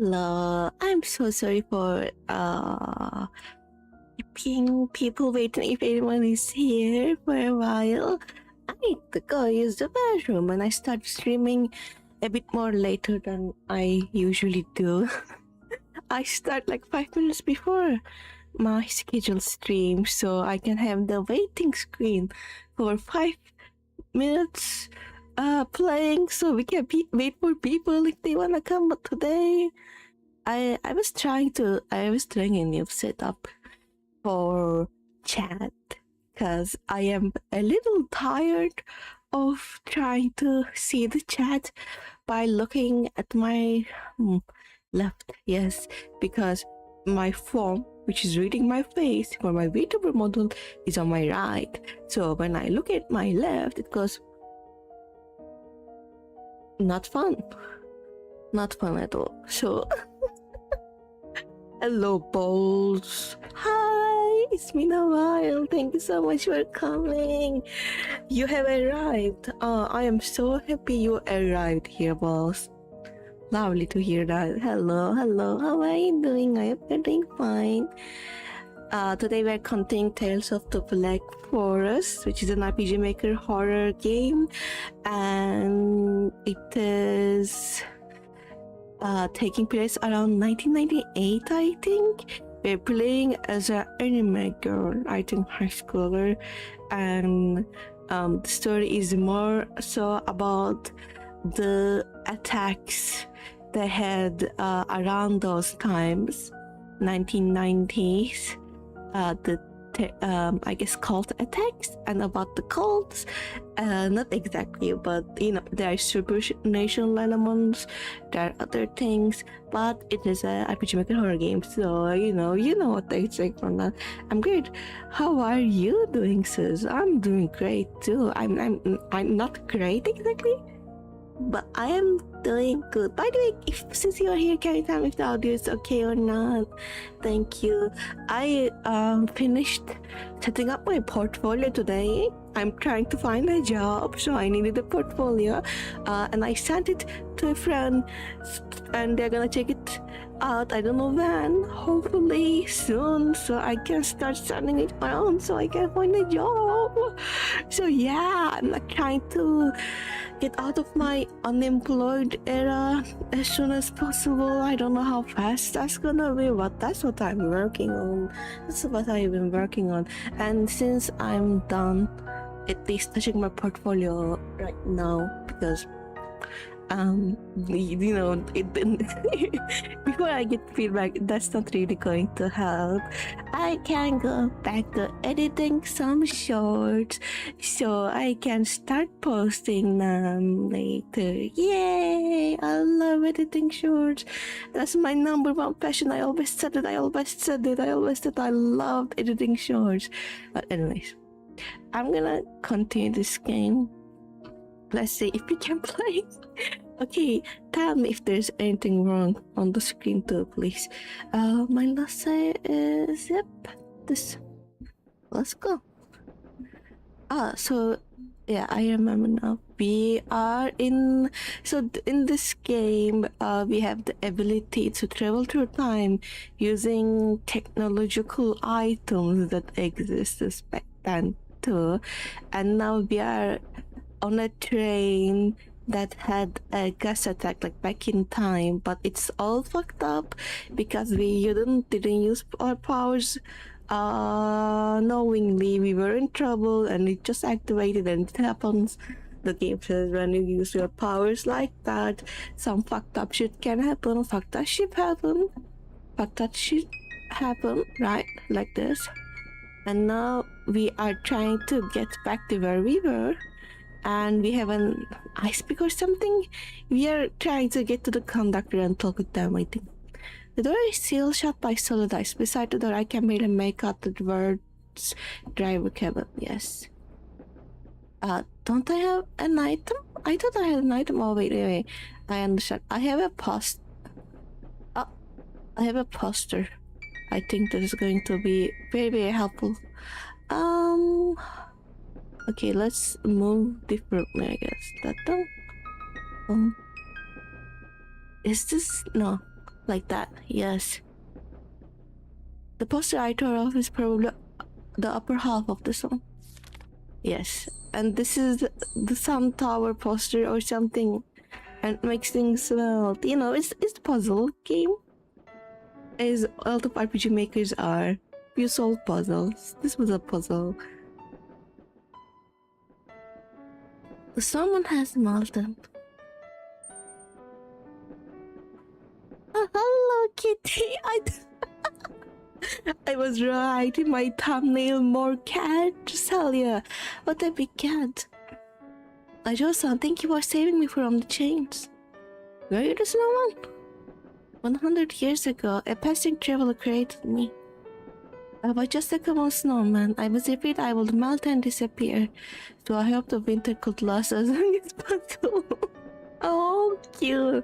Hello, I'm so sorry for keeping people waiting if anyone is here for a while. I need to go use the bathroom and I start streaming a bit more later than I usually do. I start like 5 minutes before my scheduled stream so I can have the waiting screen for 5 minutes playing so we can wait for people if they wanna come. But today I was trying a new setup for chat because I am a little tired of trying to see the chat by looking at my left. Yes, because my phone, which is reading my face for my VTuber model, is on my right. So when I look at my left, it goes not fun at all. So hello, Balls. Hi, it's been a while. Thank you so much for coming. You have arrived. I am so happy you arrived here, Balls. Lovely to hear that. Hello. How are you doing? I hope you're doing fine. Today we're continuing Tales of the Black Forest, which is an RPG Maker horror game, and it is taking place around 1998, I think. We're playing as an anime girl, I think high schooler, and the story is more so about the attacks they had around those times, 1990s, I guess cult attacks, and about the cults, not exactly, but there are supernatural elements, there are other things, but it is a RPG Maker horror game, so you know what to expect from that. I'm great. How are you doing, sis? I'm doing great too. I'm not great exactly, but I am doing good. By the way, since you are here, can you tell me if the audio is okay or not? Thank you. I finished setting up my portfolio today. I'm trying to find a job, so I needed a portfolio, and I sent it to a friend, and they're gonna check it out. I don't know when, hopefully soon, so I can start sending it around so I can find a job. So yeah, I'm like trying to get out of my unemployed era as soon as possible. I don't know how fast that's gonna be, but that's what I'm working on. That's what I've been working on. And since I'm done at least touching my portfolio right now, because before I get feedback, that's not really going to help. I can go back to editing some shorts so I can start posting them later. Yay! I love editing shorts. That's my number one passion. I always said it. I loved editing shorts. But anyways, I'm gonna continue this game. Let's see if we can play. Okay, tell me if there's anything wrong on the screen too, please. My last say is this. Let's go. So yeah, I remember now. We are in this game. We have the ability to travel through time using technological items that existed back then too, and now we are on a train that had a gas attack like back in time, but it's all fucked up because we didn't use our powers knowingly. We were in trouble and it just activated, and it happens. The game says when you use your powers like that, some fucked up shit can happen. Fucked up shit happen, right? Like this. And now we are trying to get back to where we were, and we have an ice pick or something. We are trying to get to the conductor and talk with them, I think. The door is still shut by solid ice. Beside the door, I can barely make out the words driver cabin. Yes. Don't I have an item? I thought I had an item. Oh, wait. I understand. I have a poster. I think this is going to be very, very helpful. Okay, let's move differently, I guess. Is this? No. Like that, yes. The poster I tore off is probably the upper half of the song. Yes. And this is the Sun Tower poster or something. And it makes things smell. You know, it's a puzzle game. As a lot of RPG makers are. You solve puzzles. This was a puzzle. Someone has melted. Oh, hello, Kitty. I was right in my thumbnail. More cat, Celia. What a big cat. Ajo-san, thank you for saving me from the chains. Were you the snowman? 100 years ago, a passing traveler created me. I was just a common snowman. I was afraid I would melt and disappear, so I hoped the winter could last as long as possible. Oh, cute.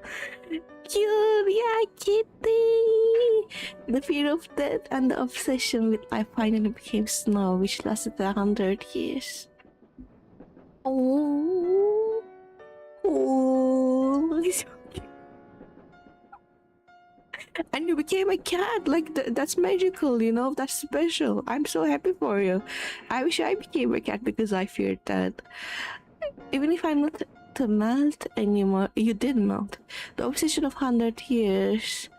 Cute, yeah, Kitty. The fear of death and the obsession with life finally became snow, which lasted 100 years. Oh, oh, he's so cute. And you became a cat. Like that's magical, you know. That's special. I'm so happy for you. I wish I became a cat because I feared that. Even if I'm not to melt anymore, you did melt. The obsession of 100 years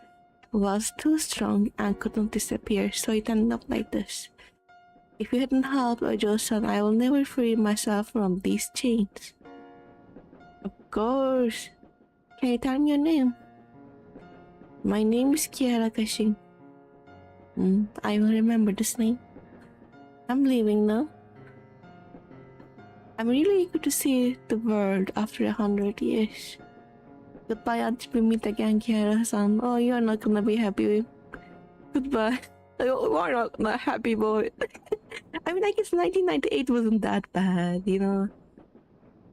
was too strong and couldn't disappear, so it ended up like this. If you hadn't helped Ojo-san, I will never free myself from these chains. Of course. Can you tell me your name? My name is Kiara Kashing. I will remember this name. I'm leaving now. I'm really eager to see the world after 100 years. Goodbye until we meet again, Kiara-san. Oh, you're not gonna be happy. Goodbye. You're not happy, boy. I mean, I guess 1998 wasn't that bad, you know.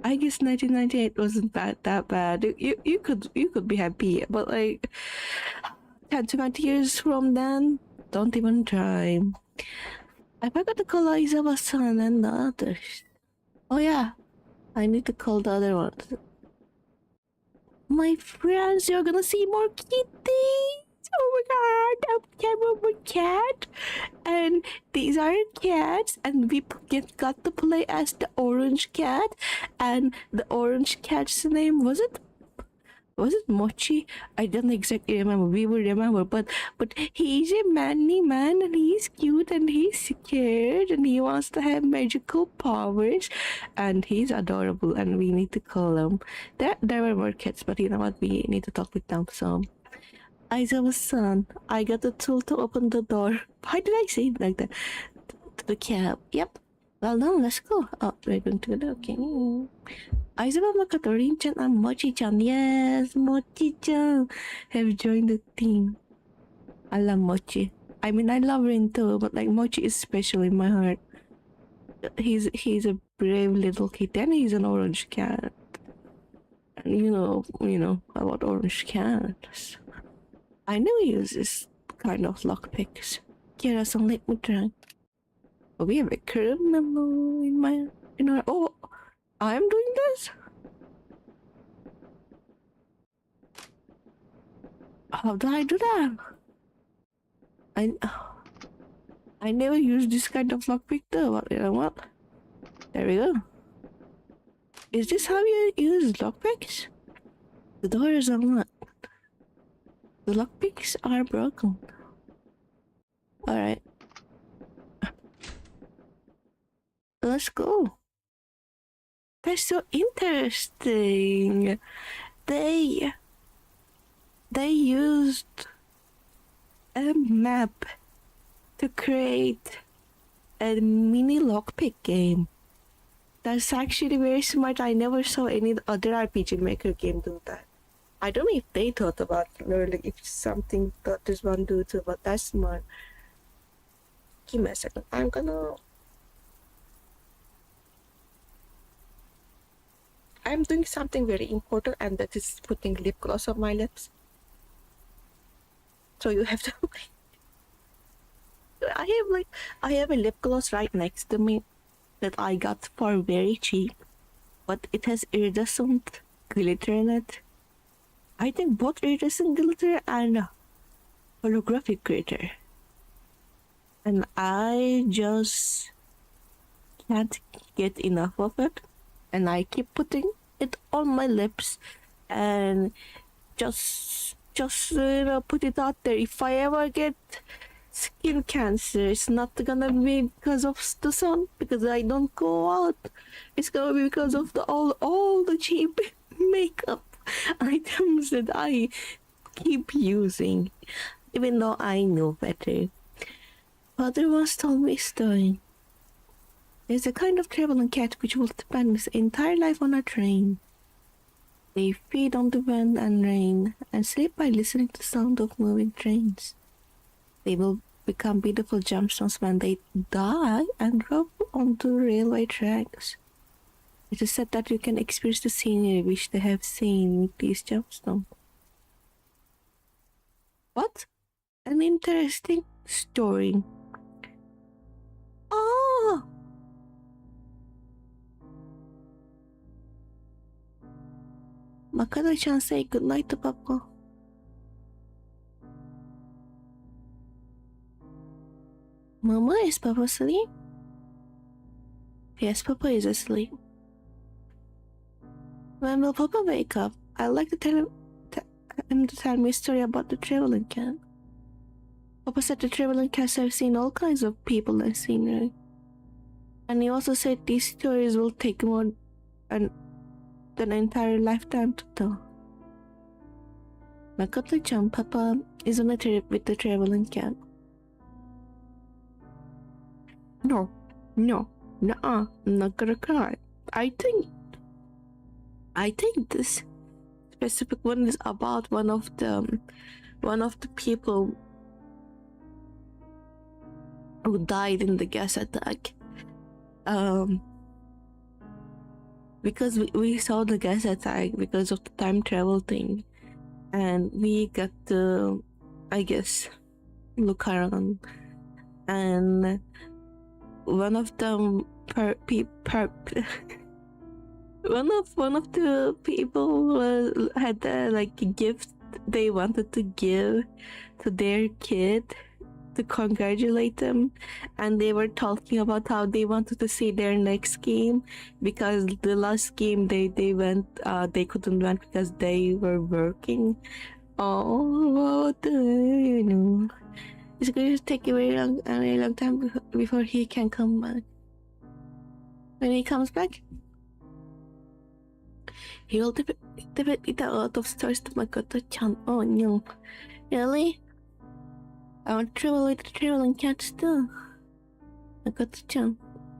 I guess 1998 wasn't that bad. You could be happy, but like 10 to 20 years from then, don't even try. I forgot to call Aizawa-san and the others. Oh yeah, I need to call the other ones. My friends, you're gonna see more kitties. Oh my god, a camera cat. And these are cats, and we got to play as the orange cat. And the orange cat's name, was it Mochi? I don't exactly remember. We will remember, but he's a manly man, and he's cute, and he's scared, and he wants to have magical powers, and he's adorable, and we need to call him. There were more cats, but you know what? We need to talk with them. So, Aizawa-san, I got the tool to open the door. Why did I say it like that? To the cab. Yep. Well done, let's go. Oh, we're going to the okay. Aizawa, Makoto, Rin-chan, and Mochi-chan. Yes, Mochi-chan have joined the team. I love Mochi. I mean, I love Rin too, but like Mochi is special in my heart. He's a brave little kid, and he's an orange cat. And you know about orange cats. I know he uses kind of lockpicks. Kira-san, let me try. Oh, we have a criminal in our. Oh, I'm doing this. How do I do that? I never used this kind of lockpick though. But you know what? There we go. Is this how you use lockpicks? The door is unlocked. The lockpicks are broken. Alright. Let's go. That's so interesting. They used a map to create a mini lockpick game. That's actually very smart. I never saw any other RPG Maker game do that. I don't know if they thought about learning if something that this one do too, but that's smart. Give me a second. I'm doing something very important, and that is putting lip gloss on my lips. So you have to. I have a lip gloss right next to me that I got for very cheap, but it has iridescent glitter in it. I think both iridescent glitter and holographic creature. And I just can't get enough of it. And I keep putting it on my lips and just put it out there. If I ever get skin cancer, it's not gonna be because of the sun, because I don't go out. It's gonna be because of all the cheap makeup items that I keep using, even though I know better. Father once told me a story. There's a kind of traveling cat which will spend its entire life on a train. They feed on the wind and rain and sleep by listening to the sound of moving trains. They will become beautiful gemstones when they die and drop onto railway tracks. It is said that you can experience the scenery which they have seen with these gemstones. What an interesting story. Oh! Makoto-chan say goodnight to Papa. Mama, is Papa asleep? Yes, Papa is asleep. When will Papa wake up? I'd like to tell him to tell me a story about the traveling cat. Papa said the traveling cats have seen all kinds of people and scenery. And he also said these stories will take more than an entire lifetime to tell. Makoto-chan, Papa is on a trip with the traveling cat. No, I'm not gonna cry. I think this specific one is about one of the people who died in the gas attack. Because we saw the gas attack because of the time travel thing, and we got to, I guess, look around, and one of them one of the people had a gift they wanted to give to their kid to congratulate them, and they were talking about how they wanted to see their next game because the last game they went they couldn't went because they were working. Oh, what do you know? It's going to take a very long time before he can come back. When he comes back, he will definitely tell a lot of stories to Makoto-chan. Oh no, really? I want to travel with the traveling cats too. Makoto-chan.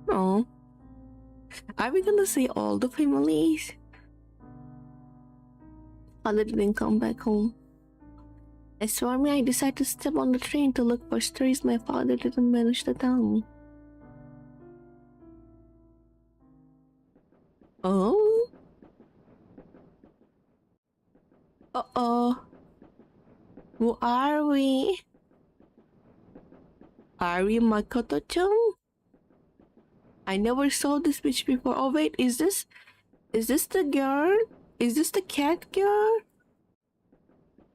Oh, are we gonna see all the families? Father didn't come back home. As for me, I decided to step on the train to look for stories my father didn't manage to tell me. Oh? Uh-oh. Who are we? Are we Makoto-chan? I never saw this bitch before. Oh wait, is this the girl? Is this the cat girl?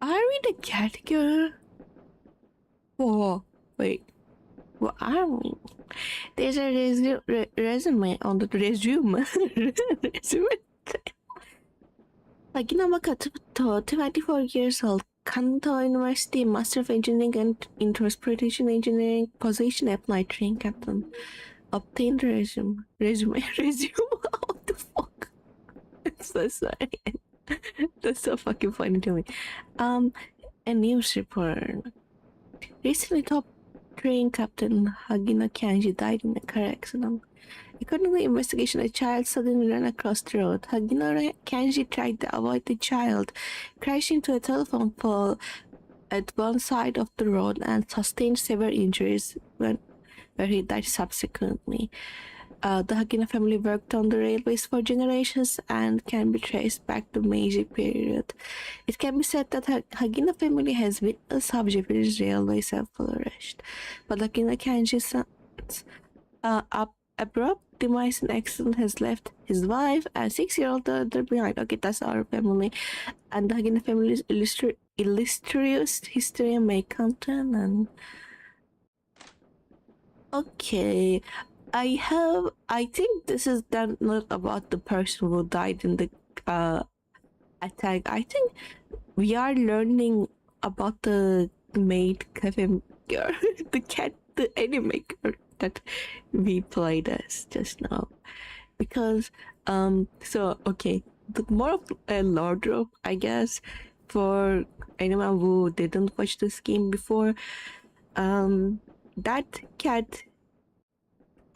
Are we the cat girl? Oh, wait. What are we? There's a resume on the resume. Hagina Makoto, 24 years old, Kanto University, Master of Engineering and Interpretation Engineering, position applied train captain. Obtained resume. What the fuck? I'm so sorry. That's so fucking funny to me. A news report. Recently, top train captain Hagino Kanji died in a car accident. According to the investigation, a child suddenly ran across the road. Hagino Kanji tried to avoid the child, crashing into a telephone pole at one side of the road and sustained severe injuries where he died subsequently. The Hagino family worked on the railways for generations and can be traced back to Meiji period. It can be said that Hagino family has witnessed how Japanese railways have flourished, but Hagino Kanji's abrupt demise in accident has left his wife and 6-year-old daughter behind. Okay, that's our family. And again, the family's illustrious history may contain and okay. I think this is then not about the person who died in the attack. I think we are learning about the maid cafe girl, the cat, the anime girl that we played as just now. Because so okay, the more of a lore drop, I guess, for anyone who didn't watch this game before. That cat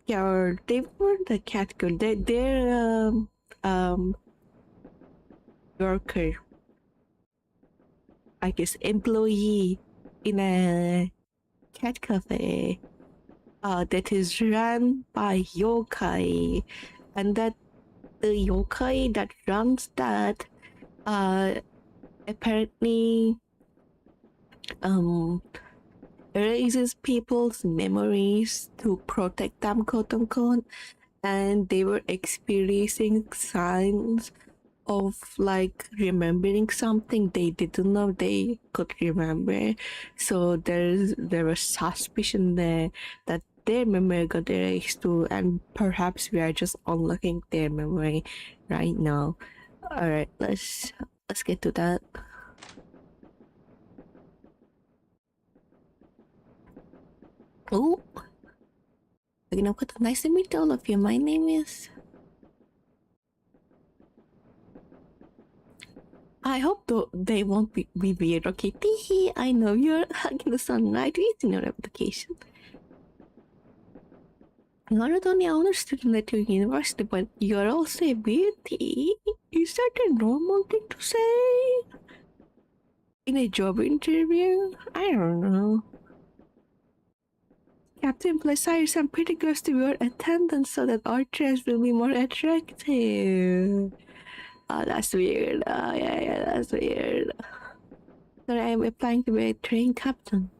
girl, they were the cat girl. They're um worker, I guess, employee in a cat cafe that is run by yokai, and that the yokai that runs that apparently erases people's memories to protect them, quote unquote, and they were experiencing signs of like remembering something they didn't know they could remember. So there was suspicion there that their memory got erased too, and perhaps we are just unlocking their memory right now. All right, let's get to that. Oh, nice to meet all of you. My name is. I hope they won't be weird, okay? Teehee, I know you're hugging the sun, right? It's in your application. You're not only an honor student at your university, but you're also a beauty. Is that a normal thing to say? In a job interview? I don't know. Captain, please hire some pretty girls to be your attendants so that our chairs will be more attractive. Oh, that's weird. Oh, yeah, that's weird. Sorry, I'm applying to be a train captain.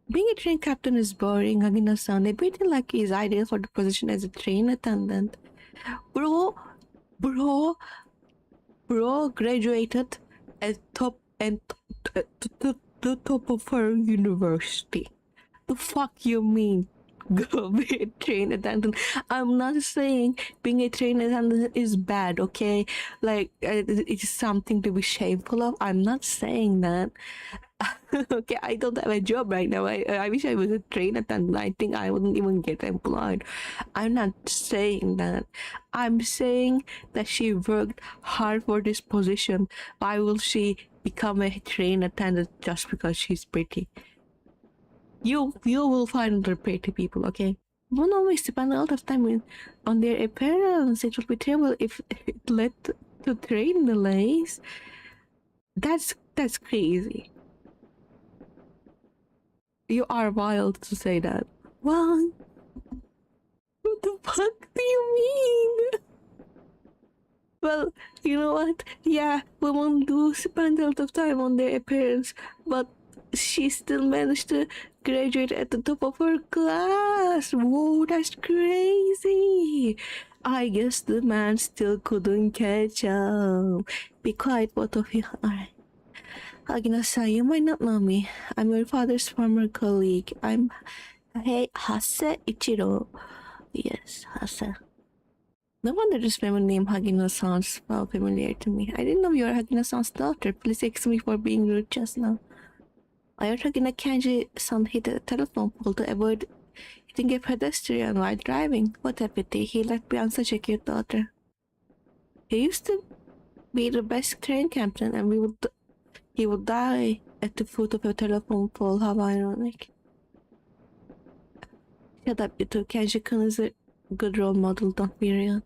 Being a train captain is boring, Hagina-san. A beauty like is ideal for the position as a train attendant. Bro graduated at top and the top of her university. The fuck you mean? Go be a train attendant. I'm not saying being a train attendant is bad, okay? Like it's something to be shameful of. I'm not saying that. Okay, I don't have a job right now. I wish I was a train attendant. I think I wouldn't even get employed. I'm not saying that. I'm saying that she worked hard for this position. Why will she become a train attendant just because she's pretty? You will find other pretty people, okay? Don't always spend a lot of time on their appearance. It will be terrible if it led to train delays. That's crazy. You are wild to say that. What? What the fuck do you mean? Well, you know what? Yeah, women do spend a lot of time on their appearance, but she still managed to graduate at the top of her class. Whoa, that's crazy. I guess the man still couldn't catch up. Be quiet, both of you. Alright. Agina-san, you might not know me. I'm your father's former colleague. I'm Hase Ichiro. Yes, Hase. No wonder this family name Hagino sounds well familiar to me. I didn't know you were Hagino-san's daughter. Please excuse me for being rude just now. I heard Hagino Kanji-san hit a telephone pole to avoid hitting a pedestrian while driving. What a pity. He left behind such a cute daughter. He used to be the best train captain, and he would die at the foot of a telephone pole. How ironic. Shut up, you two. Kanji-kun is a good role model, don't be real.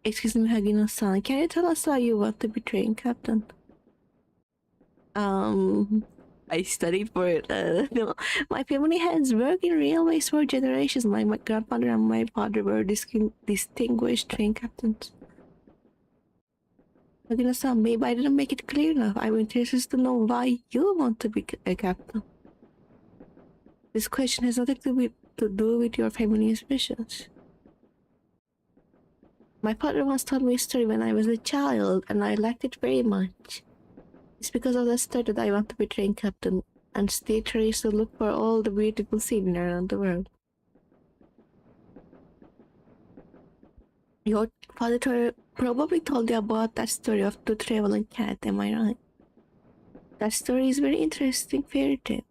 Excuse me, Hagino-san. Can you tell us why you want to be train captain? I studied for it. No, my family has worked in railways for generations. My grandfather and my father were distinguished train captains. Hagino-san, maybe I didn't make it clear enough. I'm interested to know why you want to be a captain. This question has nothing to to do with your family's wishes. My father once told me a story when I was a child, and I liked it very much. It's because of the story that I want to be train captain and stay traced to look for all the beautiful scenery around the world. Your father probably told you about that story of the traveling cat, am I right? That story is very interesting fairy tale.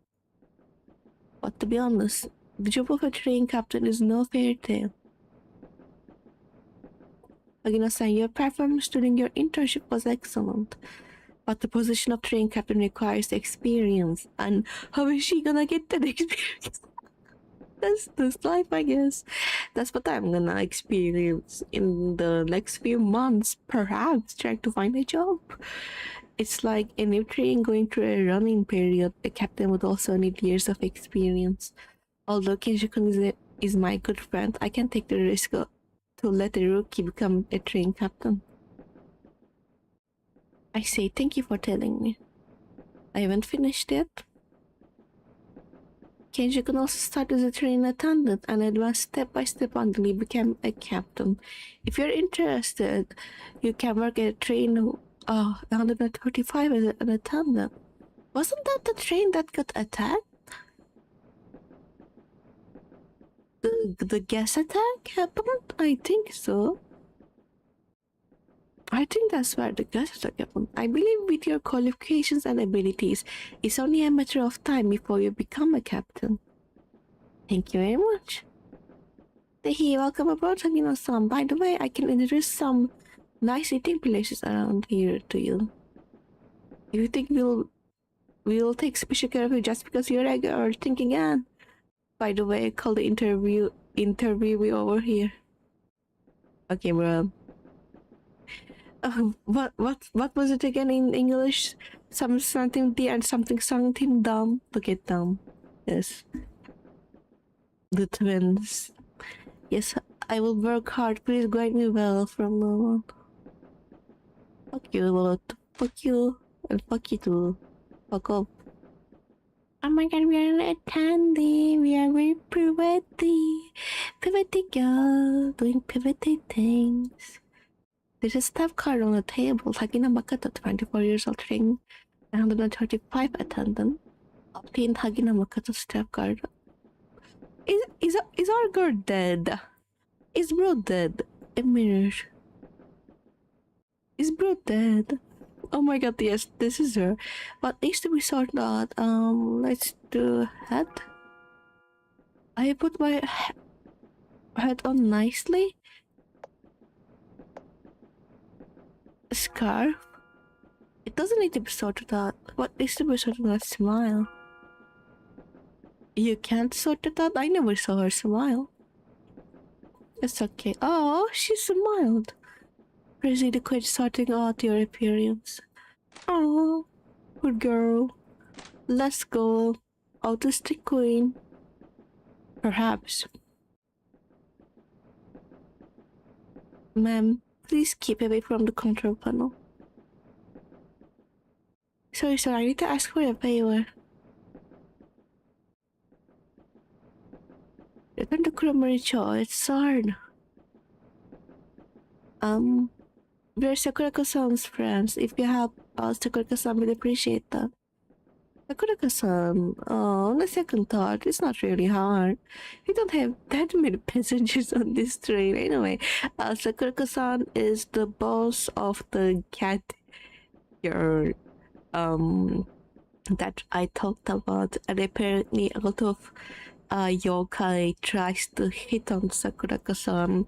But to be honest, the job of a train captain is no fairy tale. Agina-san, your performance during your internship was excellent. But the position of train captain requires experience. And how is she gonna get that experience? That's life, I guess. That's what I'm gonna experience in the next few months, perhaps, trying to find a job. It's like a new train going through a running period. A captain would also need years of experience. Although Kenji-kun is my good friend, I can take the risk to let a rookie become a train captain. I say thank you for telling me. I haven't finished yet. Kenji can also start as a train attendant and advance step by step until he become a captain. If you're interested, you can work at a train 135 as an attendant. Wasn't that the train that got attacked? The gas attack happened? I think so. I think that's where the gas attack happened. I believe with your qualifications and abilities, it's only a matter of time before you become a captain. Thank you very much. Hey, welcome aboard, Hagino-san. By the way, I can introduce some nice eating places around here to you. If you think we'll take special care of you just because you're a girl, think again. By the way, call the interviewee over here. Okay, bro. What was it again in English? Something D and something dumb. Look at them. Yes. The twins. Yes, I will work hard. Please guide me well from now on. Fuck you, Lord. Fuck you. And fuck you too. Fuck off. Oh my god, we are in a candy. We are very pivoty. Pivoty girl. Doing pivoty things. There's a staff card on the table. Hagina Makoto, 24 years old, trained 135 attendant. Obtained Hagina Makoto staff card. Is our girl dead? Is bro dead? A mirror. Is bro dead? Oh my god, yes, this is her. What needs to be sorted out? Let's do head. I put my head on nicely. Scarf. It doesn't need to be sorted out. What needs to be sorted out? Smile. You can't sort it out? I never saw her smile. It's okay. Oh, she smiled. Proceed to quit sorting out your appearance. Oh, good girl. Let's go. Autistic queen. Perhaps. Ma'am, please keep away from the control panel. Sorry, sir, I need to ask for a favor. Return to Kuromori-cho, it's hard. We're Sakurako-san's friends. If you help us, Sakurako-san will appreciate that. Sakurako-san, on the second thought, it's not really hard. We don't have that many passengers on this train. Anyway, Sakurako-san is the boss of the cat girl that I talked about, and apparently a lot of yokai tries to hit on Sakurako-san,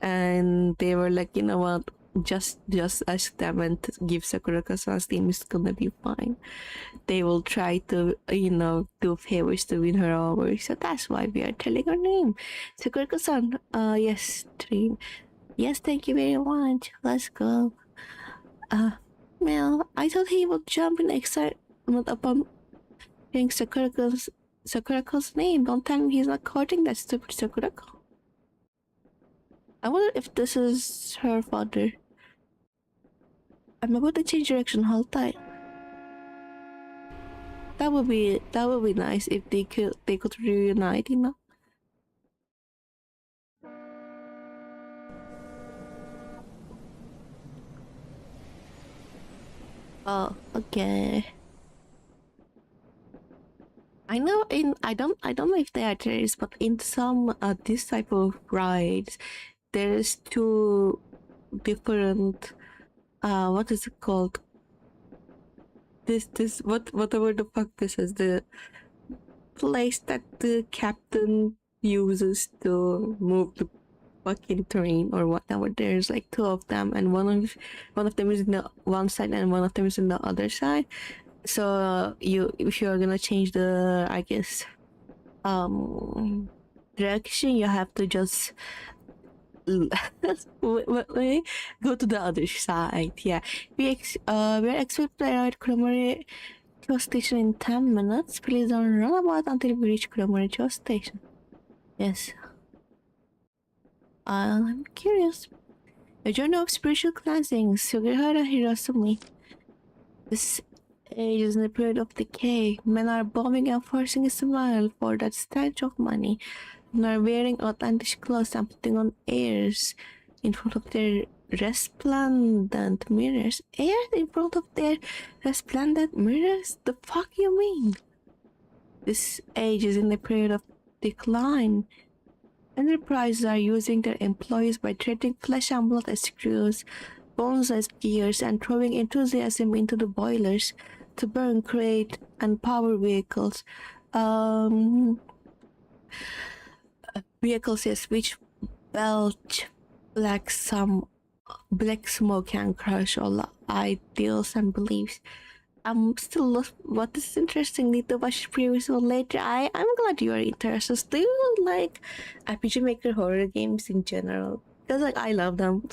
and they were like, you know what, just ask them and give Sakurako-san's team, is gonna be fine. They will try to, do favors to win her over, so that's why we are telling her name. Sakurako-san, yes, train. Yes, thank you very much. Let's go. Well, I thought he would jump in excitement upon hearing Sakurako's name. Don't tell me he's not courting that stupid Sakurako. I wonder if this is her father. I'm about to change direction. Hold tight. That would be nice if they could reunite, Oh, okay. I know I don't know if they are tourists, but in some this type of rides, there's two different what is it called? This whatever the fuck this is, the place that the captain uses to move the fucking train or whatever. There's like two of them, and one of them is in the one side and one of them is in the other side. So you if you're gonna change the, I guess, direction, you have to just wait, go to the other side. Yeah, we're expected to arrive at Kurumari Kyo Station in 10 minutes. Please don't run about until we reach Kurumari Kyo Station. Yes. I'm curious. A journey of spiritual cleansing. Sugihara Hirosumi. This age is in the period of decay. Men are bombing and forcing a smile for that stench of money. Men are wearing outlandish clothes and putting on airs in front of their resplendent mirrors. Airs in front of their resplendent mirrors? The fuck you mean? This age is in the period of decline. Enterprises are using their employees by trading flesh and blood as screws, bones as gears, and throwing enthusiasm into the boilers to burn, create, and power vehicles. Vehicles, yes, which belch black smoke and crush all ideals and beliefs. I'm still lost. What is interesting? Need to watch previous one later. I'm glad you are interested. Still like RPG Maker horror games in general. Because like I love them.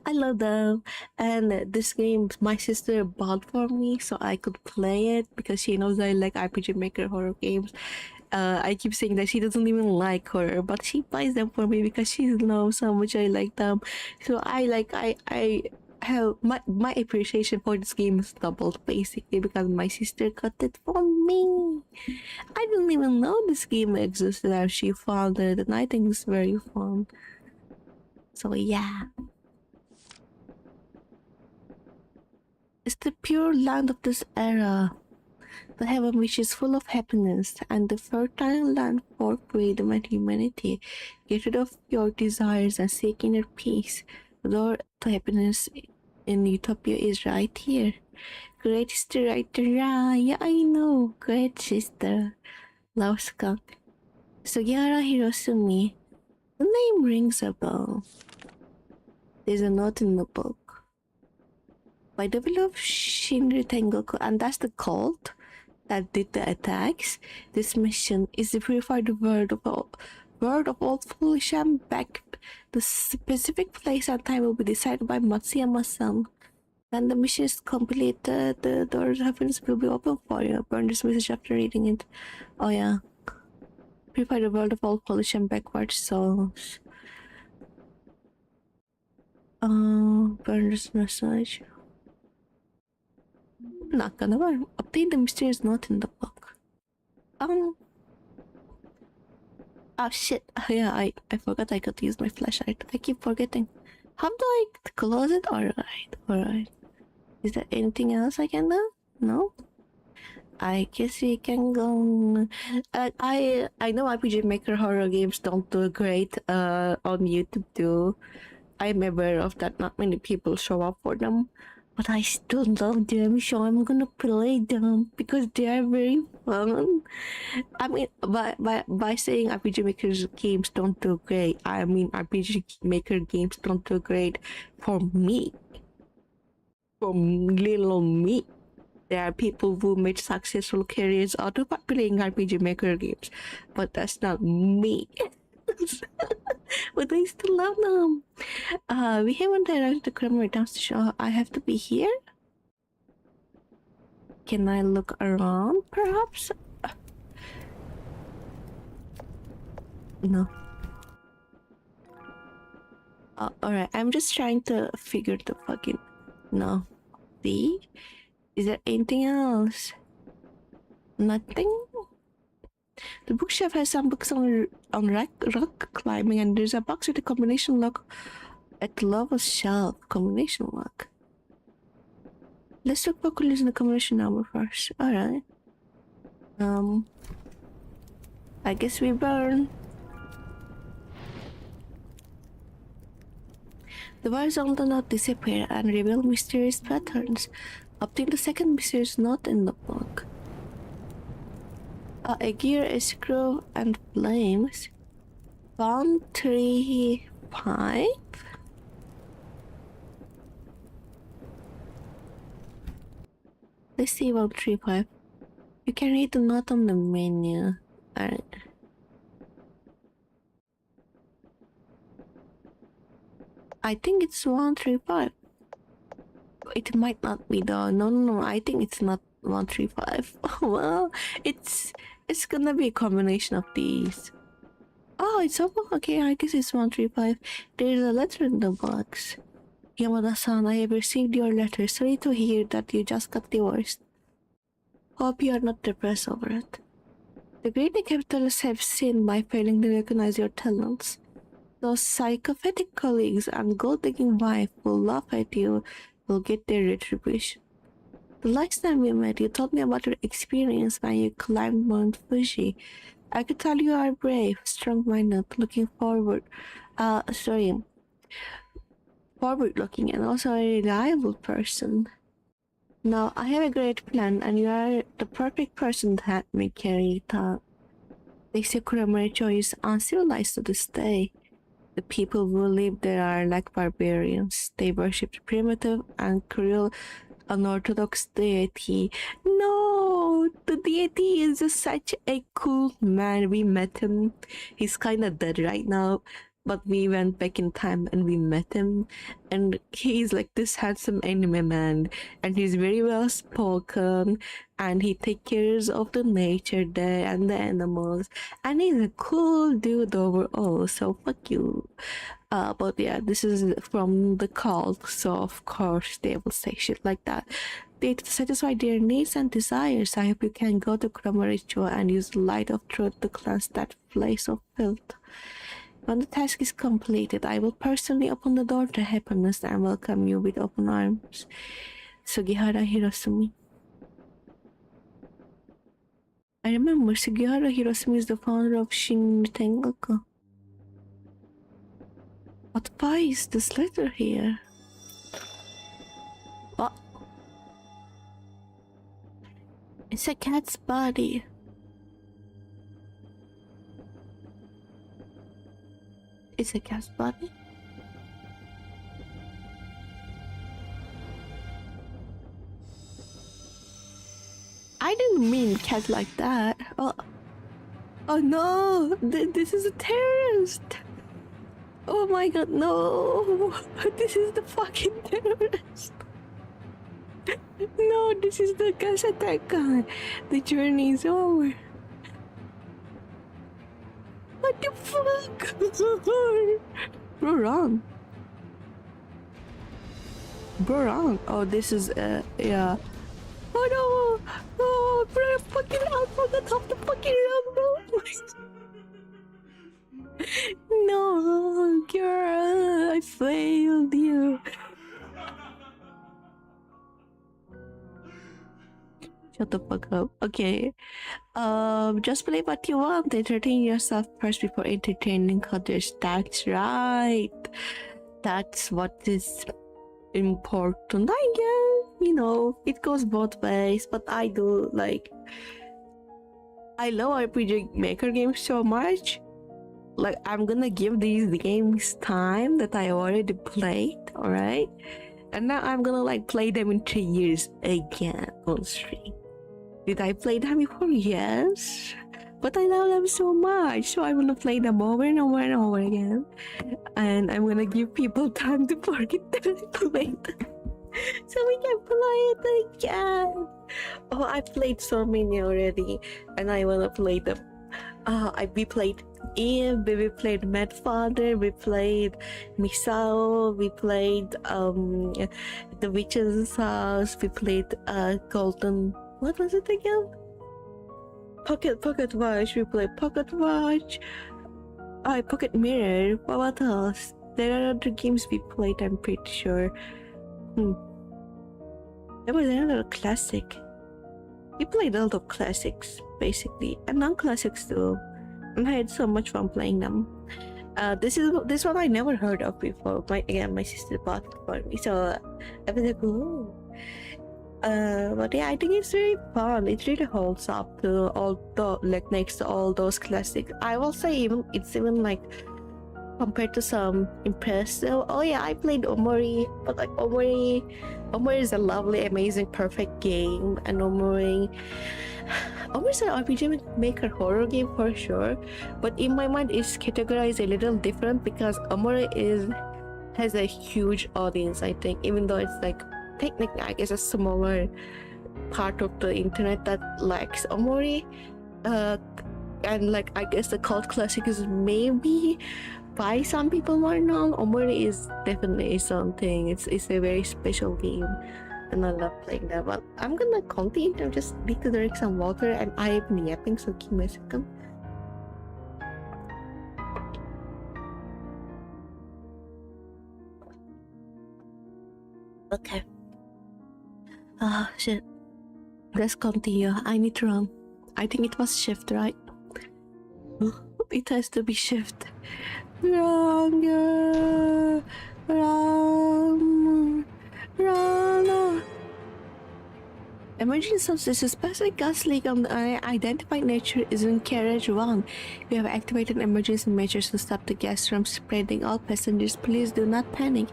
I love them. And this game my sister bought for me so I could play it because she knows I like RPG Maker horror games. I keep saying that she doesn't even like horror, but she buys them for me because she knows how much I like them. So I have my appreciation for this game is doubled basically because my sister got it for me. I didn't even know this game existed as she found it, and I think it's very fun. So yeah. It's the pure land of this era. The heaven which is full of happiness, and the fertile land for freedom and humanity. Get rid of your desires and seek inner peace. The door to happiness in Utopia is right here. Great sister right there. Ah, yeah, I know. Great sister. Love skunk. Sugihara Hirosumi. The name rings a bell. There's a note in the book. By the will of Shinri Tengoku, and that's the cult that did the attacks. This mission is to purify the world of all foolish and back. The specific place and time will be decided by Matsuyama-san. When the mission is completed, the doors of happiness will be open for you. Burn this message after reading it. Oh yeah. Purify the world of all foolish and backward souls. Burn this message. Not gonna work. Obtain the mysterious note in the book. Oh shit. Yeah, I forgot I could use my flashlight. I keep forgetting. How do I close it? Alright. Is there anything else I can do? No? I guess we can go. I know RPG Maker horror games don't do great on YouTube too. I'm aware of that. Not many people show up for them, but I still love them, so I'm gonna play them because they are very fun. I mean, by saying RPG Maker games don't do great, I mean RPG Maker games don't do great for me. For little me. There are people who made successful careers out of playing RPG Maker games, but that's not me. But I still love them. We haven't arrived at the Kurumari Town Station. I have to be here? Can I look around, perhaps? No. Alright, I'm just trying to figure the fucking... No. See? Is there anything else? Nothing? The bookshelf has some books on rock climbing, and there's a box with a combination lock at the lowest shelf. Combination lock. Let's look for clues in the combination number first. Alright. I guess we burn. The wires also not disappear and reveal mysterious patterns. Obtain the second mysterious note in the book. A gear, a screw, and flames. 135? Let's see 135. You can read the note on the menu. Alright. I think it's 135. It might not be though. No. I think it's not 135. Well, it's gonna be a combination of these. Oh, it's open. Okay, I guess it's 135. There's a letter in the box. Yamada-san, I have received your letter. Sorry to hear that you just got divorced. Hope you are not depressed over it. The great capitalists have sinned by failing to recognize your talents. Those psychopathic colleagues and gold-digging wife will laugh at you, will get their retribution. The last time we met, you told me about your experience when you climbed Mount Fuji. I could tell you are brave, strong-minded, forward-looking, and also a reliable person. Now, I have a great plan, and you are the perfect person to help me carry it out. The Sakuramoricho is uncivilized to this day. The people who live there are like barbarians. They worship the primitive and cruel unorthodox deity. No, the deity is just such a cool man. We met him. He's kind of dead right now, but we went back in time and we met him. And he's like this handsome anime man, and he's very well spoken, and he takes care of the nature there and the animals, and he's a cool dude overall. So fuck you. But yeah, this is from the cult, so of course they will say shit like that. They satisfy their needs and desires. I hope you can go to Kuramoricho and use the light of truth to cleanse that place of filth. When the task is completed, I will personally open the door to happiness and welcome you with open arms. Sugihara Hirosumi. I remember Sugihara Hirosumi is the founder of Shin Tengoku. What why is this letter here? What? It's a cat's body. It's a cat's body? I didn't mean cat like that. Oh no! This is a terrorist! Oh my god, no! This is the fucking terrorist! No, this is the gas attack guy. The journey is over. What the fuck? Bro, wrong. Bro, wrong. Oh, this is, yeah. Oh no! Oh, bro, fucking out from the top the fucking round, bro! No, girl, I failed you. Shut the fuck up. Okay. Just play what you want. Entertain yourself first before entertaining others. That's right. That's what is important. I guess, you know, it goes both ways, but I do like. I love RPG Maker games so much. Like, I'm gonna give these games time that I already played, alright? And now I'm gonna like play them in 3 years again on stream. Did I play them before? Yes. But I love them so much, so I'm gonna play them over and over and over again. And I'm gonna give people time to forget that I played them. So we can play it again. Oh, I played so many already, and I wanna play them. We played Eve, we played Mad Father, we played Misao, we played The Witch's House, we played Golden. What was it again? Pocket Watch. We played Pocket Watch. Pocket Mirror. What else? There are other games we played. I'm pretty sure. There was another classic. We played a lot of classics, basically, and non-classics too. And I had so much fun playing them. This one I never heard of before. My sister bought it for me, so I was like, ooh. But yeah, I think it's really fun. It really holds up to all the next to all those classics. I will say it's even like compared to some impressive. Oh yeah, I played Omori, but like Omori is a lovely, amazing, perfect game, and Omori is an RPG maker horror game for sure. But in my mind, it's categorized a little different because Omori has a huge audience. I think, even though it's like technically, I guess, a smaller part of the internet that likes Omori. And like I guess the cult classic is maybe by some people more known. Omori is definitely something. It's a very special game, and I love playing that. But I'm gonna continue. I just need to drink some water, and I've been yapping, so give me a second. Okay. Ah, shit. Let's continue. I need to run. I think it was shift, right? It has to be shift. Run, girl. Run. Run. Emergency substance, especially gas leak on the identified nature, is in carriage 1. We have activated emergency measures to stop the gas from spreading. All passengers, please do not panic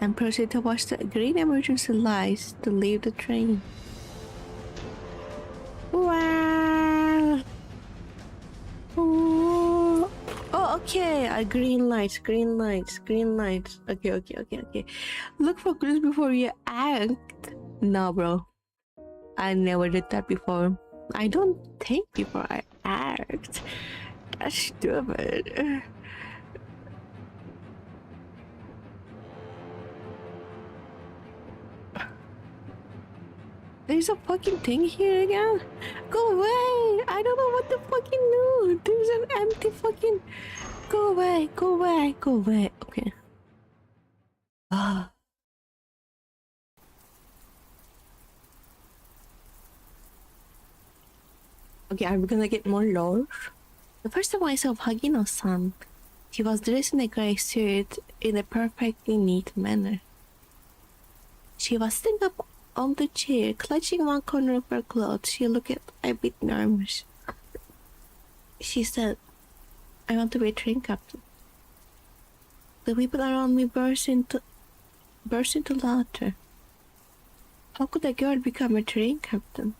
and proceed towards the green emergency lights to leave the train. Wow. Oh, okay. Green lights. Okay. Look for clues before you act. No, bro. I never did that before. I don't think before I act. That's stupid. There's a fucking thing here again? Go away! I don't know what to fucking do. There's an empty fucking... Go away. Okay. Ah. Okay, are we gonna get more lore? The first time I saw Hagino-san, she was dressed in a gray suit in a perfectly neat manner. She was sitting up on the chair, clutching one corner of her clothes. She looked a bit nervous. She said, I want to be a train captain. The people around me burst into laughter. How could a girl become a train captain?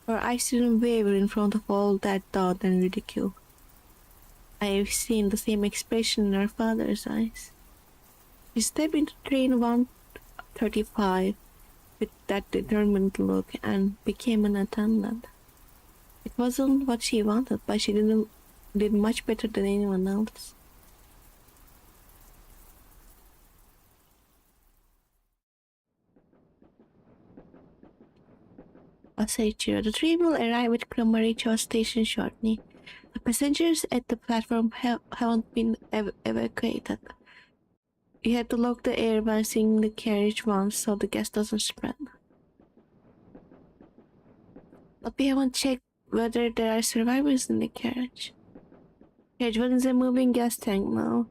Her eyes didn't waver in front of all that doubt and ridicule. I have seen the same expression in her father's eyes. She stepped into train 135 with that determined look and became an attendant. It wasn't what she wanted, but she did much better than anyone else. Oseichiro, the train will arrive at Kromaricho station shortly. The passengers at the platform haven't been evacuated. You have to lock the air vents in the carriage once so the gas doesn't spread. But we haven't checked whether there are survivors in the carriage. Carriage 1 is a moving gas tank now.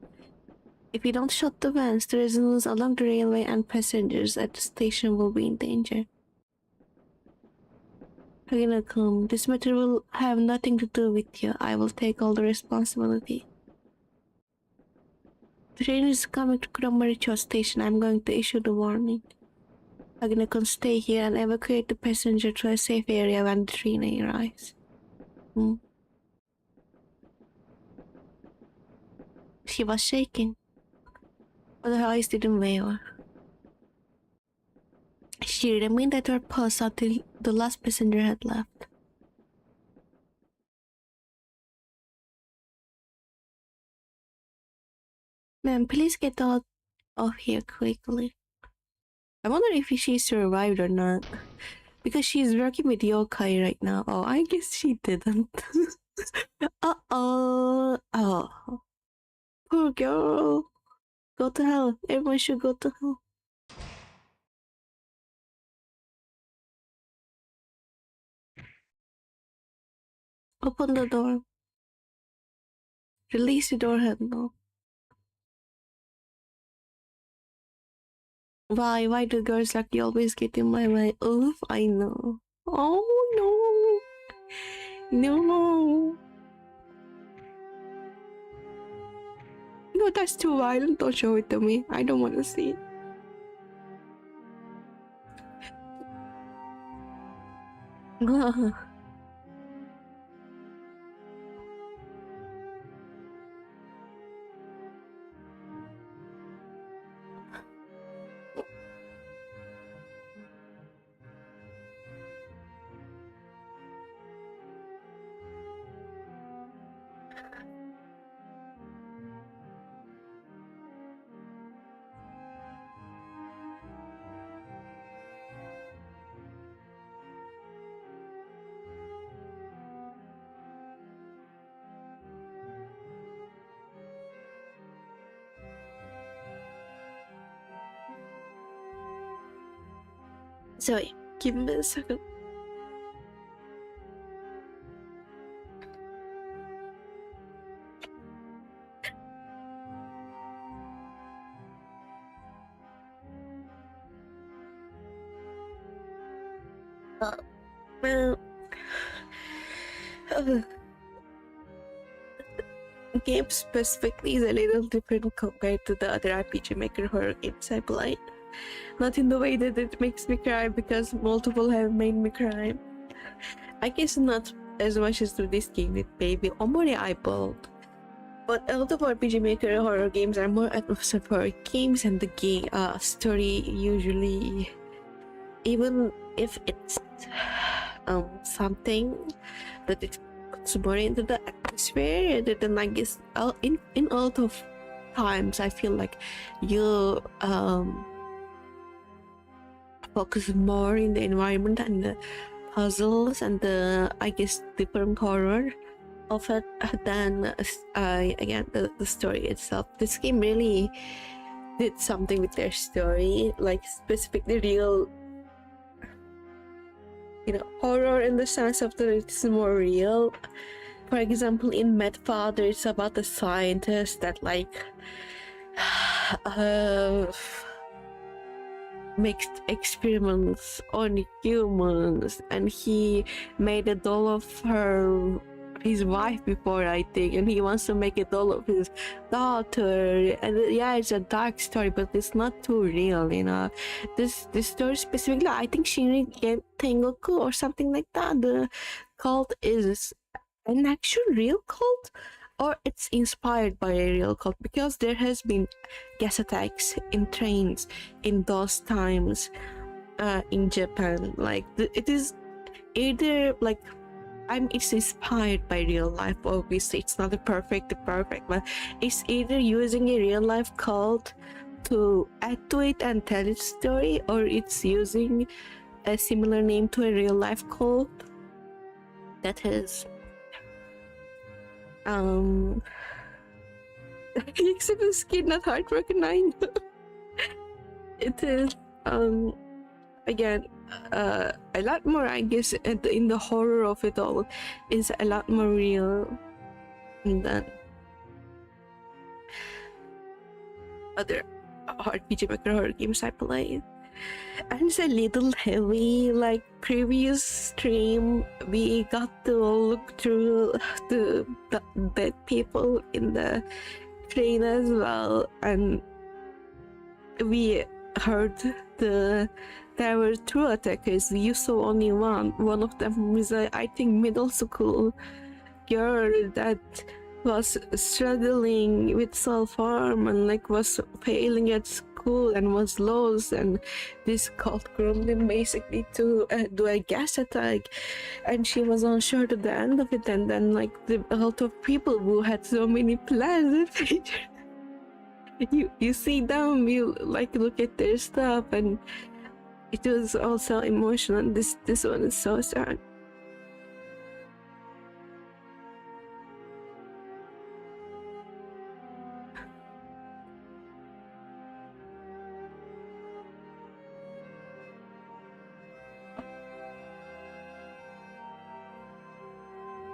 If we don't shut the vents, the residents along the railway and passengers at the station will be in danger. Hagino-kun, this matter will have nothing to do with you. I will take all the responsibility. The train is coming to Kromaricho station. I'm going to issue the warning. Hagino-kun, stay here and evacuate the passenger to a safe area when the train arrives. She was shaking, but her eyes didn't waver. She remained at her post until the last passenger had left. Ma'am, please get out of here quickly. I wonder if she survived or not. Because she's working with yokai right now. Oh, I guess she didn't. Uh-oh. Oh. Poor girl. Go to hell. Everyone should go to hell. Open the door. Release the door handle. Why do girls like you always get in my way? Oof, I know. Oh no. No. No, that's too violent. Don't show it to me. I don't want to see it. Sorry, give me a second. Well, game specifically is a little different compared to the other RPG Maker horror games I played. Not in the way that it makes me cry, because multiple have made me cry. I guess not as much as with this game with Baby Omori I bought. But a lot of RPG Maker horror games are more atmospheric horror games, and the game story usually, even if it's something that it puts more into the atmosphere, rather than, I guess, in a lot of times I feel like you focus more in the environment and the puzzles and the, I guess, different horror of it than again the story itself. This game really did something with their story, like specifically real, horror in the sense of that it's more real. For example, in Father, it's about a scientist that makes experiments on humans, and he made a doll of his wife before, I think, and he wants to make a doll of his daughter. And yeah, it's a dark story, but it's not too real, this story specifically, I think Shinri Tengoku or something like that, the cult is an actual real cult, or it's inspired by a real cult, because there has been gas attacks in trains in those times in Japan. It is either it's inspired by real life. Obviously it's not the perfect, but it's either using a real life cult to add to it and tell its story, or it's using a similar name to a real life cult that has except the skin, not heartbroken. I know. It is again a lot more, I guess, in the horror of it all is a lot more real than other RPG Maker horror games I play. And it's a little heavy. Like previous stream, we got to look through the dead people in the train as well, and we heard there were two attackers. You saw only one of them was I think middle school girl that was struggling with self-harm and was failing at school and was lost, and this cult groomed him basically to do a gas attack, and she was unsure to the end of it. And then a lot of people who had so many plans you see them, you look at their stuff, and it was also emotional. This one is so sad.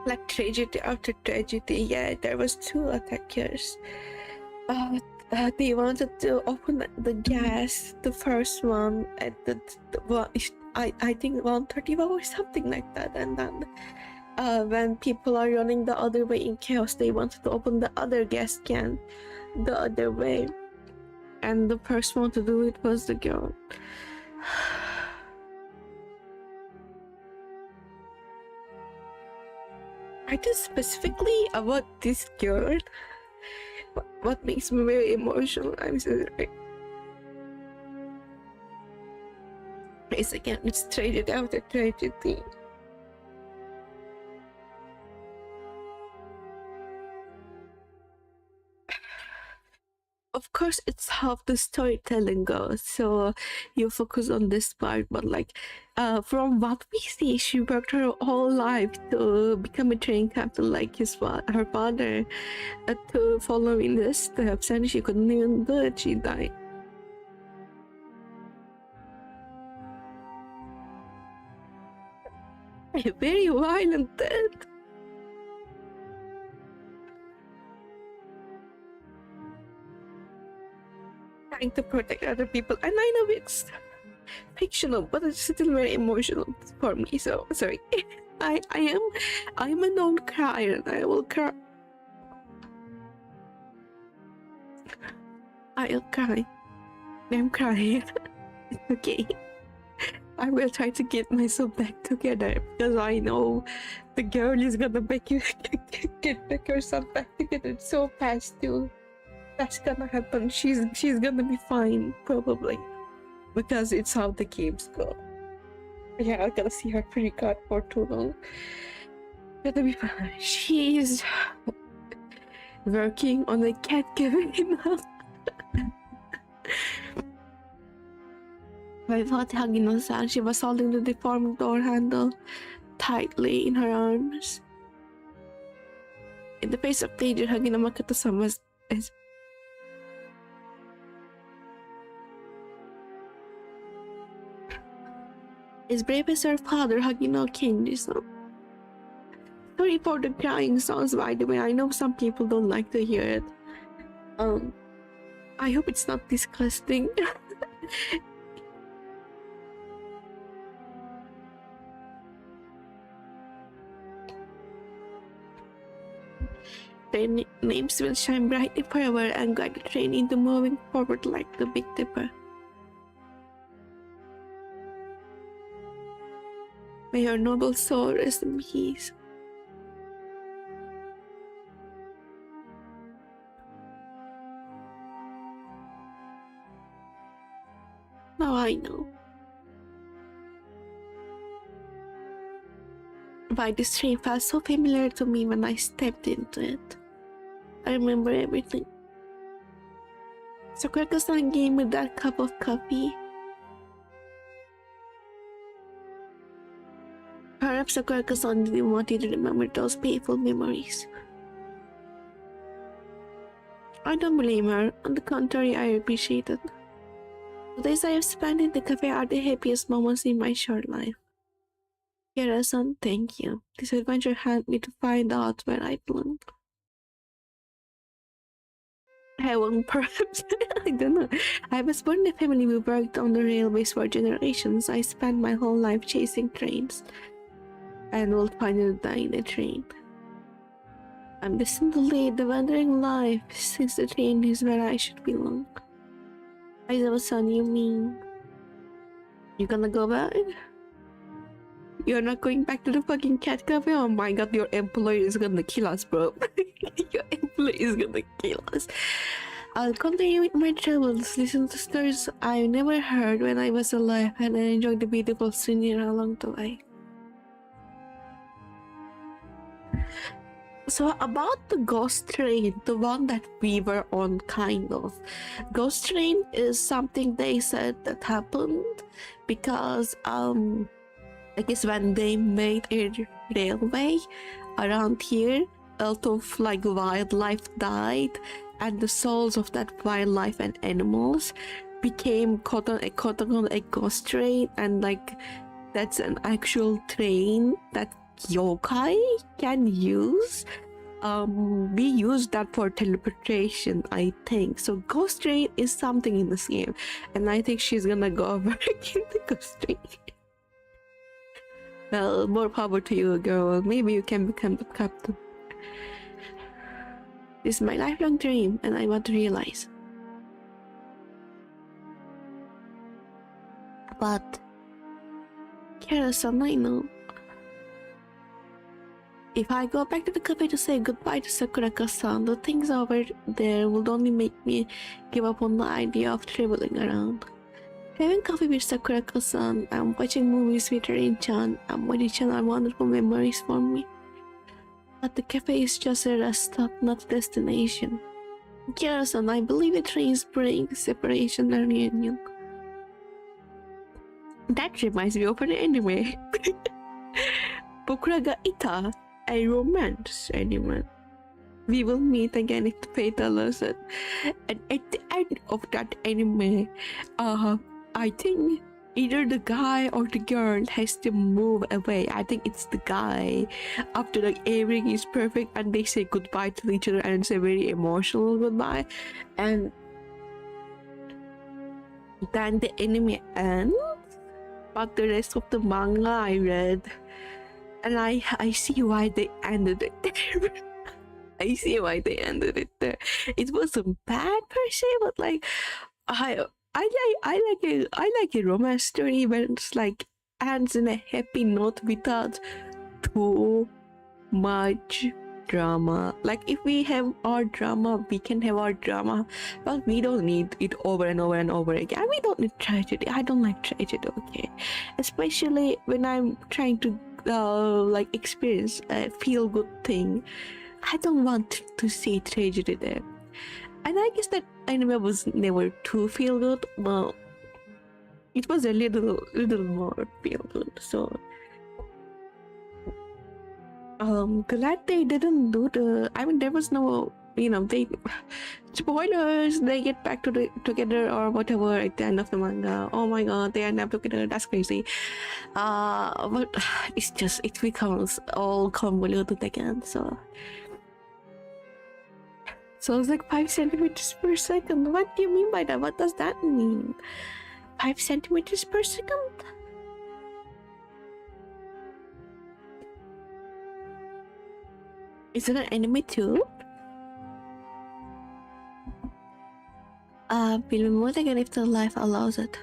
like tragedy after tragedy. Yeah, there was two attackers. They wanted to open the gas, the first one at the one, I think 1:31 or something like that, and then when people are running the other way in chaos, they wanted to open the other gas can the other way, and the first one to do it was the girl. I think specifically about this girl, what makes me very emotional, I'm so sorry. It's again, it's tragedy after tragedy. Of course, it's how the storytelling goes, so you focus on this part, but like from what we see, she worked her whole life to become a train captain like her father, to follow in the steps, and she couldn't even do it. She died. A very violent death. Trying to protect other people, and I know it's fictional, but it's still very emotional for me. So sorry. I'm a known crier, and I will cry. I'll cry. I'm crying. It's okay. I will try to get myself back together, because I know the girl is gonna make you get back yourself back together so fast too. That's gonna happen. She's gonna be fine, probably, because it's how the games go. Yeah, I gotta see her pretty card for too long. Gonna be fine. She's working on a cat giveaway now. I thought Hagino-san, she was holding the deformed door handle tightly in her arms. In the face of danger, Hagino Makoto-san was as brave as her father, Hagino Kenji-san. Sorry for the crying sounds, by the way. I know some people don't like to hear it. I hope it's not disgusting. Their names will shine brightly forever and guide the train into moving forward like the Big Dipper. May your noble soul rest in peace. Now I know why this train felt so familiar to me when I stepped into it. I remember everything. Sakurako-san gave me that cup of coffee. Perhaps Sakurako-san didn't want you to remember those painful memories. I don't blame her. On the contrary, I appreciate it. The days I have spent in the cafe are the happiest moments in my short life. Kira-san, thank you. This adventure helped me to find out where I belong. Heaven, perhaps. I don't know. I was born in a family who worked on the railways for generations. I spent my whole life chasing trains, and will finally die in a train. I'm destined to lead the wandering life, since the train is where I should belong. Aizawa-san, you mean you're gonna go back? You're not going back to the fucking cat cafe? Oh my god, your employer is gonna kill us, bro. Your employer is gonna kill us. I'll continue with my travels, listen to stories I never heard when I was alive, and enjoy the beautiful scenery along the way. So about the ghost train, the one that we were on, kind of. Ghost train is something they said that happened because I guess when they made a railway around here, a lot of like wildlife died, and the souls of that wildlife and animals became caught on a ghost train, and like that's an actual train that yokai can use we use that for teleportation, I think. So ghost train is something in this game, and I think she's gonna go back in the ghost train. Well, more power to you, girl. Maybe you can become the captain. This is my lifelong dream, and I want to realize. But Kara-san, I know. If I go back to the cafe to say goodbye to Sakuraka-san, the things over there will only make me give up on the idea of traveling around. Having coffee with Sakuraka-san and watching movies with Rain-chan and Mori-chan are wonderful memories for me. But the cafe is just a rest stop, not a destination. Kara-san, I believe the trains bring separation and reunion. That reminds me of an anime. Bokura ga Ita, a romance anime. We will meet again if the fate allows it. And at the end of that anime, I think either the guy or the girl has to move away. I think it's the guy. After like everything is perfect and they say goodbye to each other, and it's a very emotional goodbye. And then the anime ends. But the rest of the manga I read, and I see why they ended it there. I see why they ended it there. It wasn't bad per se, but like I like a romance story where it's like ends in a happy note without too much drama. Like if we have our drama, we can have our drama, but we don't need it over and over and over again. We don't need tragedy. I don't like tragedy, okay? Especially when I'm trying to like experience a feel good thing. I don't want to see tragedy there. And I guess that anime was never too feel good, but it was a little more feel good. So glad they didn't do the. I mean, there was no, they spoilers. They get back together or whatever at the end of the manga. Oh my god, they end up together. That's crazy. But it becomes all convoluted again. So it's like 5 centimeters per second. What do you mean by that? What does that mean? 5 centimeters per second? Is it an anime too? We'll be more again if the life allows it.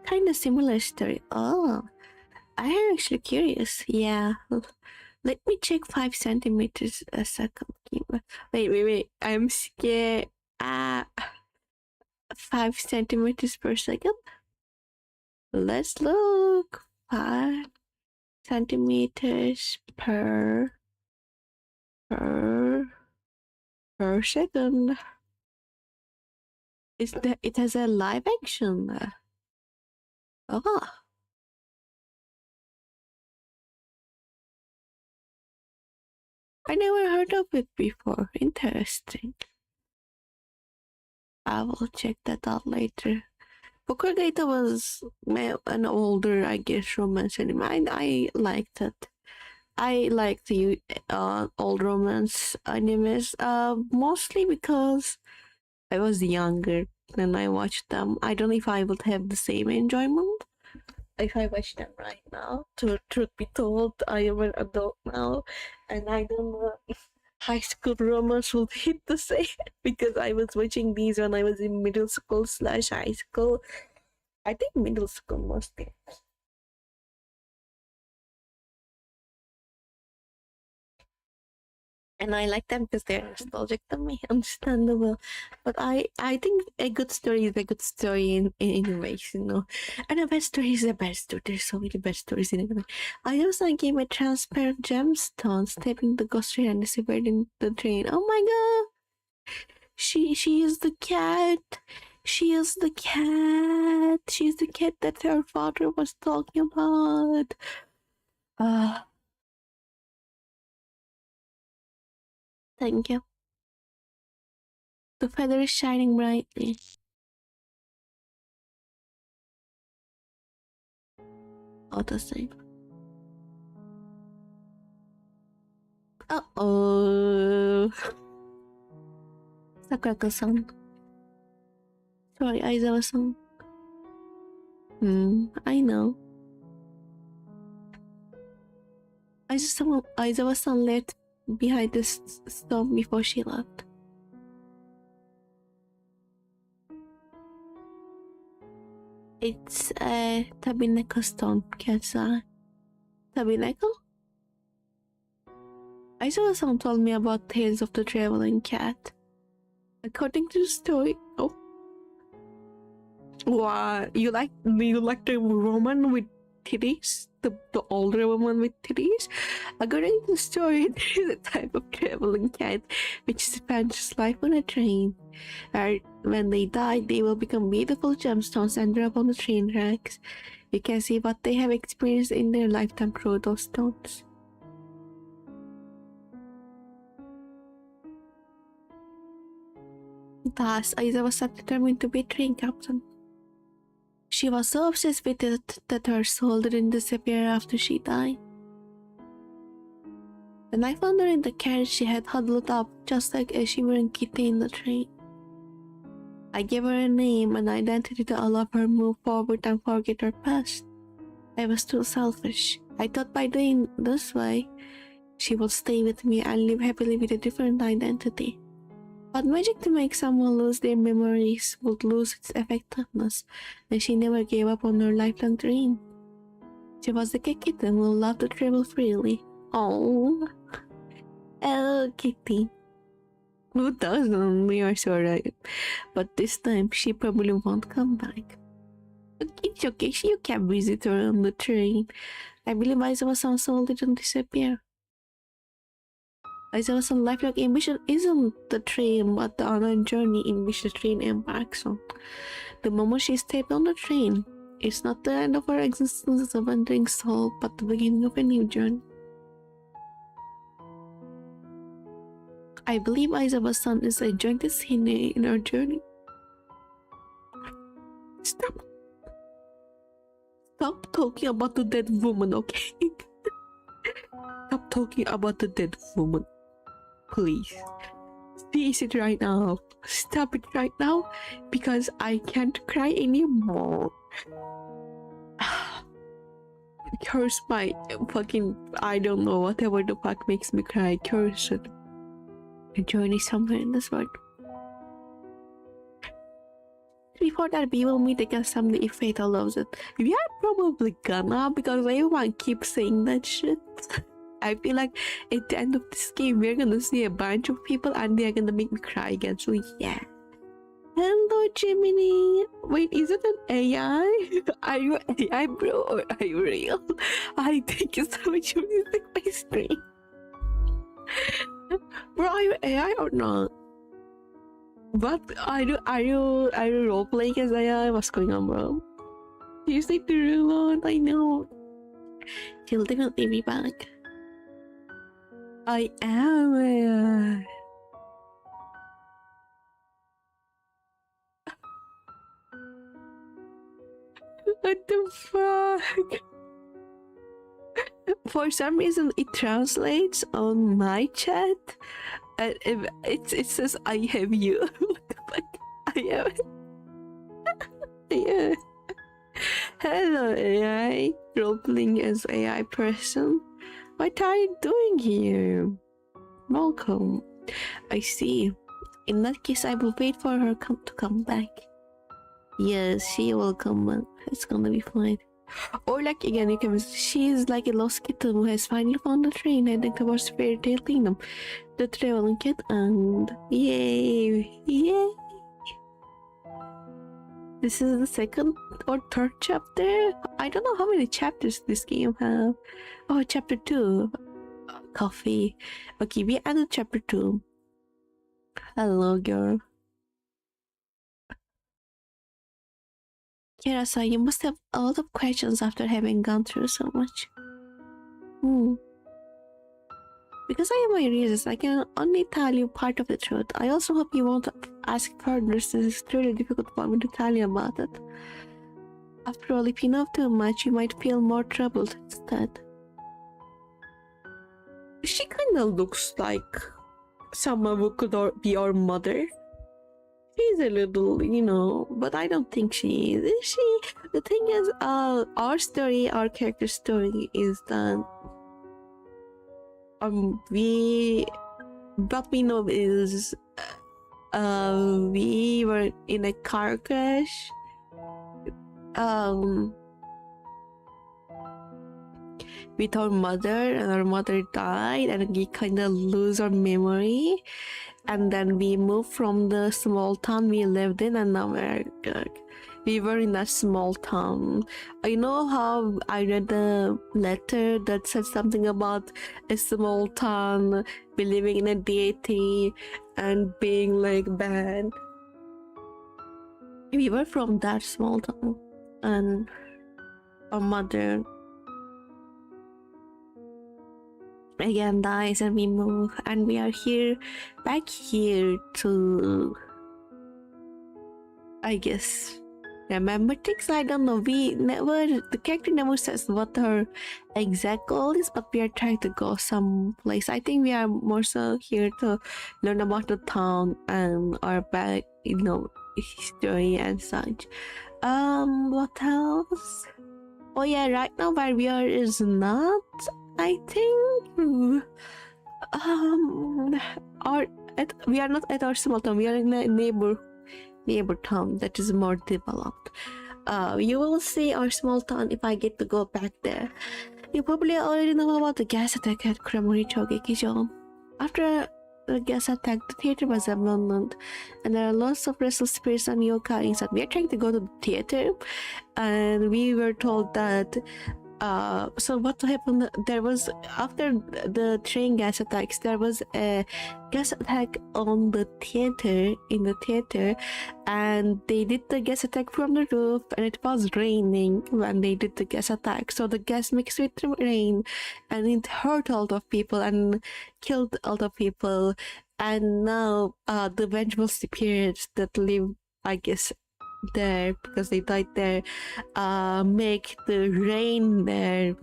Kinda similar story. Oh, I am actually curious. Yeah. Let me check 5 centimeters a second. Wait. I'm scared. 5 centimeters per second? Let's look. 5 centimeters per second. It has a live action. Oh. I never heard of it before. Interesting. I will check that out later. Bokura was an older, I guess, romance anime. I liked it. I like the old romance animes, mostly because I was younger when I watched them. I don't know if I would have the same enjoyment if I watch them right now. Truth be told, I am an adult now, and I don't know if high school romance will hit the same because I was watching these when I was in middle school / high school. I think middle school mostly. And I like them because they're nostalgic to me, understandable. But I think a good story is a good story in ways, And a bad story is a bad story. There's so many bad stories in it. I also gave a transparent gemstone, stepping the ghost train and disappeared in the train. Oh my god! She is the cat. She is the cat. She's the cat that her father was talking about. Thank you. The feather is shining brightly. auto save. Uh-oh. Sakurako-san. Sorry, Aizawa-san. I know. Aizawa-san left behind the storm before she left. It's a Tabineko stone, Katsa. Tabineko? Aizawa-san told me about tales of the traveling cat. According to the story, wow, you like the woman with titties, the older woman with titties? According to the story, there is a type of traveling cat which spends its life on a train. When they die, they will become beautiful gemstones and drop on the train tracks. You can see what they have experienced in their lifetime through those stones. Thus, Aiza was determined to be a train captain. She was so obsessed with it that her soul didn't disappear after she died. When I found her in the carriage, she had huddled up just like a shivering kitty in the train. I gave her a name and identity to allow her move forward and forget her past. I was too selfish. I thought by doing this way, she would stay with me and live happily with a different identity. But magic to make someone lose their memories would lose its effectiveness, and she never gave up on her lifelong dream. She was like a kitten who loved to travel freely. Oh, Kitty. Who doesn't? We are so right. But this time, she probably won't come back. It's okay, you can visit her on the train. I believe Aizawa-san's soul didn't disappear. Aizawa's lifelong ambition isn't the train, but the online journey in which the train embarks on. The moment she stepped on the train, it's not the end of her existence as a wandering soul, but the beginning of a new journey. I believe Aizawa-san is enjoying the scenery in her journey. Stop talking about the dead woman, okay? Stop talking about the dead woman. Please. Cease it right now. Stop it right now, because I can't cry anymore. Curse my fucking... I don't know, whatever the fuck makes me cry. Curse it. A journey somewhere in this world. Before that, we will meet again someday if fate allows it. We are probably gonna, because everyone keeps saying that shit. I feel like at the end of this game, we're gonna see a bunch of people and they're gonna make me cry again. So yeah. Hello, Jiminy. Wait, is it an AI? Are you AI, bro, or are you real? I thank you so much for using my stream. Bro, are you AI or not? What are you role playing as AI? What's going on, bro? You sleep the real. I know. She'll definitely be back. I am AI. What the fuck? For some reason, it translates on my chat. It says I have you. What the fuck? I have. Yeah. Hello, AI. Roleplaying as AI person. What are you doing here? Welcome. I see. In that case, I will wait for her to come back. Yes, she will come back. It's gonna be fine. Or like again, you can. She is like a lost kitten who has finally found the train heading towards Fairy Tale Kingdom. The traveling cat, and yay, yay! This is the second or third chapter. I don't know how many chapters this game have. Oh, chapter 2. Coffee. Okay, we added chapter 2. Hello, girl. Kira-san, you must have a lot of questions after having gone through so much. Because I have my reasons, I can only tell you part of the truth. I also hope you won't ask further, since it's really difficult for me to tell you about it. After all, if you know too much, you might feel more troubled instead. She kind of looks like someone who could be our mother. She's a little, but I don't think she is. Is she? The thing is, our character story is that what we know is we were in a car crash. With our mother, and our mother died, and we kind of lose our memory, and then we moved from the small town we lived in, and now we were in that small town. I know how I read the letter that said something about a small town believing in a deity and being like bad. We were from that small town, and our mother again dies, and we move, and we are back here to, I guess, remember things. I don't know. The character never says what her exact goal is, but we are trying to go someplace. I think we are more so here to learn about the town and our back, history and such. What else? Oh yeah, right now where we are is not, I think, we are not at our small town. We are in a neighbor town that is more developed. You will see our small town if I get to go back there. You probably already know about the gas attack at Creamery Chogekijo. After the gas attack, the theater was abandoned, and there are lots of restless spirits and yokai inside. We are trying to go to the theater, and we were told that so what happened, there was, after the train gas attacks, there was a gas attack in the theater, and they did the gas attack from the roof, and it was raining when they did the gas attack, so the gas mixed with the rain, and it hurt a lot of people and killed a lot of people. And now the vengeful spirits that live, I guess, there, because they died there, make the rain there,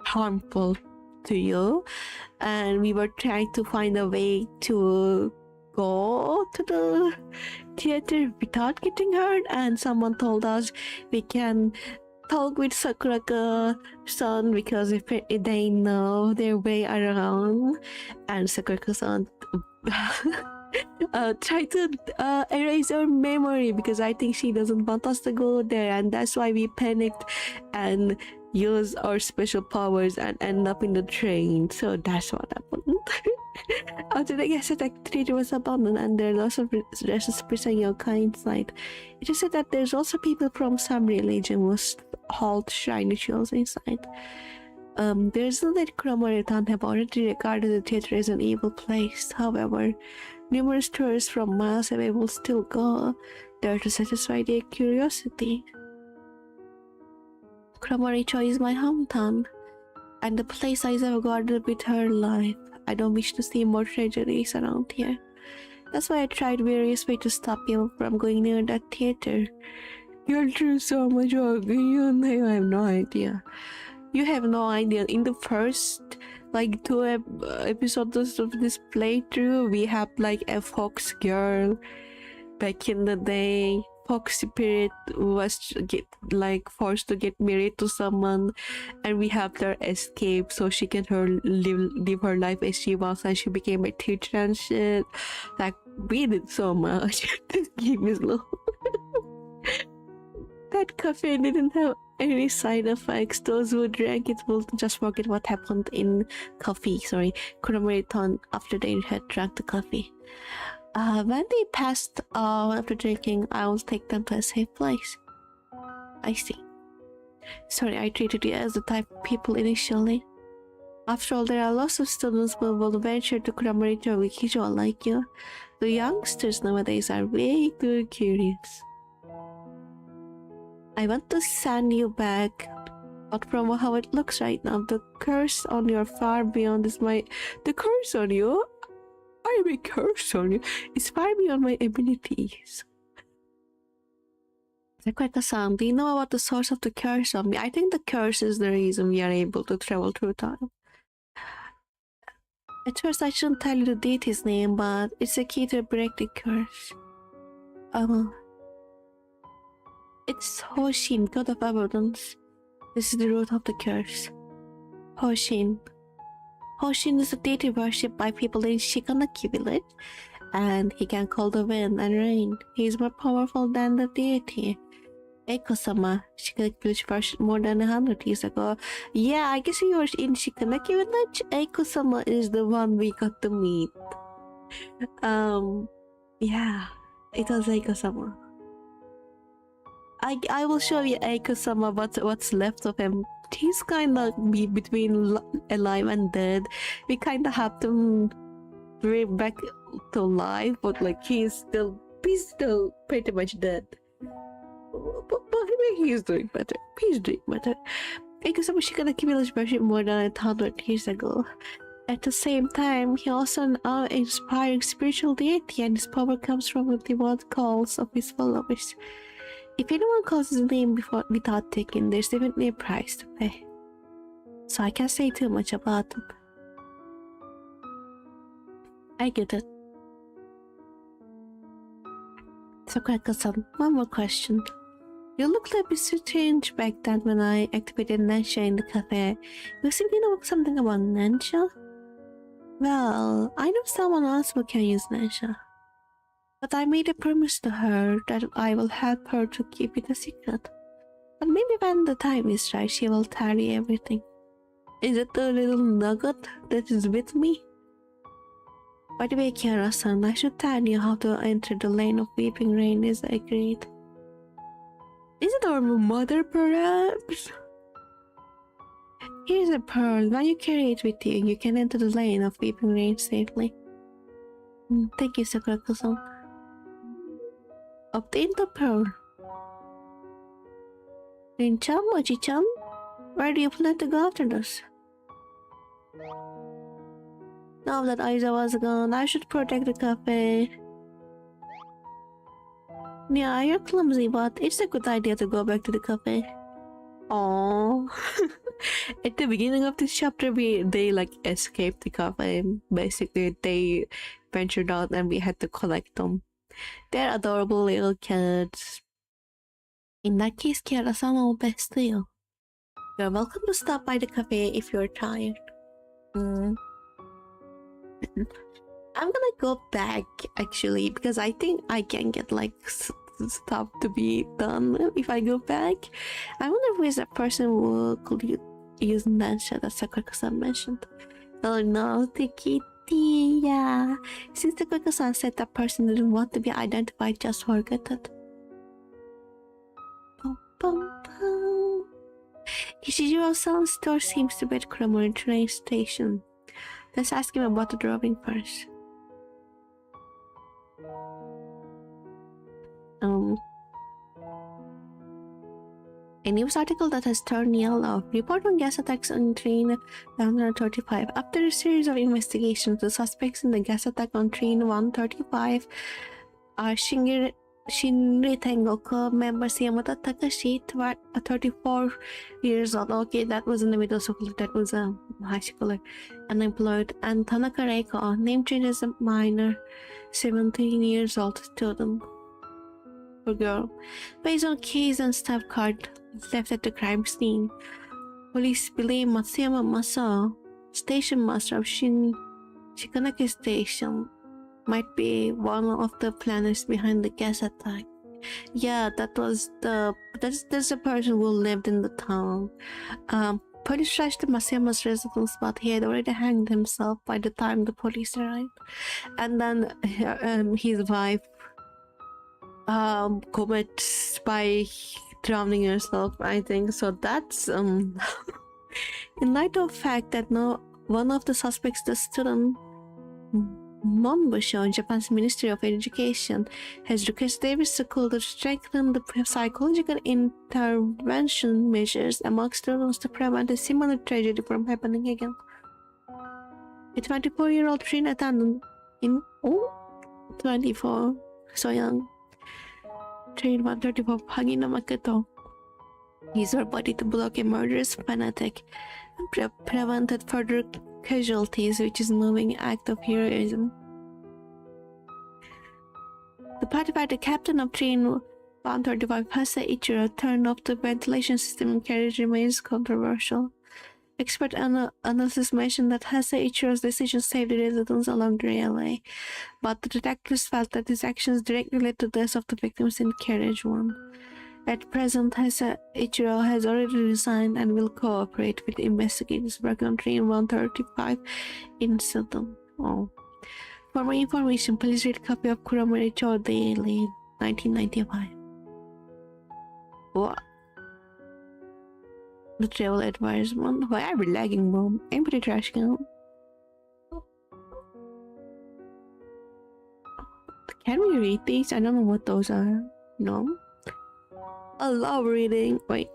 harmful to you. And we were trying to find a way to go to the theater without getting hurt, and someone told us we can talk with Sakuraka-san because if they know their way around. And Sakuraka-san try to erase our memory, because I think she doesn't want us to go there, and that's why we panicked and used our special powers and end up in the train. So that's what happened. After the gas attack, the theater was abandoned, and there are lots of restless spirits and yokai inside. It is said that there's also people from some religion who hold shrine rituals inside. There's no that Kuramori-tan have already regarded the theater as an evil place. However, numerous tourists from miles away will still go there to satisfy their curiosity. Kuramori-cho is my hometown, and the place I have guarded with her life. I don't wish to see more tragedies around here. That's why I tried various ways to stop you from going near that theater. You're through so much work, you have no idea. You have no idea. In the first two episodes of this playthrough, we have a fox girl. Back in the day, fox spirit was forced to get married to someone, and we helped her escape so she can live her life as she wants, and she became a teacher and shit. We did so much. This game is low. That cafe didn't have any side effects. Those who drank it will just forget what happened in Kuramori-tan after they had drank the coffee. When they passed after drinking, I will take them to a safe place. I see. Sorry, I treated you as the type of people initially. After all, there are lots of students who will venture to Kuramori-Chogekijo like you. The youngsters nowadays are way too curious. I want to send you back, but from how it looks right now, the curse on your far beyond is the curse on you? I have a curse on you. It's far beyond my abilities. Sakuraka-san, do you know about the source of the curse on me? I think the curse is the reason we are able to travel through time. At first, I shouldn't tell you the deity's name, but it's a key to break the curse. It's Hoshin, god of abundance. This is the root of the curse. Hoshin. Hoshin is a deity worshipped by people in Shikanaki village, and he can call the wind and rain. He is more powerful than the deity. Eiko-sama, Shikanaki village worshipped more than 100 years ago. Yeah, I guess we were in Shikanaki village. Eiko-sama is the one we got to meet. Yeah, it was Eiko-sama. I will show you Eiko-sama what's left of him. He's kind of between alive and dead. We kind of have to bring back to life, but like he's still pretty much dead. But he's doing better. He's doing better. Eiko-sama Shikanaki village worship more than 100 years ago. At the same time, he also an inspiring spiritual deity, and his power comes from the devout calls of his followers. If anyone calls his name without taking, there's definitely a price to pay. So I can't say too much about him. I get it. Sakuraka-san, one more question. You looked a bit strange back then when I activated Nensha in the cafe. You seem to know something about Nensha? Well, I know someone else who can use Nensha. But I made a promise to her that I will help her to keep it a secret. But maybe when the time is right, she will tell you everything. Is it the little nugget that is with me? By the way, Kiara-san, I should tell you how to enter the lane of weeping rain as agreed. Is it our mother, perhaps? Here's a pearl. When you carry it with you, you can enter the lane of weeping rain safely. Thank you, Sakuraka-san. Obtain the pearl. Rin-chan, Mochi-chan, where do you plan to go after this? Now that Aizawa's gone, I should protect the cafe. Yeah, you're clumsy, but it's a good idea to go back to the cafe. Aww. At the beginning of this chapter, they like escaped the cafe. Basically, they ventured out and we had to collect them. They're adorable little kids. In that case, Kiara-san, all best to you. You're welcome to stop by the cafe if you're tired. I'm gonna go back actually because I think I can get like stuff to be done if I go back. I wonder if there's a person who could use Nensha that Sakuraka-san mentioned. Oh no, the kitty, yeah. Since Sakuraka-san said that person didn't want to be identified, just forget it. Bum, bum, bum. Ishijiro-san's store seems to be at Kuromori train station. Let's ask him about the drawing first. A news article that has turned yellow. Report on gas attacks on train 135. After a series of investigations, the suspects in the gas attack on train 135 are Shinri Tengoku member Yamada Takashi, 34 years old. Okay, that was in the middle school. That was a high schooler, unemployed. And Tanaka Reiko, name change as a minor, 17 years old student. Poor girl. Based on keys and staff card left at the crime scene, police believe Matsuyama Masao, station master of Shikanaki Station, might be one of the planners behind the gas attack. Yeah, that's the person who lived in the town. Police trashed Masuyama's residence, but he had already hanged himself by the time the police arrived. And then his wife commits by drowning herself, I think. So that's in light of the fact that one of the suspects, the student Monbusho, Japan's Ministry of Education, has requested every school to strengthen the psychological intervention measures among students to prevent a similar tragedy from happening again. A 24-year-old train attendant in 24, so young, train 134 Hagina Makoto. Used her body to block a murderous fanatic and prevented further casualties, which is a moving act of heroism. The part where the captain of train 135 Hase Ichiro turned off the ventilation system in carriage remains controversial. Expert analysis mentioned that Hase Ichiro's decision saved the residents along the railway, but the detectives felt that his actions directly led to the deaths of the victims in carriage 1. At present, Hase Ichiro has already resigned and will cooperate with investigators working on train 135 in Seldom. For more information, please read a copy of Kuramori Cho Daily, 1995. What? The travel advertisement? Why are we lagging, Mom? Empty trash can. Can we read these? I don't know what those are. No? I love reading. Wait.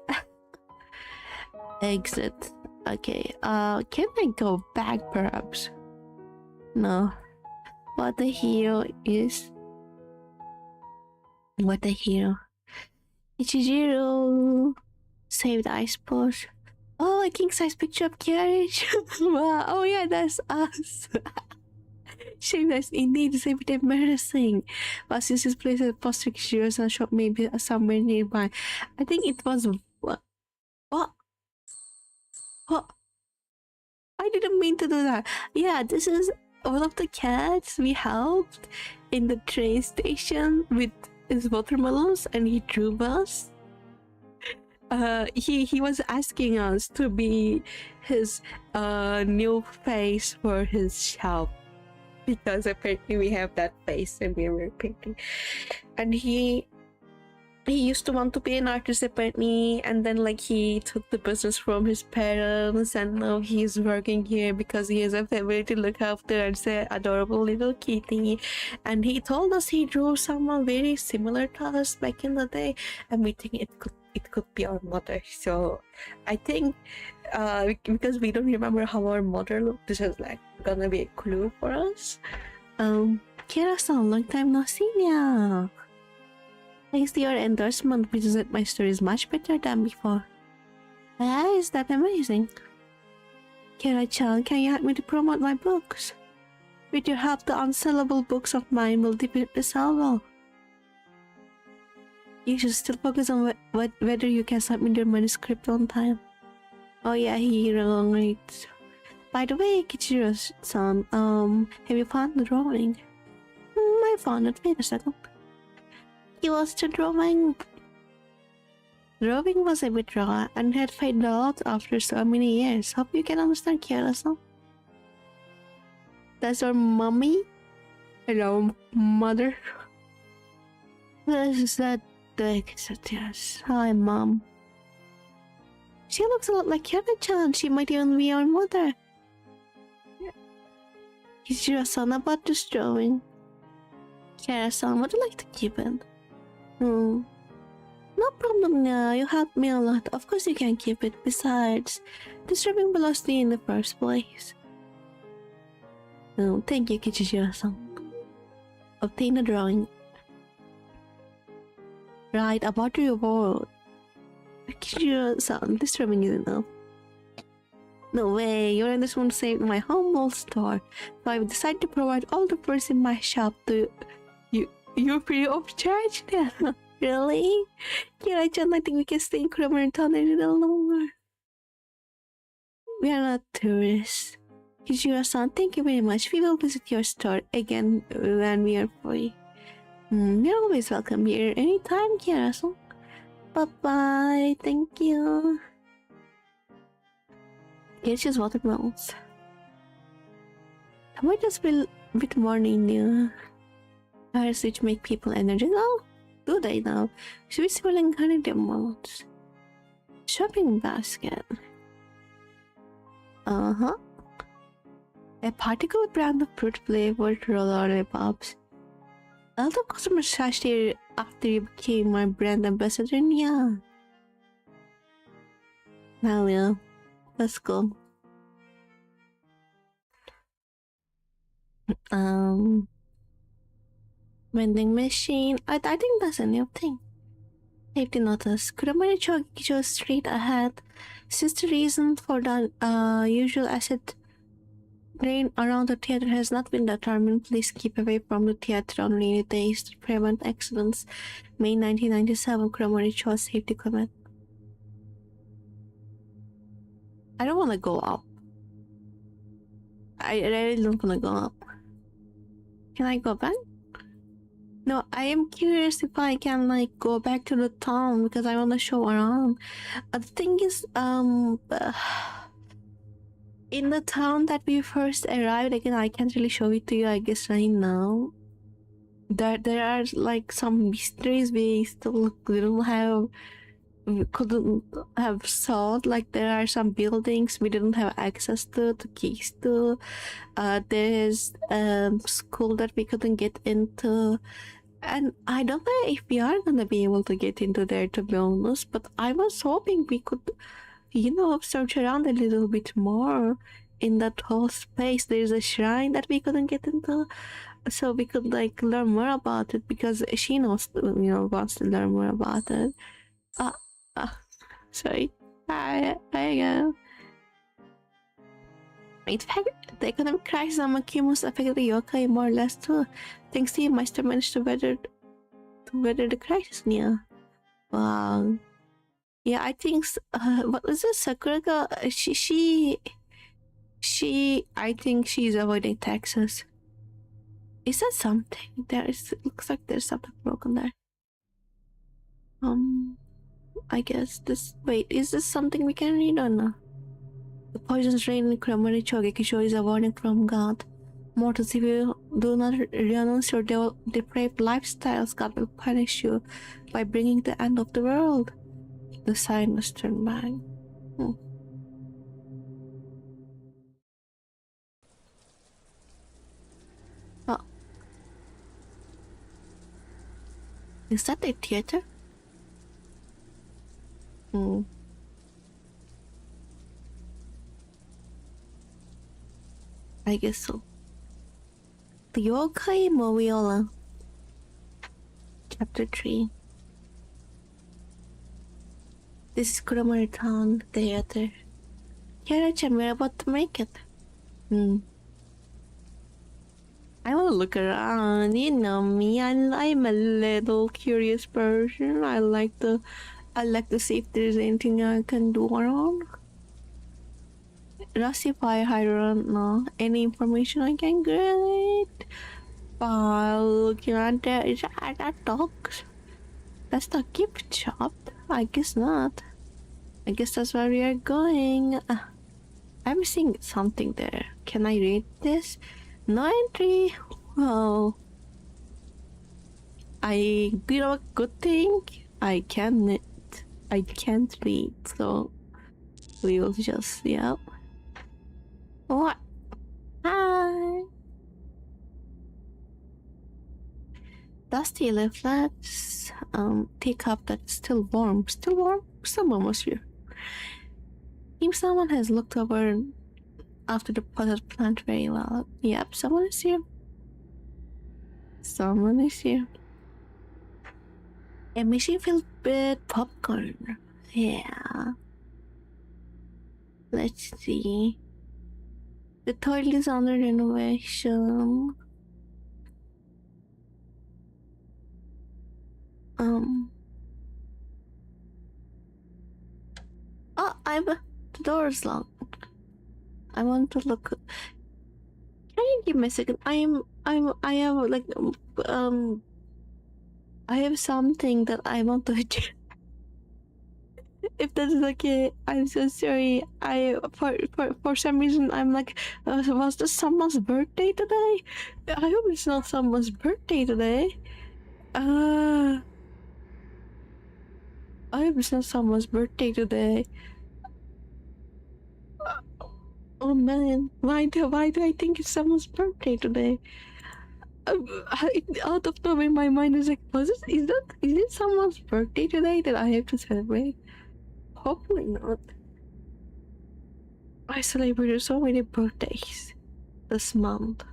Exit. Okay. Can I go back, perhaps? No. What the hero is? What the hero? Ichijiro saved ice push. Oh, a king-size picture of carriage. Wow. Oh yeah, that's us. Shame that's indeed is a bit embarrassing. But since this place has poster Ichijiro's and shop maybe somewhere nearby. I think it was what? What? I didn't mean to do that. Yeah, this is one of the cats we helped in the train station with his watermelons, and he drew us. He was asking us to be his new face for his shop, because apparently we have that face and we were painting. And he used to want to be an artist apparently, and then like he took the business from his parents, and now he's working here because he has a family to look after and say adorable little kitty. And he told us he drew someone very similar to us back in the day, and we think it could be our mother. So I think because we don't remember how our mother looked, this is like gonna be a clue for us. Kira-san, long time no see ya. Thanks to your endorsement, Visit My Story is much better than before. Ah, is that amazing? Kira-chan, can you help me to promote my books? With your help, the unsellable books of mine will defeat the sellable. You should still focus on whether you can submit your manuscript on time. Oh yeah, he reads. By the way, Kichiro-san, have you found the drawing? I found it. Wait a second. He was the drawing. Drawing was a bit raw and had faded out after so many years. Hope you can understand, Kiara-san. That's our mommy? Hello, mother. This is that yes. Hi, mom. She looks a lot like Kiara-chan. She might even be our mother. Kichiro-san, about this drawing. Kiara-san, would you like to keep it? No problem now. You helped me a lot. Of course you can keep it. Besides, this drawing belongs to you in the first place. Oh, thank you, Kichijiro-san. Obtain the drawing. Right, about your reward. Kichijiro-san, this drawing is enough. No way, your investment saved my humble store. So I've decided to provide all the furs in my shop to you. You're free of charge now. Really? Kira-chan, I think we can stay in Kuramori Town a little longer. We are not tourists. Kichiro-san, thank you very much. We will visit your store again when we are free. You're always welcome here anytime, Kira-san. Bye-bye. Thank you. Here's just watermelons. I might just be a bit morning new. Fires which make people energized. Oh, do they now? Should we selling honey modes? Shopping basket. A particular brand of fruit flavored lollipops. A lot of customers stashed here after you became my brand ambassador. Yeah. Well, yeah. Let's go. Vending machine. I think that's a new thing. Safety notice. Kuramari Chogicho straight ahead. Since the reason for the usual acid rain around the theater has not been determined, please keep away from the theater on rainy days to prevent accidents. May 1997 Kuramari Cho safety comment. I don't want to go up. I really don't want to go up. Can I go back? No, I am curious if I can like go back to the town because I want to show around. The thing is, in the town that we first arrived, again, I can't really show it to you, I guess, right now. There are like some mysteries we still couldn't have solved. Like there are some buildings we didn't have access to, the keys to. There's school that we couldn't get into. And I don't know if we are gonna be able to get into there, to be honest, but I was hoping we could, search around a little bit more in that whole space. There's a shrine that we couldn't get into, so we could like learn more about it because she knows, wants to learn more about it. Sorry. I go. In fact, the economic crisis on Makimus affected the yokai more or less too. Thanks to you, Meister managed to weather the crisis, yeah. Wow. Yeah, I think what was this? Sakura? I think she's avoiding taxes. Is that something? Looks like there's something broken there. I guess this. Wait, is this something we can read or no? The poison's rain in Kuramari Chogekisho is a warning from God. Mortals, if you do not renounce your depraved lifestyles, God will punish you by bringing the end of the world. The sign was turned back. Oh. Is that a theater? I guess so. The Yokai Moviola. Chapter 3. This is Kuramari Town Theater. Kira-chan, we're about to make it. I want to look around. You know me, I'm a little curious person. I like to see if there's anything I can do around. Rusty fire hydrant, no. Any information I can get? By looking at that dogs. That's the gift shop. I guess not. I guess that's where we are going. I'm seeing something there. Can I read this? No entry. Well, good thing I can't read, so we will just, yeah. What? Hi. Dusty leaflets. Teacup that's still warm. Still warm? Someone was here. Seems someone has looked over after the potted plant very well. Yep, someone is here. Someone is here. A machine filled with popcorn. Yeah. Let's see. The toilet is under renovation. Oh, the door is locked. I want to look. Can you give me a second? I have like I have something that I want to do. If that is okay, I'm so sorry. For some reason I'm like, was this someone's birthday today? I hope it's not someone's birthday today. I hope it's not someone's birthday today. Oh man, why do I think it's someone's birthday today? Out of nowhere, my mind is like, is it someone's birthday today that I have to celebrate? Hopefully not. I celebrated so many birthdays this month.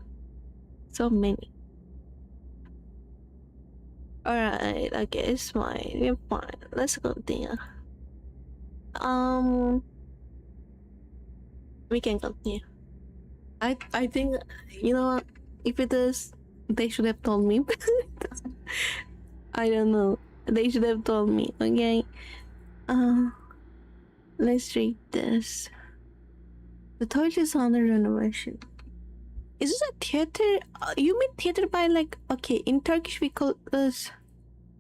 So many. Alright, okay, it's fine. You're fine. Let's continue. Um, we can continue. I think, you know what? If it is, they should have told me. I don't know. They should have told me. Okay. Uh, let's read this. The toilet is under renovation. Is this a theater? You mean theater by like, okay, in Turkish we call this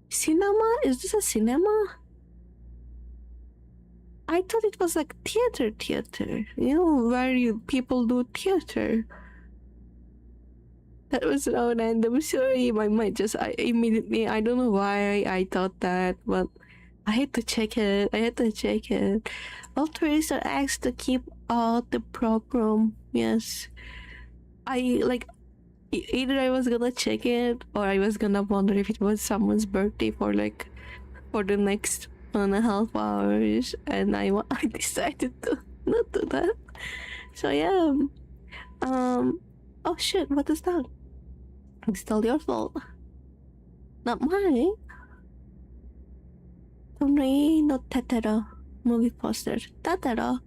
cinema? Is this a cinema? I thought it was like theater. You know, where people do theater. That was so random. Sorry, my mind just, I immediately, I don't know why I thought that, but I had to check it. Well, tourists are asked to keep out the problem. Yes. I like, either I was gonna check it or I was gonna wonder if it was someone's birthday for like, for the next 1.5 hours, and I decided to not do that. So yeah. Oh shit, what is that? It's all your fault. Not mine. Tonri no Tetero movie poster. Tetero?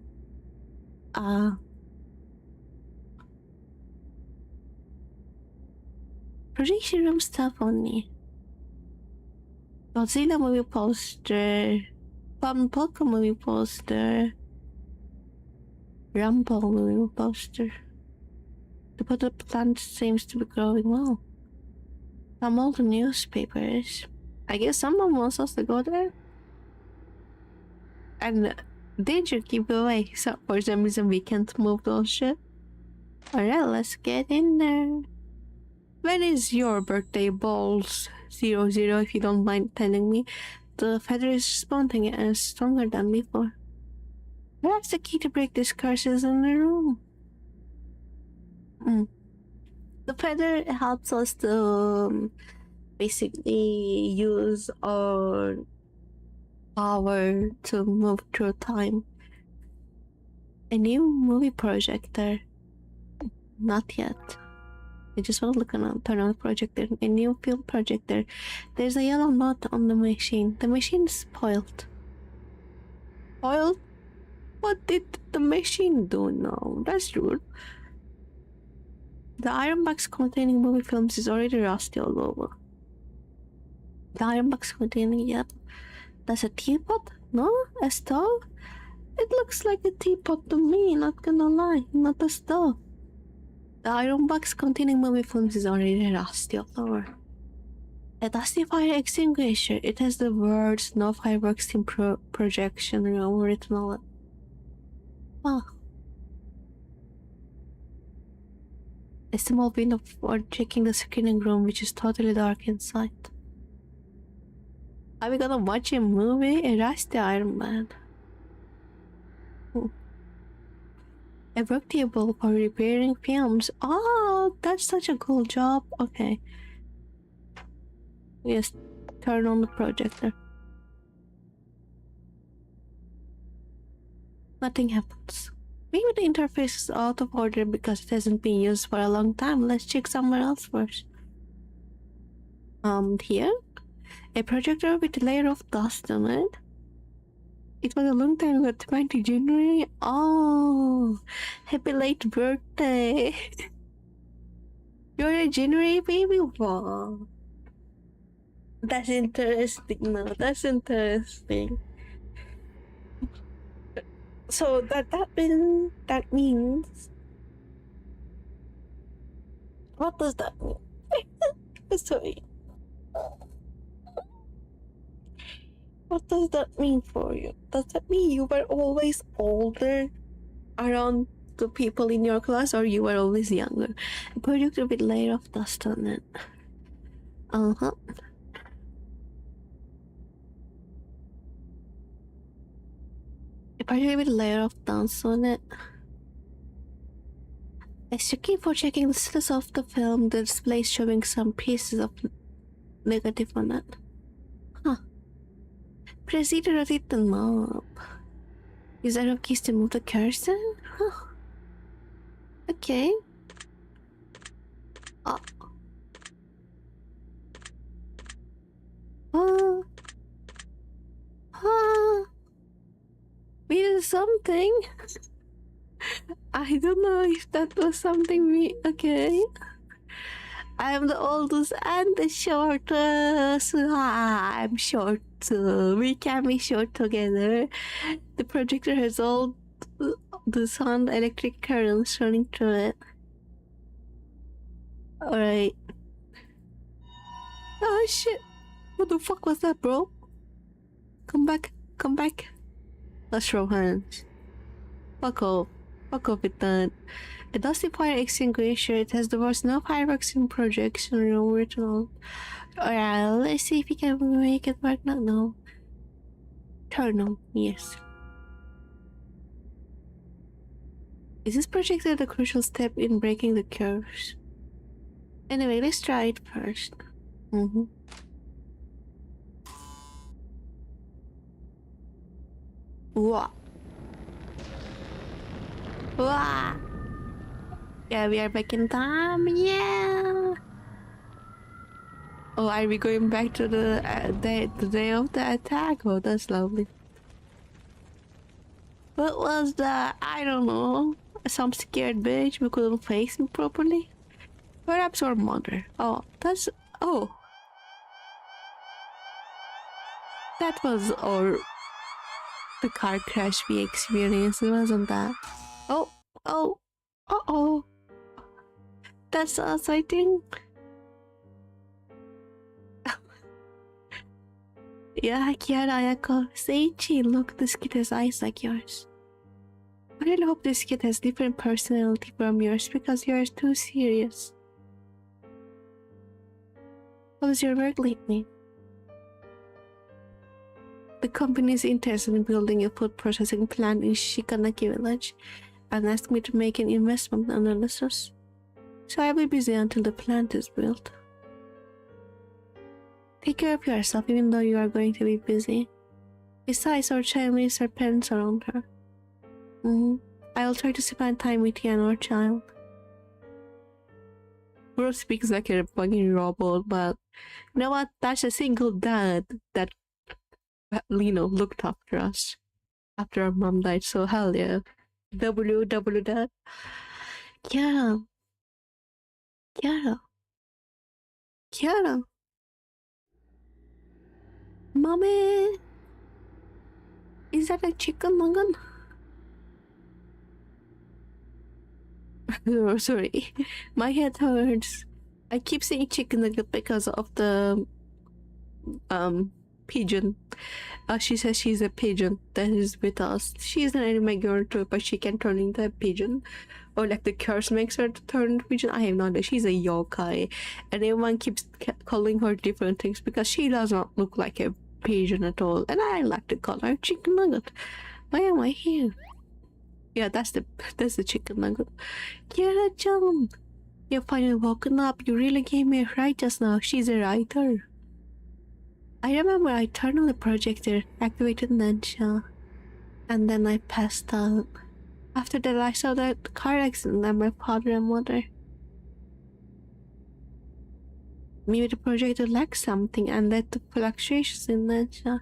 Projection room stuff only. Godzilla movie poster. Poco movie poster. Rumble movie poster. The potted plant seems to be growing well. Some old newspapers. I guess someone wants us to go there. And danger, keep away. So for some reason we can't move those shit. Alright, let's get in there. When is your birthday, balls? 00, if you don't mind telling me. The feather is responding and stronger than before. Perhaps the key to break this curse is in the room. The feather helps us to basically use our power to move through time. A new movie projector. Not yet. I just want to look around, turn on the projector. A new film projector. There's a yellow knot on the machine. The machine is spoiled. Spoiled? What did the machine do now? That's rude. The iron box containing movie films is already rusty all over. The iron box containing, yep. That's a teapot? No? A stove? It looks like a teapot to me, not gonna lie. Not a stove. The iron box containing movie films is already rusty all over. A dusty fire extinguisher. It has the words "No fireworks in projection room" written on it. Wow. A small window for checking the screening room, which is totally dark inside. Are we gonna watch a movie? A rusty Iron Man. A work table for repairing films. Oh, that's such a cool job. Okay. Yes, turn on the projector. Nothing happens. Maybe the interface is out of order because it hasn't been used for a long time. Let's check somewhere else first. Here? A projector with a layer of dust on it. It was a long time ago, 20 January. Oh, happy late birthday. You're a January baby? Wow. That's interesting. No, that's interesting. So that means what does that mean? Sorry. What does that mean for you? Does that mean you were always older around the people in your class, or you were always younger? A projector with layer of dust on it. Uh-huh. A projector with a layer of dust on it. As you keep for checking the status of the film, the display is showing some pieces of negative on it. Huh. Press either rotate the knob. Use arrow keys to move the cursor? Huh. Okay. Oh. was something. I don't know if that was something okay. I am the oldest and the shortest. I'm short too. We can be short together. The projector has all the sound electric currents running through it. Alright. Oh shit. What the fuck was that, bro? Come back. Come back. Let's throw hands. Fuck off. Fuck off with that. A dusty fire extinguisher. It has the words no fireworks in projection room written on. Alright, let's see if we can make it work now. No. Turn on. Yes. Is this projector the crucial step in breaking the curves? Anyway, let's try it first. Wah. Wah. Yeah, we are back in time. Yeah. Oh, are we going back to the day of the attack? Oh, that's lovely. What was that? I don't know. Some scared bitch who couldn't face me properly. Perhaps our mother. Oh, that's... Oh. That was our... The car crash we experienced, wasn't that? Oh. Oh. Uh-oh. That's us, I think. Yeah, Kiara Ayako. Seiichi, look, this kid has eyes like yours. I really hope this kid has different personality from yours because yours too serious. How was your work lately? The company is interested in building a food processing plant in Shikanaki village and asked me to make an investment analysis. So I'll be busy until the plant is built. Take care of yourself even though you are going to be busy. Besides, our child needs her parents around her. I'll try to spend time with you and our child. Bro speaks like a fucking robot, but you know what? That's a single dad that, you know, looked after us after our mom died, so hell yeah. W dad. Yeah. Kiara. Mommy! Is that a chicken nugget? Oh, sorry. My head hurts. I keep saying chicken nugget because of the pigeon. She says she's a pigeon that is with us. She's an anime girl too, but she can turn into a pigeon. Or like the curse makes her to turn into a pigeon. I have no idea. She's a yokai. And everyone keeps calling her different things because she does not look like a pigeon at all. And I like to call her chicken nugget. Why am I here? Yeah, that's the chicken nugget. Yeah, John. You're finally woken up. You really gave me a fright just now. She's a writer. I remember I turned on the projector, activated Nansha, and then I passed out. After that, I saw that car accident and my father and mother. Maybe the projector lacked something and led to fluctuations in Nansha.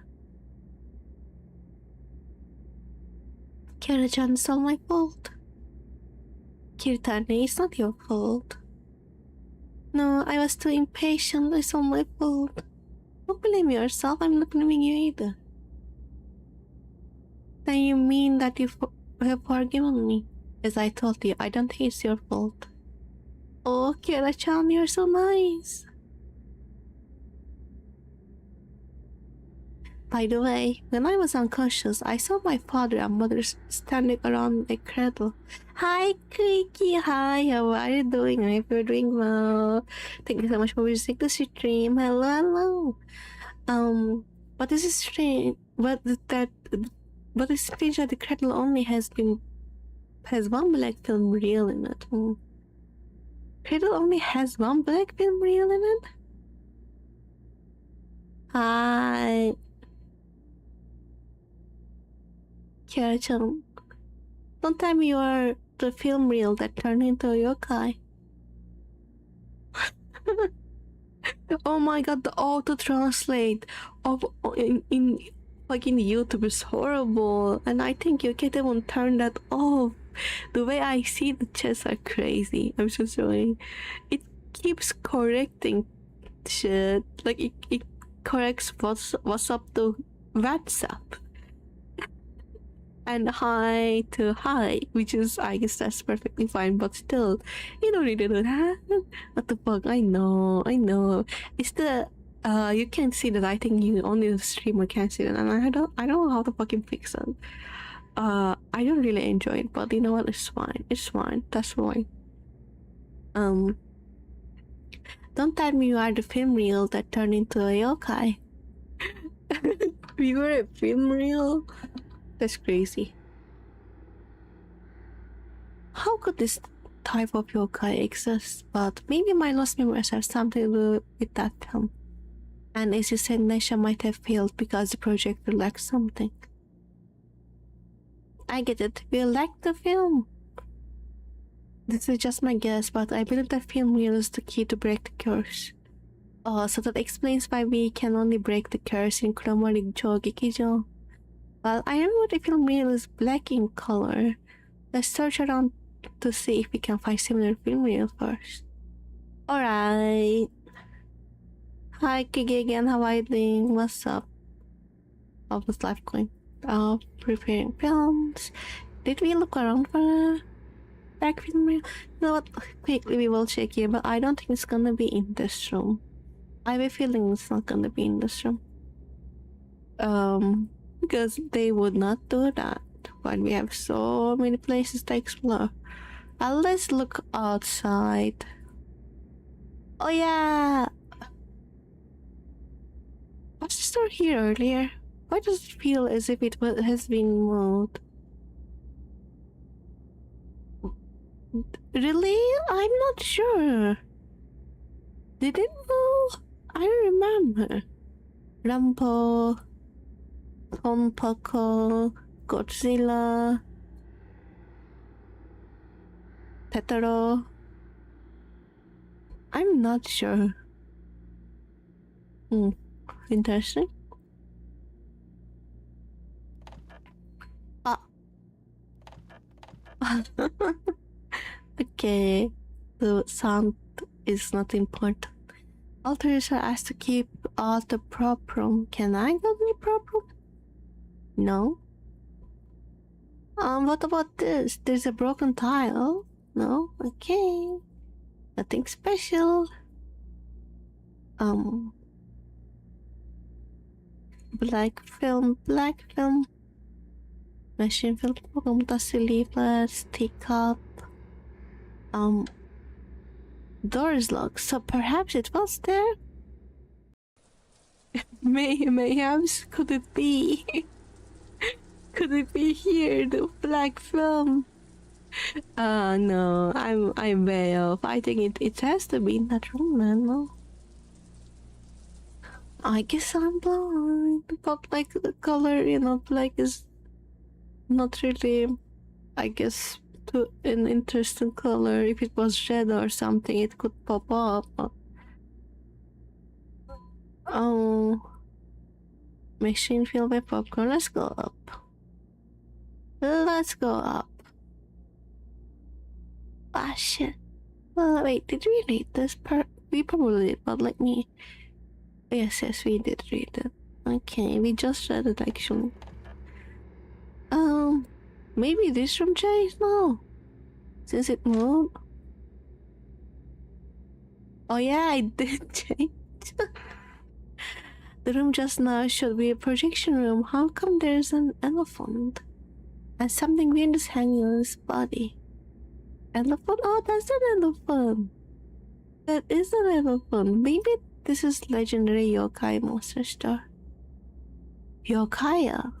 Kira-chan, it's all my fault. Kirtane, it's not your fault. No, I was too impatient. It's all my fault. Don't blame yourself. I'm not blaming you either. Then you mean that you have forgiven me? As I told you, I don't think it's your fault. Oh, Kira-chan, you're so nice. By the way, when I was unconscious, I saw my father and mother standing around a cradle. Hi, Kiki. Hi, how are you doing? I hope you're doing well. Thank you so much for visiting the stream. Hello. But this is strange. But it's strange that the cradle only has one black film reel in it. Cradle only has one black film reel in it. Hi. Kira-chan, don't tell me you are the film reel that turned into a yokai. Oh my god, the auto translate of in fucking YouTube is horrible, and I think you can't even turn that off. The way I see the chats are crazy. I'm so sorry. It keeps correcting shit. Like it corrects what's up to WhatsApp and hi to hi, which is, I guess that's perfectly fine, but still, you don't need to do that. What the fuck? I know. It's the you can't see the lighting. You only the streamer can see it, and I don't know how to fucking fix it. I don't really enjoy it, but you know what? It's fine. It's fine. That's fine. Don't tell me you are the film reel that turned into a yokai. We were a film reel. That's crazy. How could this type of yokai exist? But maybe my lost memories have something to do with that film. And as you said, Nesha might have failed because the project lacked something. I get it. We lacked the film. This is just my guess, but I believe that film reel is the key to break the curse. So that explains why we can only break the curse in chromatic Jogikijo. Well, I remember the film reel is black in color. Let's search around to see if we can find similar film reel first. Alright. Hi Kiki again, how are you doing? What's up? How was life going? Preparing films. Did we look around for a back film reel? You know what? Quickly we will check here, but I don't think it's gonna be in this room. I have a feeling it's not gonna be in this room. Because they would not do that. But we have so many places to explore. Let's look outside. Oh yeah! Was the store here earlier? Why does it feel as if it has been moved? Really? I'm not sure. Did it move? I remember. Rampo, Tonpoko, Godzilla, Tetaro. I'm not sure. Interesting. Okay, the sound is not important. Alters are asked to keep all the prop room. Can I go to the prop room? No. What about this? There's a broken tile. No? Okay. Nothing special. Black film. Machine film, Mutasi leaflets, teacup. Door is locked, so perhaps it was there? Mayhaps? Could it be? Could it be here, the black film? No, I'm way off. I think it has to be in that room, man, no? I guess I'm blind, but like the color, you know, black is not really, I guess, an interesting color. If it was red or something, it could pop up. Oh, machine filled with popcorn. Let's go up. Let's go up. Ah, shit. Wait, did we read this part? We probably did, but let me... Yes, we did read it. Okay, we just read it actually. Maybe this room changed? No. Since it moved. Oh yeah, I did change. The room just now should be a projection room. How come there's an elephant? And something weird is hanging on his body. Elephant? Oh, that's an elephant. That is an elephant. Maybe this is legendary yokai monster store. Yokaya.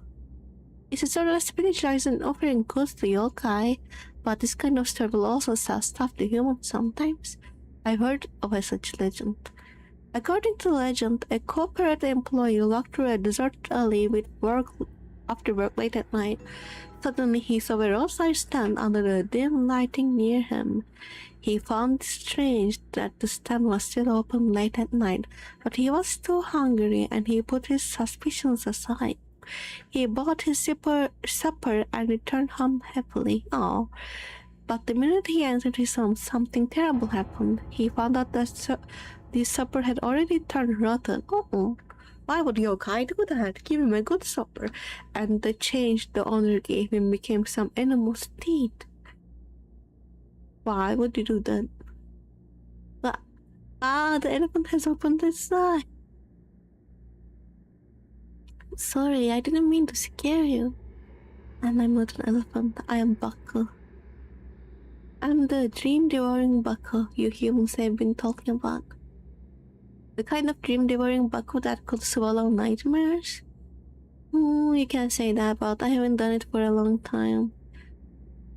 It's a sort of spiritualized and offering goods to yokai, but this kind of store will also sell stuff to humans sometimes. I've heard of a such legend. According to the legend, a corporate employee walked through a deserted alley after work late at night. Suddenly he saw a roadside stand under the dim lighting near him. He found it strange that the stand was still open late at night, but he was too hungry and he put his suspicions aside. He bought his supper and returned home happily. Oh, but the minute he entered his home, something terrible happened. He found out that the supper had already turned rotten. Oh, why would yokai do that? Give him a good supper. And the change the owner gave him became some animal's teeth. Why would you do that? The elephant has opened its eye. Sorry, I didn't mean to scare you. And I'm not an elephant, I am Buckle. I'm the dream-devouring Buckle you humans have been talking about. The kind of dream-devouring Buckle that could swallow nightmares? You can't say that, but I haven't done it for a long time.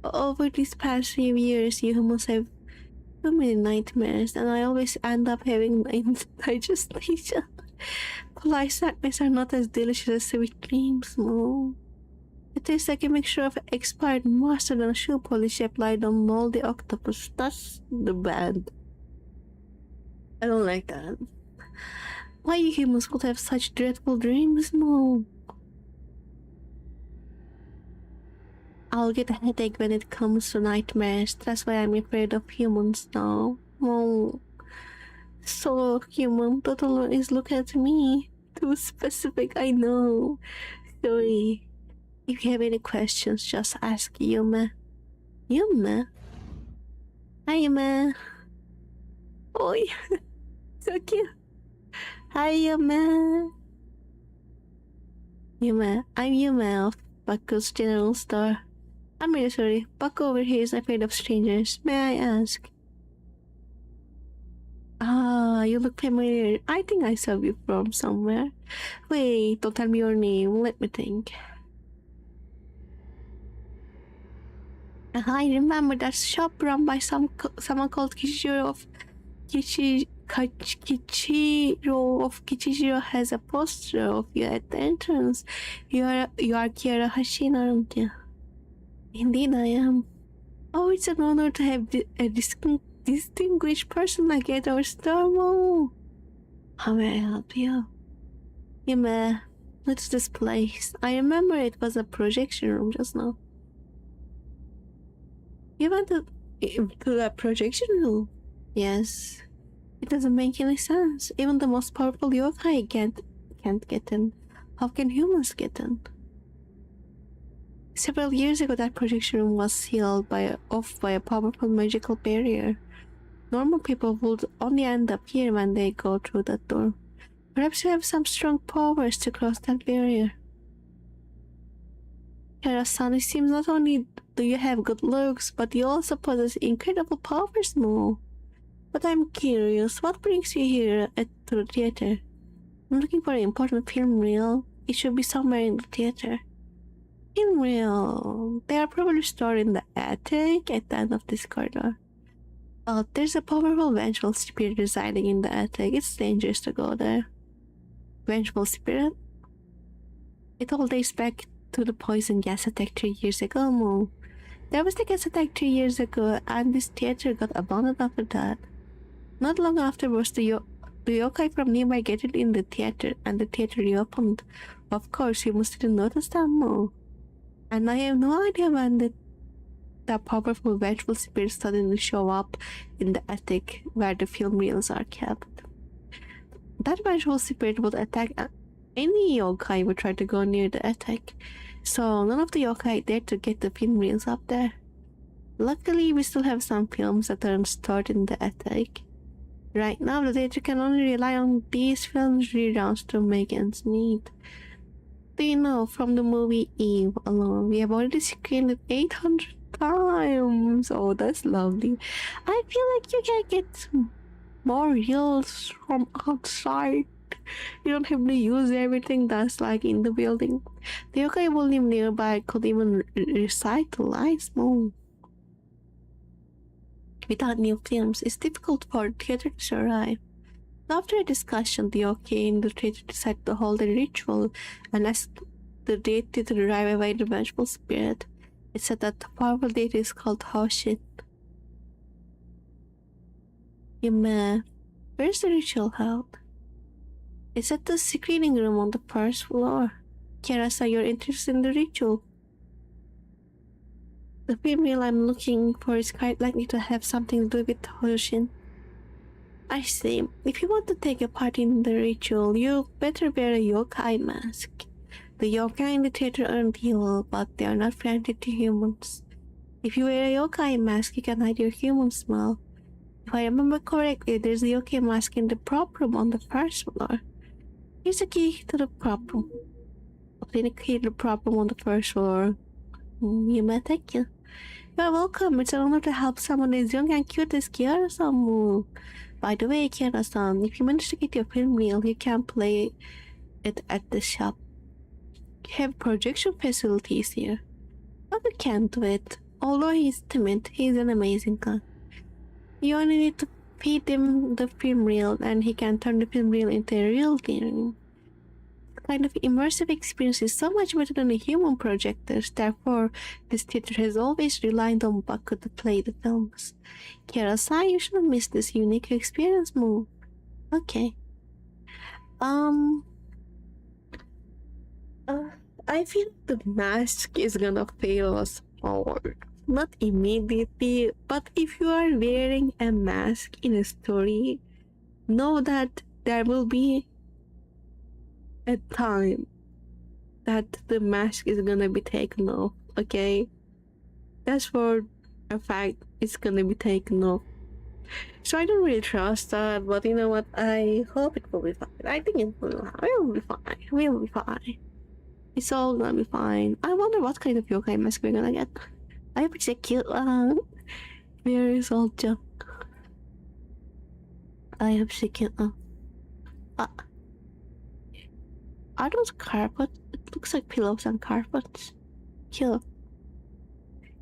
Over these past few years, you humans have too many nightmares, and I always end up having indigestion. Polite nightmares are not as delicious as sweet dreams, no. It tastes like a mixture of expired mustard and shoe polish applied on moldy octopus. That's the bad. I don't like that. Why you humans would have such dreadful dreams, no. I'll get a headache when it comes to nightmares. That's why I'm afraid of humans now. Oh, so human, don't always look at me. Too specific, I know. Sorry. If you have any questions, just ask Yume. Yume? Hi, Yume. Oh, so cute. Hi, Yume. Yume, I'm Yume of Baku's General Store. I'm really sorry. Baku over here is afraid of strangers. May I ask? Ah, you look familiar. I think I saw you from somewhere. Wait, don't tell me your name. Let me think. I remember that shop run by someone called Kichiro of Kichiro has a poster of you at the entrance. You are Kiara Hashina, aren't you? Indeed, I am. Oh, it's an honor to have a distinguished person like you at our store. How may I help you? Yume, what's this place? I remember it was a projection room just now. You went to a projection room? Yes. It doesn't make any sense. Even the most powerful yokai can't get in. How can humans get in? Several years ago, that projection room was sealed off by a powerful magical barrier. Normal people would only end up here when they go through that door. Perhaps you have some strong powers to cross that barrier. Kara-san, it seems not only do you have good looks, but you also possess incredible powers, Mo. But I'm curious, what brings you here to the theater? I'm looking for an important film reel. It should be somewhere in the theater. Film reel? They are probably stored in the attic at the end of this corridor. But there's a powerful vengeful spirit residing in the attic. It's dangerous to go there. Vengeful spirit? It all dates back to the poison gas attack 3 years ago, Mo. There was the gas attack 3 years ago, and this theater got abandoned after that. Not long afterwards, the yokai from nearby gathered in the theater, and the theater reopened. Of course, you must didn't notice that, Mo. And I have no idea when that powerful vengeful spirit suddenly show up in the attic where the film reels are kept. That vengeful spirit would attack any yokai who tried to go near the attic, so none of the yokai dared to get the film reels up there. Luckily, we still have some films that aren't stored in the attic. Right now, the theater can only rely on these films reruns to make ends meet. Do you know, from the movie Eve alone, we have already screened it 800 times. Oh, that's lovely. I feel like you can get more reels from outside. You don't have to use everything that's like in the building. The yokai will live nearby could even recycle ice more. Without new films, it's difficult for the theater to survive. After a discussion, the yokai in the theater decided to hold a ritual and asked the deity to drive away the vengeful spirit. It said that the powerful deity is called Hoshit. Yume, where's the ritual held? It's at the screening room on the first floor. Kiara, you're interested in the ritual. The female I'm looking for is quite likely to have something to do with Hoshin. I see. If you want to take a part in the ritual, you better wear a yokai mask. The yokai in the theater aren't evil, but they are not friendly to humans. If you wear a yokai mask, you can hide your human smell. If I remember correctly, there's a yokai mask in the prop room on the first floor. Here's the key to the prop room. The key to the prop room on the first floor. You may thank you. You're welcome. It's an honor to help someone as young and cute as Kiara-san. By the way, Kiara-san, if you manage to get your film reel, you can play it at the shop. You have projection facilities here. But you can't do it. Although he's timid, he's an amazing guy. You only need to feed him the film reel and he can turn the film reel into a real thing. This kind of immersive experience is so much better than a human projectors. Therefore, this theater has always relied on Baku to play the films. Kiara-san, you shouldn't miss this unique experience move. Okay. I feel the mask is gonna fail us forward. Not immediately, but if you are wearing a mask in a story, know that there will be a time that the mask is gonna be taken off, okay? That's for a fact, it's gonna be taken off. So I don't really trust that, but you know what? I hope it will be fine. I think it will be fine. We'll be fine. It's all gonna be fine. I wonder what kind of yokai mask we're gonna get. I hope it's a cute one. Where is all junk? I hope it's a cute one. Are those carpets? It looks like pillows and carpets. Cute.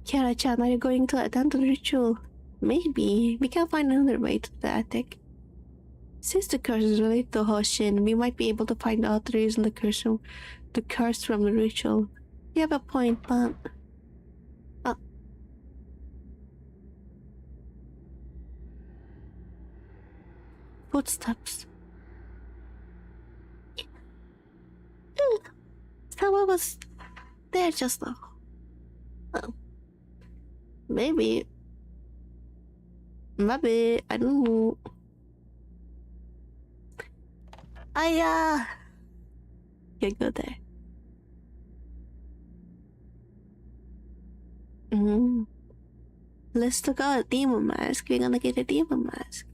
Kiara-chan, are you going to attend the ritual? Maybe. We can find another way to the attic. Since the curse is related to Hoshin, we might be able to find out the reason the curse from the ritual. You have a point, but... Footsteps. Someone was there just now. Maybe, I don't know. Can't go there. Let's talk about a demon mask. We're gonna get a demon mask.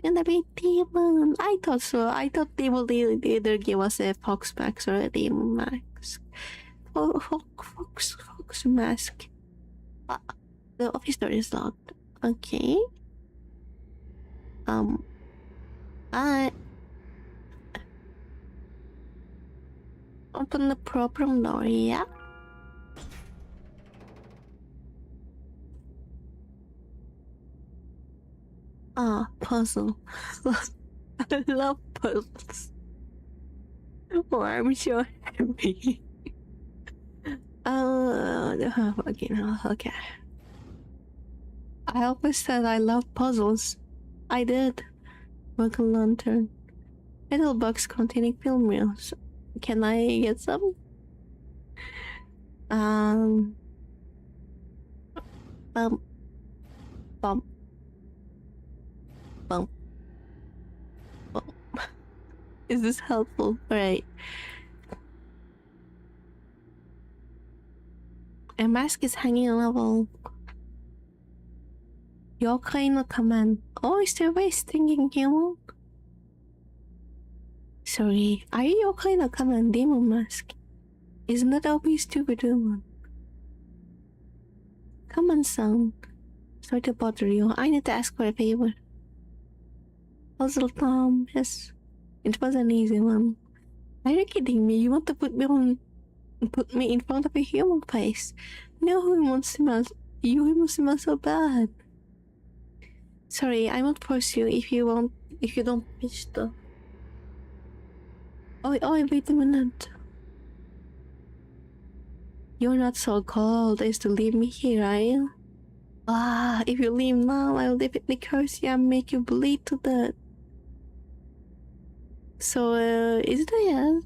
Gonna be demon. I thought so. I thought they will either give us a fox mask or a demon mask. Fox mask. The office door is locked. Okay. I open the problem door. Yeah. Puzzle. I love puzzles. Oh, I'm so happy. Okay. I always said I love puzzles. I did. Work a lantern. Little box containing film reels. Can I get some? Bum. Is this helpful? Alright. A mask is hanging on a wall. Yokai no command. Oh, is there waste thinking human? Sorry, are you yokai no command demon mask? Isn't that obvious to be doing? Come on, son. Sorry to bother you. I need to ask for a favor. Puzzle Tom, yes. It was an easy one. Are you kidding me? You want to put me in front of a human face? No, human smells. You smell so bad. Sorry, I won't force you if you don't wish to. Oh, wait a minute. You're not so cold as to leave me here, are you? If you leave now, I'll definitely curse you and make you bleed to death. So, is it a yes?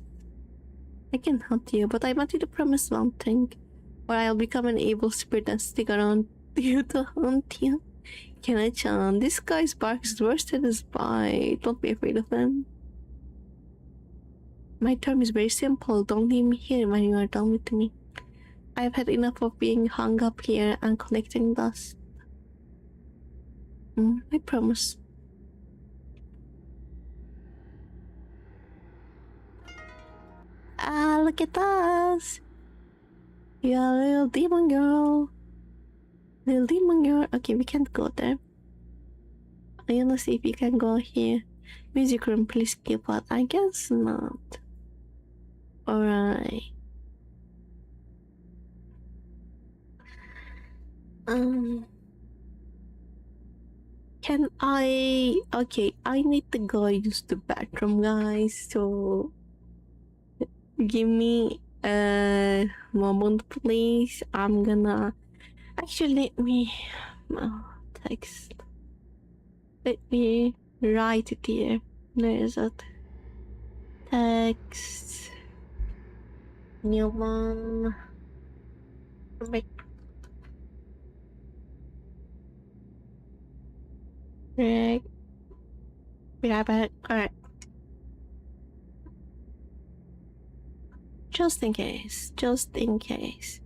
I can help you, but I want you to promise one thing, or I'll become an evil spirit and stick around you to haunt you. Can I chan? This guy's bark is worse than his bite. Don't be afraid of him. My term is very simple. Don't leave me here when you are done with me. I've had enough of being hung up here and collecting dust. I promise. Ah, look at us! You're a little demon girl. Little demon girl. Okay, we can't go there. I wanna see if we can go here. Music room, please skip out. I guess not. Alright. Can I... Okay, I need to go use the bathroom, guys. So... give me a moment, please. I'm gonna... Actually, let me... text. Let me write it here. Where is it? Text... New one... Wait. Right. Be right back. Alright. Just in case. Just in case.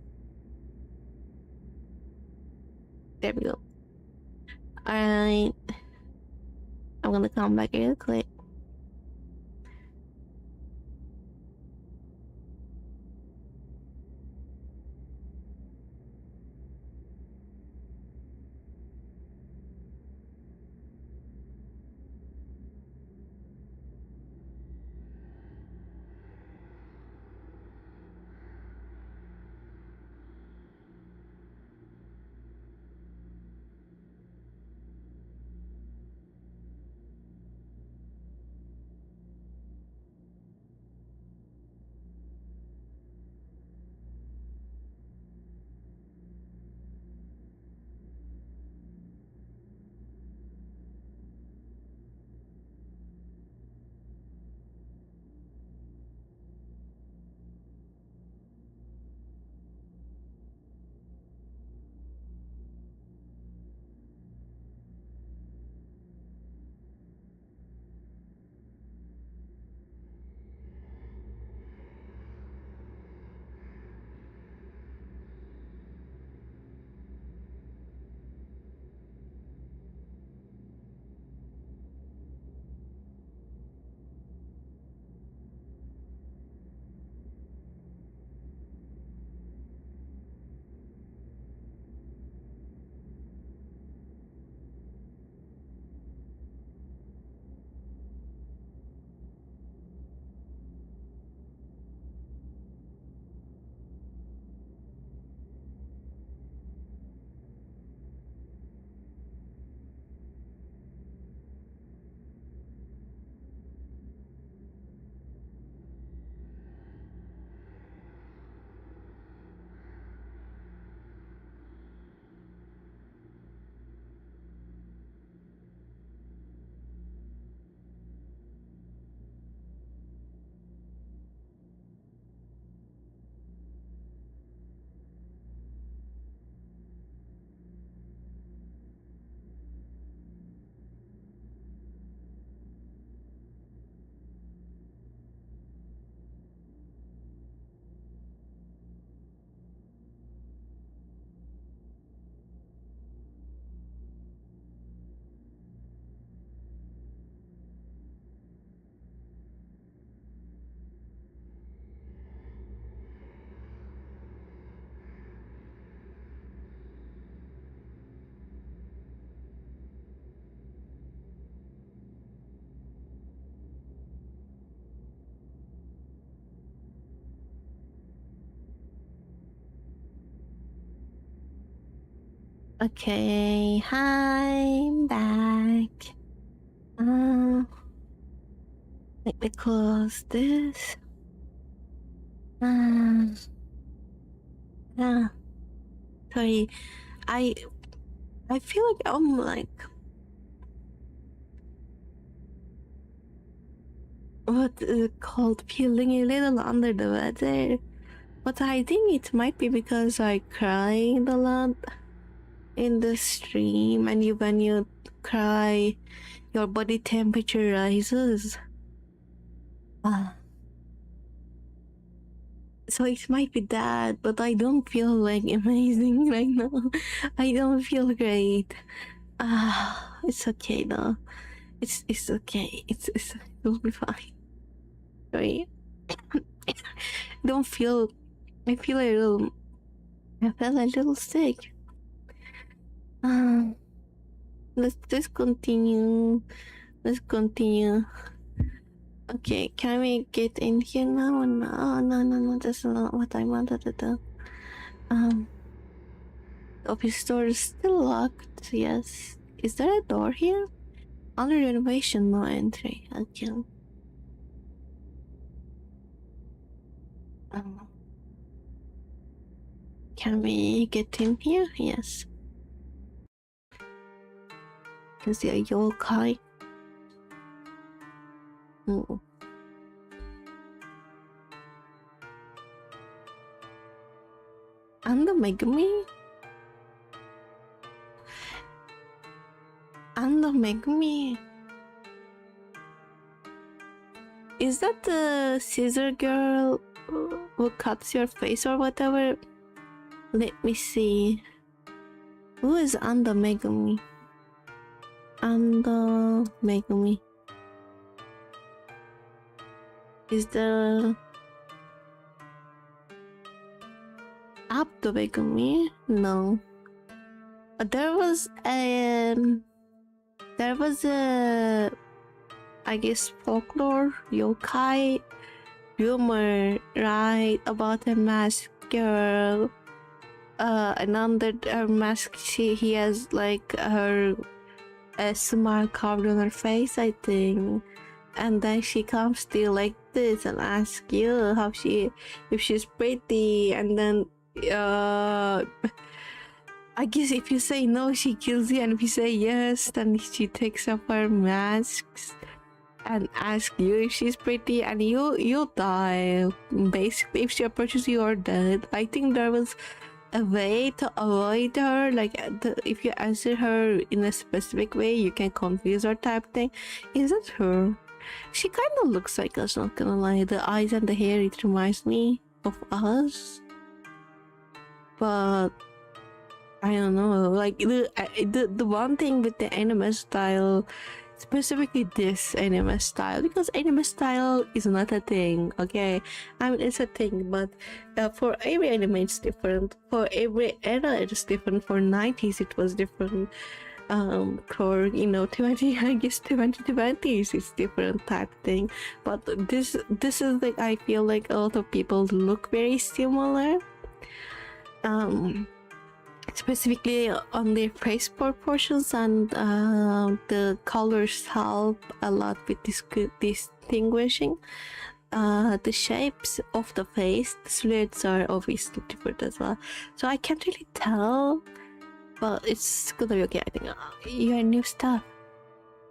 There we go. Alright. I'm gonna come back real quick. Okay, hi, I'm back. Let me close this. Sorry, I feel like I'm like what called feeling a little under the weather. But I think it might be because I cried a lot in the stream, and when you cry, your body temperature rises. So it might be that, but I don't feel like amazing right now. I don't feel great. It's okay though. It's okay. It'll be fine. Right? Don't feel. I feel a little. I felt a little sick. Let's just continue. Let's continue. Okay, can we get in here now? No, that's not what I wanted to do. The office door is still locked, yes. Is there a door here? Under renovation, no entry. Okay. Can we get in here? Yes. Is there a yokai? Oh. And the Megami? And the Megami? Is that the scissor girl who cuts your face or whatever? Let me see. Who is Anda Megami? Anda Megami. Is the Abdo Megami? No. There was a I guess folklore yokai rumor, right, about a masked girl. And under her mask, he has like a smile carved on her face, I think. And then she comes to you like this and asks you if she's pretty, and then I guess if you say no, she kills you, and if you say yes, then she takes off her masks and asks you if she's pretty, and you die. Basically, if she approaches you, you're dead. I think there was a way to avoid her, like if you answer her in a specific way, you can confuse her type thing. Is that her? She kind of looks like us, not gonna lie. The eyes and the hair, it reminds me of us. But I don't know, like the one thing with the anime style, specifically this anime style, because anime style is not a thing, okay? I mean, it's a thing, but for every anime it's different. For every era it's different. For 90s it was different. For 2020s it's different type thing. But this is like, I feel like a lot of people look very similar. Specifically on their face proportions, and the colors help a lot with distinguishing the shapes of the face. The silhouettes are obviously different as well, so I can't really tell, but it's gonna be okay. I think your new stuff.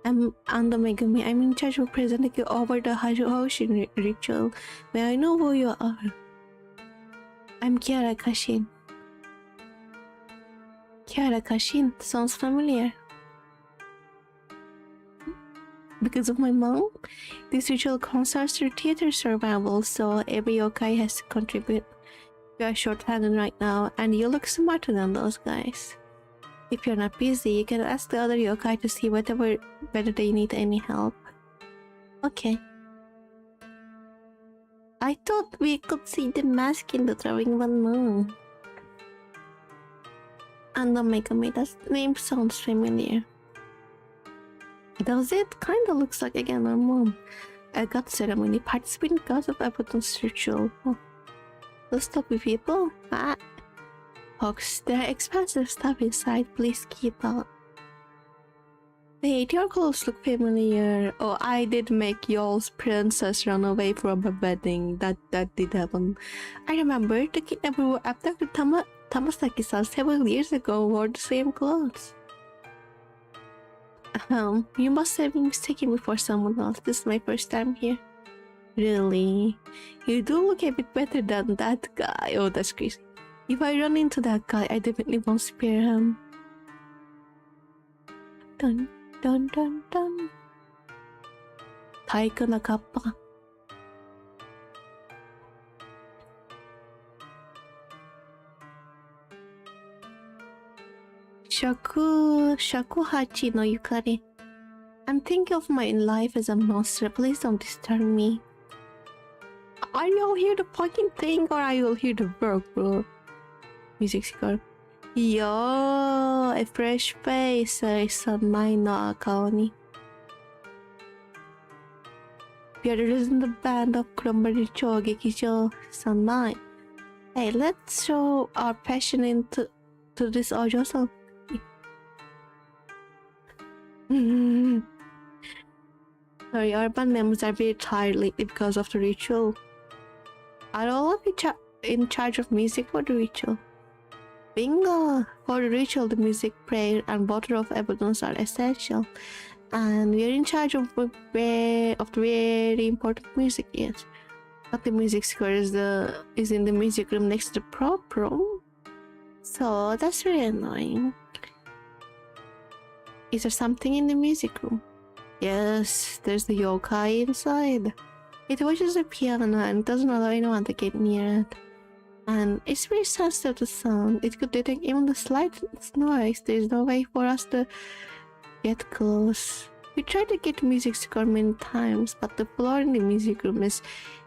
I'm Anda Megami. I'm in charge of presenting you over the Hoshin ritual. May I know who you are? I'm Kiara Kashin. Kiara Kashin sounds familiar. Because of my mom, this ritual concerns through theater survival, so every yokai has to contribute. You are short-handed right now, and you look smarter than those guys. If you're not busy, you can ask the other yokai to see whether they need any help. Okay. I thought we could see the mask in the drawing, but no. Anda Megami, that name sounds familiar. Does it? Kinda looks like again our mom. A god ceremony, participant in god of abundance ritual. Oh. Let's talk with people. Folks, there are expensive stuff inside, please keep out. Wait, your clothes look familiar. Oh, I did make y'all's princess run away from a wedding. That did happen. I remember the kidnapper who abducted Tamasaki-san several years ago wore the same clothes. You must have been mistaken me for someone else. This is my first time here. Really? You do look a bit better than that guy. Oh, that's crazy. If I run into that guy, I definitely won't spare him. Dun, dun, dun, dun. 体育なカッパ。Shakuhachi no Yukari. I'm thinking of my life as a monster. Please don't disturb me. Are you all here to fucking think, or are you all here to work, bro? Music score. Yo, a fresh face. Sanai no akao ni. Pierre is in the band of Kuromari-cho Gekijo Sanai. Hey, let's show our passion into this audio. Sorry, our band members are very tired lately because of the ritual. Are all of you in charge of music for the ritual? Bingo! For the ritual, the music, prayer, and water of evidence are essential. And we are in charge of the very important music, yes. But the music score is in the music room next to the prop room. So that's really annoying. Is there something in the music room? Yes, there's the yokai inside. It watches the piano and doesn't allow anyone to get near it. And it's very sensitive to sound. It could detect even the slightest noise. There's no way for us to get close. We tried to get music score many times, but the floor in the music room is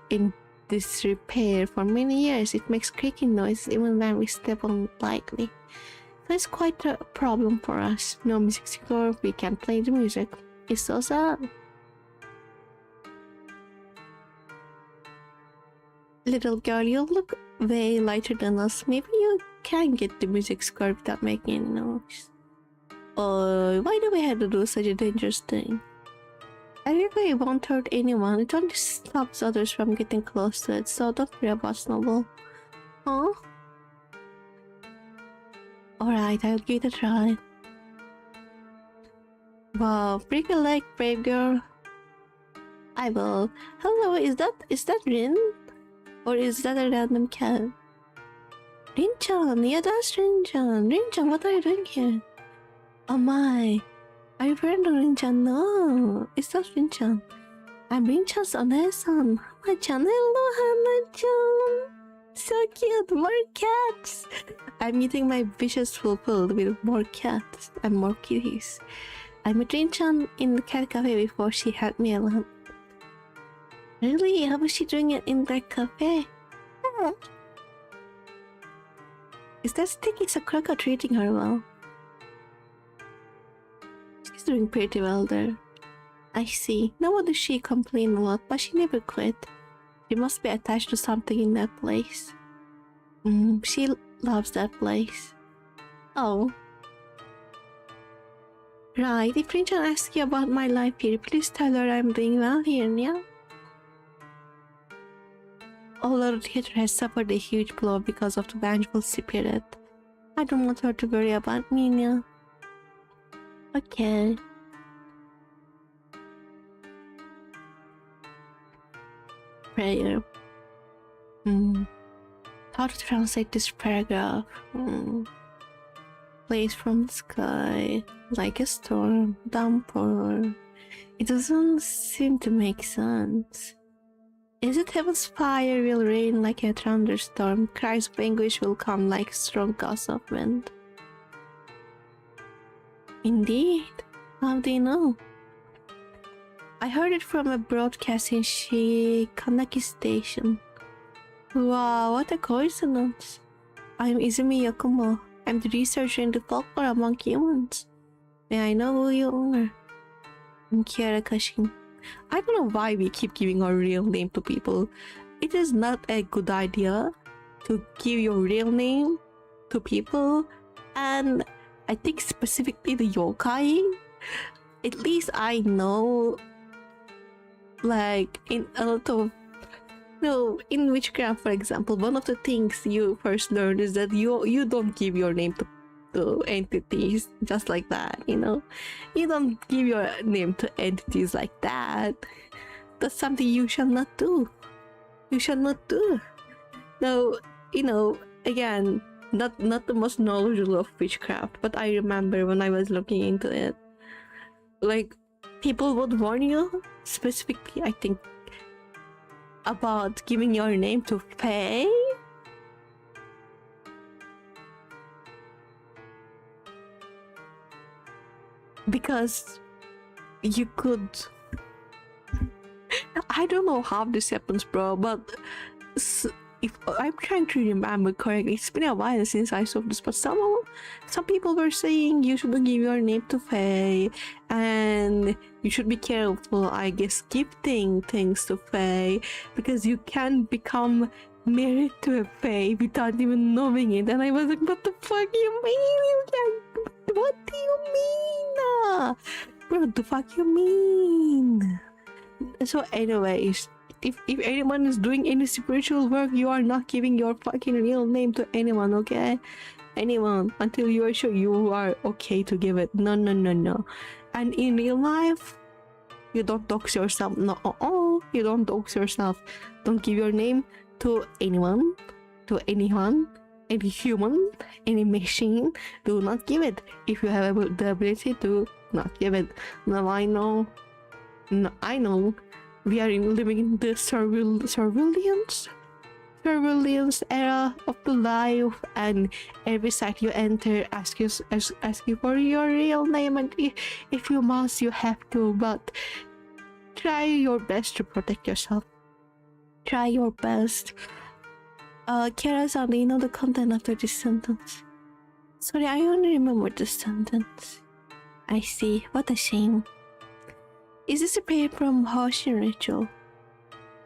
in disrepair. For many years, it makes creaking noises even when we step on it lightly. So it's quite a problem for us. No music score, we can't play the music. It's so sad. Little girl, you look way lighter than us. Maybe you can get the music score without making any noise. Oh, why do we have to do such a dangerous thing? I really won't hurt anyone. It only stops others from getting close to it, so don't worry about Snowball. Huh? Alright, I'll give it a try. Wow, break a leg, brave girl. I will. Hello, is that Rin? Or is that a random cat? Rin-chan, yeah, that's Rin-chan. Rin-chan, what are you doing here? Oh my. Are you friend of Rin-chan? No, it's not Rin-chan. I'm Rin-chan's One-san. Hana-chan, hello, Hana-chan. So cute, more cats. I'm getting my wishes fulfilled with more cats and more kitties. I met Rin-chan in the cat cafe before she had me alone. Really? How was she doing it in that cafe? Is that sticky Sakura treating her well? She's doing pretty well there. I see. No wonder she complained a lot, but she never quit. She must be attached to something in that place. She loves that place. Oh. Right, if Rin-chan asks you about my life here, please tell her I'm doing well here, yeah? All our theater has suffered a huge blow because of the vengeful spirit. I don't want her to worry about me now. Okay. Prayer. How to translate this paragraph? Place from the sky, like a storm, downpour. It doesn't seem to make sense. Is it heaven's fire will rain like a thunderstorm? Cries of anguish will come like strong gusts of wind. Indeed. How do you know? I heard it from a broadcast in Shikanaki Station. Wow, what a coincidence. I'm Izumi Yakumo. I'm the researcher in the folklore among humans. May I know who you are? I'm Kiara Kashin. I don't know why we keep giving our real name to people. It is not a good idea to give your real name to people, and I think specifically the yokai. At least I know, like in a lot of, in witchcraft, for example, one of the things you first learn is that you don't give your name to entities just like that, you know? You don't give your name to entities like that. That's something you shall not do. You shall not do. Now, again, not the most knowledgeable of witchcraft, but I remember when I was looking into it, like, people would warn you, specifically, I think, about giving your name to Fae. Because you could... I don't know how this happens, bro, but if I'm trying to remember correctly, it's been a while since I saw this, but some people were saying you shouldn't give your name to Fae, and you should be careful, I guess, gifting things to Fae, because you can become married to a Fae without even knowing it. And I was like, what the fuck you mean? You can... What do you mean? What the fuck you mean? So anyways, if anyone is doing any spiritual work, you are not giving your fucking real name to anyone, okay? Anyone, until you are sure you are okay to give it. No. And in real life, you don't dox yourself. No, you don't dox yourself. Don't give your name to anyone, any human, any machine. Do not give it. If you have the ability to not give it. Now I know we are living in the surveillance era of the life, and every site you enter ask you for your real name, and if you must, you have to, but try your best to protect yourself. Try your best. Kira-san, do you know the content after this sentence? Sorry, I only remember the sentence. I see. What a shame. Is this a prayer from Hoshin ritual?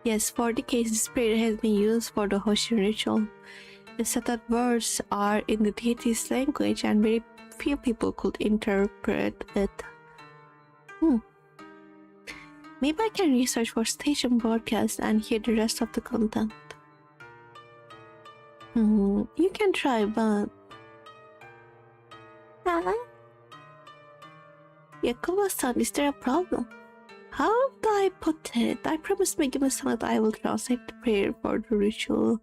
Yes, for the case this prayer has been used for the Hoshin ritual. The setup words are in the deity's language, and very few people could interpret it. Maybe I can research for station broadcast and hear the rest of the content. You can try, but... Yakuba-san, is there a problem? How do I put it? I promised Megumi-san that I will translate the prayer for the ritual.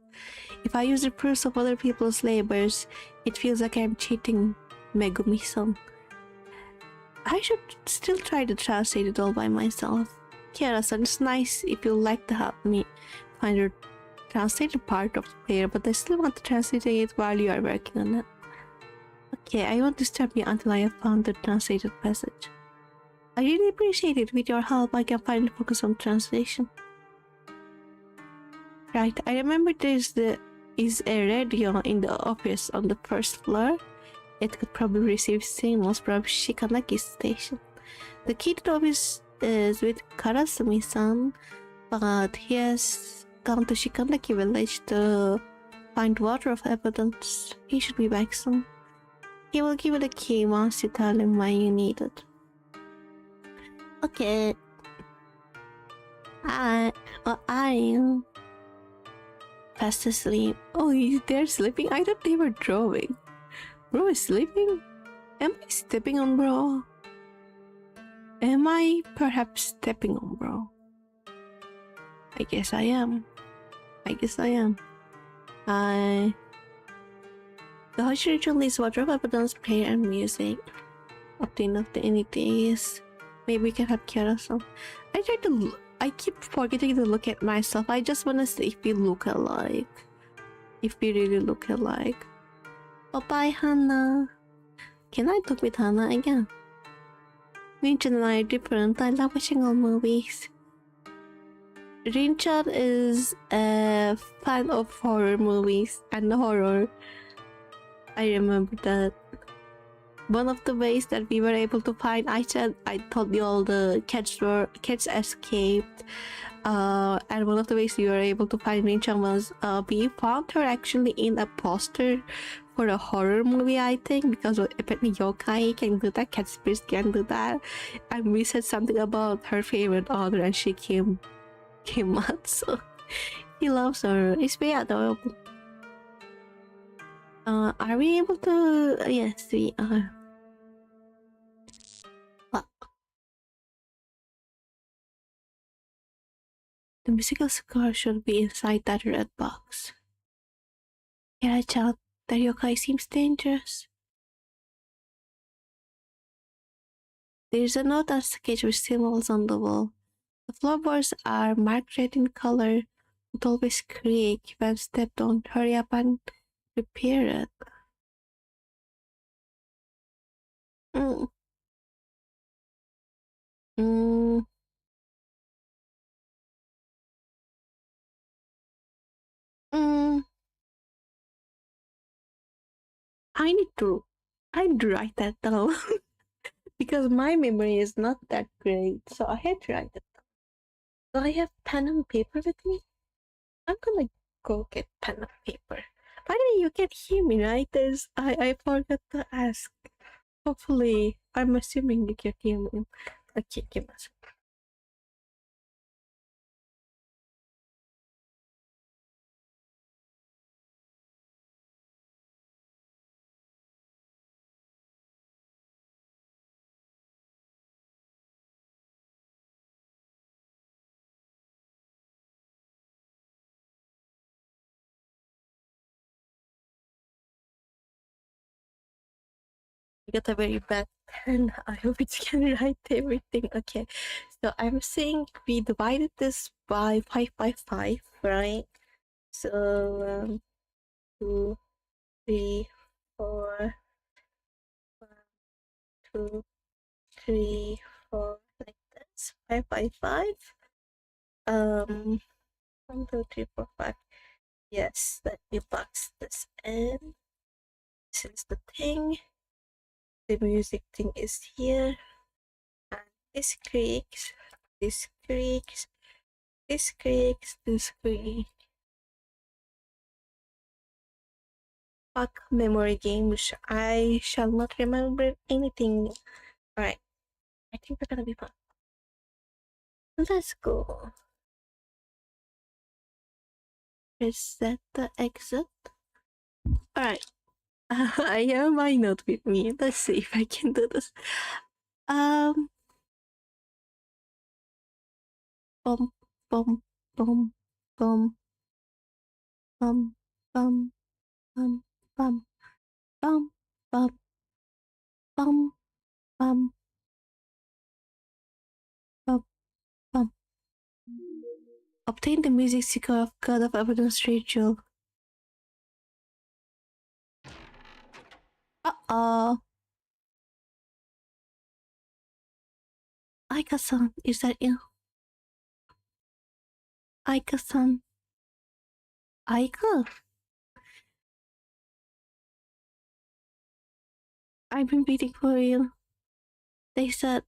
If I use the fruits of other people's labors, it feels like I'm cheating Megumi-san. I should still try to translate it all by myself. Kiara-san, it's nice if you'd like to help me find the translated part of the prayer, but I still want to translate it while you are working on it. Okay, I won't disturb you until I have found the translated passage. I really appreciate it. With your help, I can finally focus on translation. Right, I remember there is a radio in the office on the first floor. It could probably receive signals from Shikanaki's station. The key to the office is with Karasumi-san, but he has gone to Shikanaki village to find water of evidence. He should be back soon. He will give you the key once you tell him why you need it. Okay. I am fast asleep. Oh, they're sleeping? I thought they were drawing. Bro is sleeping? Am I stepping on bro? Am I perhaps stepping on bro? I guess I am. The Hoshin ritual is water of abundance, prayer, and music. Obtain of the entities. Maybe we can have Kiara-san. I keep forgetting to look at myself. I just want to see if we look alike. If we really look alike. Oh, bye, Hannah. Can I talk with Hannah again? Rinchan and I are different. I love watching old movies. Rinchan is a fan of horror movies and horror. I remember that. One of the ways that we were able to find, I told you all the cats escaped, and one of the ways we were able to find Rinchan was we found her actually in a poster for a horror movie, I think, because apparently yokai can do that, cat spirits can do that, and we said something about her favorite author, and she came out, so he loves her. It's very adorable. Are we able to... Yes, we are. The musical score should be inside that red box. Can I tell that yokai seems dangerous? There's a note on sketch with symbols on the wall. The floorboards are marked red in color, but always creak when stepped on. Hurry up and repair it. Mm. Mm. Mm. I need to. I'd write that down because my memory is not that great, so I had to write it down. Do I have pen and paper with me? I'm gonna go get pen and paper. By the way, you can hear me, right? I forgot to ask. Hopefully, I'm assuming you can hear me. Okay, give us. I got a very bad pen. I hope it can write everything. Okay, so I'm saying we divided this by 5 by 5, right? So 2, 3, 4, 1, 2, 3, 4, like this. 5 by 5. 1, 2, 3, 4, 5. Yes, let me box this in. This is the thing. The music thing is here. And this creaks. This creaks. This creaks. This creaks. Fuck memory games. I shall not remember anything. Alright. I think we're gonna be fine. Let's go. Is that the exit? Alright. I have my note with me. Let's see if I can do this. Bum, bum, bum, bum, bum, bum, bum, bum, bum, bum, bum, bum, bum, bum. Obtain the music seeker of God of Evidence Rachel. Uh-oh. Aika-san, is that you? Aika-san. Aika? I've been waiting for you. They said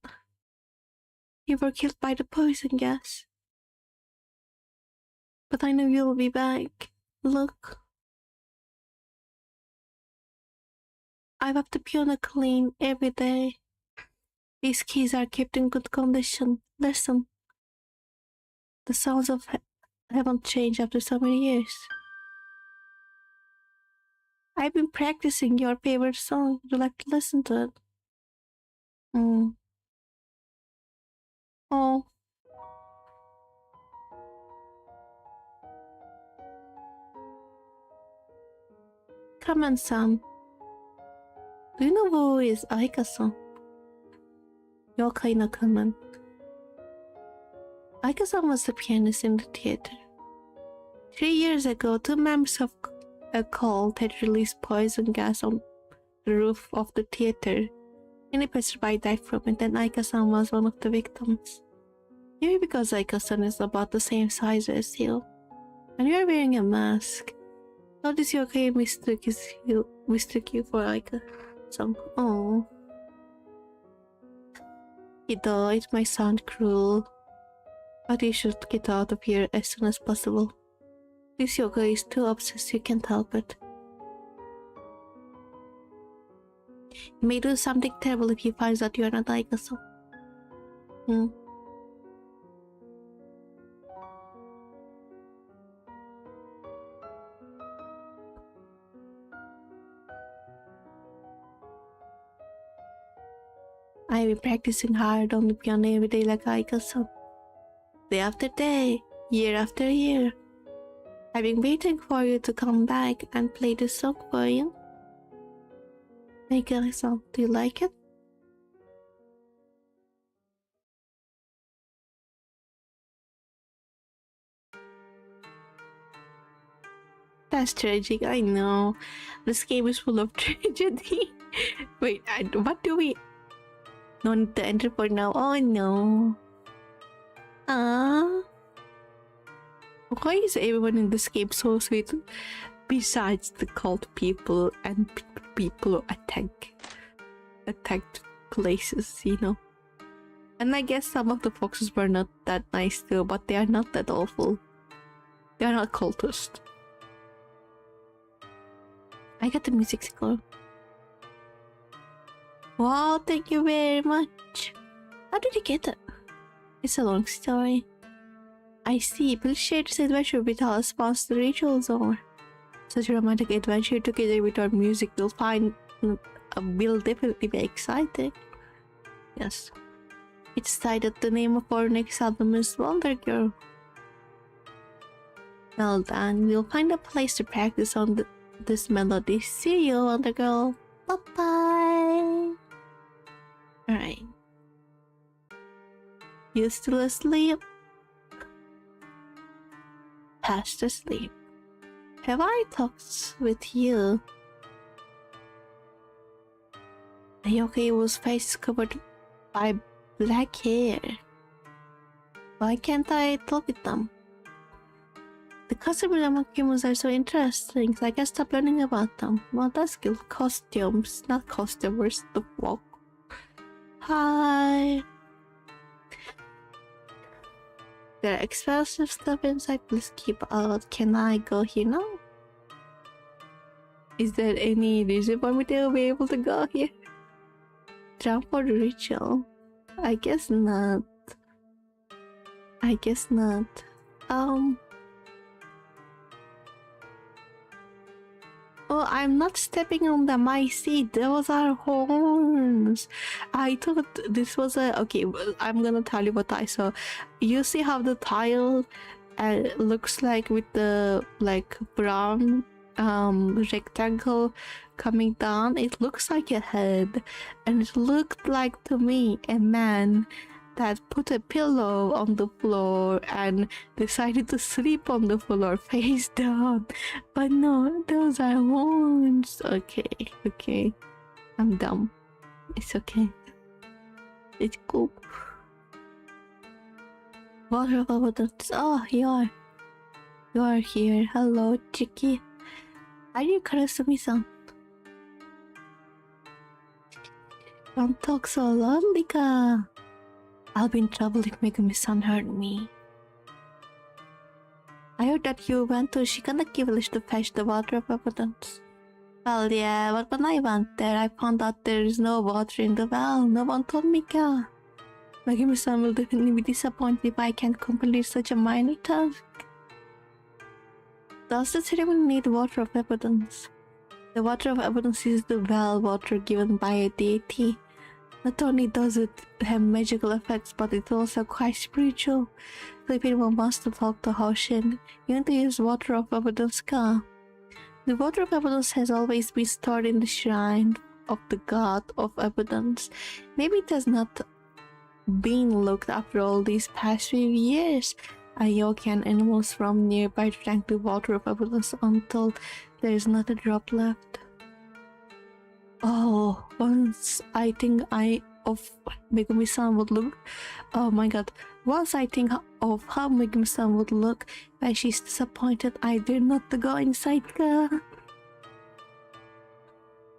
you were killed by the poison gas. But I know you'll be back. Look. I have the piano clean every day. These keys are kept in good condition. Listen. The sounds of haven't changed after so many years. I've been practicing your favorite song. Would you like to listen to it? Oh. Come on, Sam. Do you know who is Aika-san? Yokai no Kamen. Aika-san was the pianist in the theater. 3 years ago, 2 members of a cult had released poison gas on the roof of the theater. Many passersby died from it, and Aika-san was one of the victims. Maybe because Aika-san is about the same size as you, and you are wearing a mask. Notice Yokai mistook you for Aika-san. Oh. Though it might sound cruel, but you should get out of here as soon as possible. This yoga is too obsessed, you can't help it. You may do something terrible if he finds out you are not Aika-san. I've been practicing hard on the piano every day like Aika-san. Day after day. year after year. I've been waiting for you to come back and play this song for you. Make a song. Do you like it? That's tragic, I know. This game is full of tragedy. Wait, what do we... No need to enter for now. Oh no. Ah. Why is everyone in this game so sweet? Besides the cult people and people who attacked places, you know. And I guess some of the foxes were not that nice too, but they are not that awful. They are not cultists. I got the music score. Wow, thank you very much. How did you get it? It's a long story. I see. Please share this adventure with us once the ritual is over. Such a romantic adventure together with our music will definitely be exciting. Yes. It's decided the name of our next album is Wonder Girl. Well done. We'll find a place to practice on this melody. See you, Wonder Girl. Bye-bye. Alright. You still asleep? Past asleep. Have I talked with you? Yoke's face covered by black hair. Why can't I talk with them? The costumes among humans are so interesting, so I can stop learning about them. Well, that's good. Costumes, not customers. The fuck? Hi. There are expensive stuff inside. Please keep out. Can I go here now? Is there any reason for me to be able to go here? Jump for the ritual? I guess not. I guess not. Oh, I'm not stepping on them. I see those are horns. I thought this was a... Okay, I'm gonna tell you what I saw. You see how the tile looks like with the like brown rectangle coming down? It looks like a head, and it looked like to me a man that put a pillow on the floor and decided to sleep on the floor face down. But no, those are horns. Okay. I'm dumb. It's okay. It's cool. Water of abundance. Oh, you are here. Hello, Chiki. Are you Karasumi-san? Don't talk so loudly, ka. I'll be in trouble if Megumi-san heard me. I heard that you went to Shikanaki village to fetch the water of abundance. Well, yeah, but when I went there, I found out there is no water in the well. No one told me, ka. Megumi-san will definitely be disappointed if I can't complete such a minor task. Does the ceremony need water of abundance? The water of abundance is the well water given by a deity. Not only does it have magical effects, but it's also quite spiritual. So if anyone wants to talk to Hoshin, you need to use water of abundance, ka. The water of abundance has always been stored in the shrine of the god of abundance. Maybe it has not been looked after all these past few years. Ayoki and animals from nearby drank the water of abundance until there is not a drop left. Oh, once I think of Megumi-san would look. Oh my god. Once I think of how Megumi-san would look when she's disappointed, I dare not to go inside ka.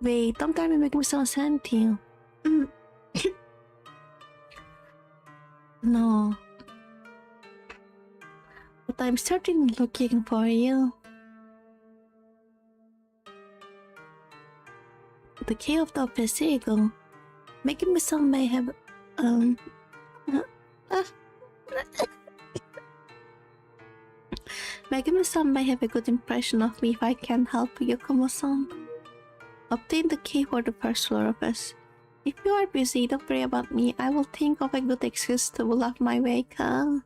Wait, don't tell me Megumi-san sent you. No. But I'm certainly looking for you. The key of the Pesego. Megumi-san may have Megumi-san may have a good impression of me if I can help Yokomo-san. Obtain the key for the first floor of us. If you are busy, don't worry about me. I will think of a good excuse to pull off my way, ka.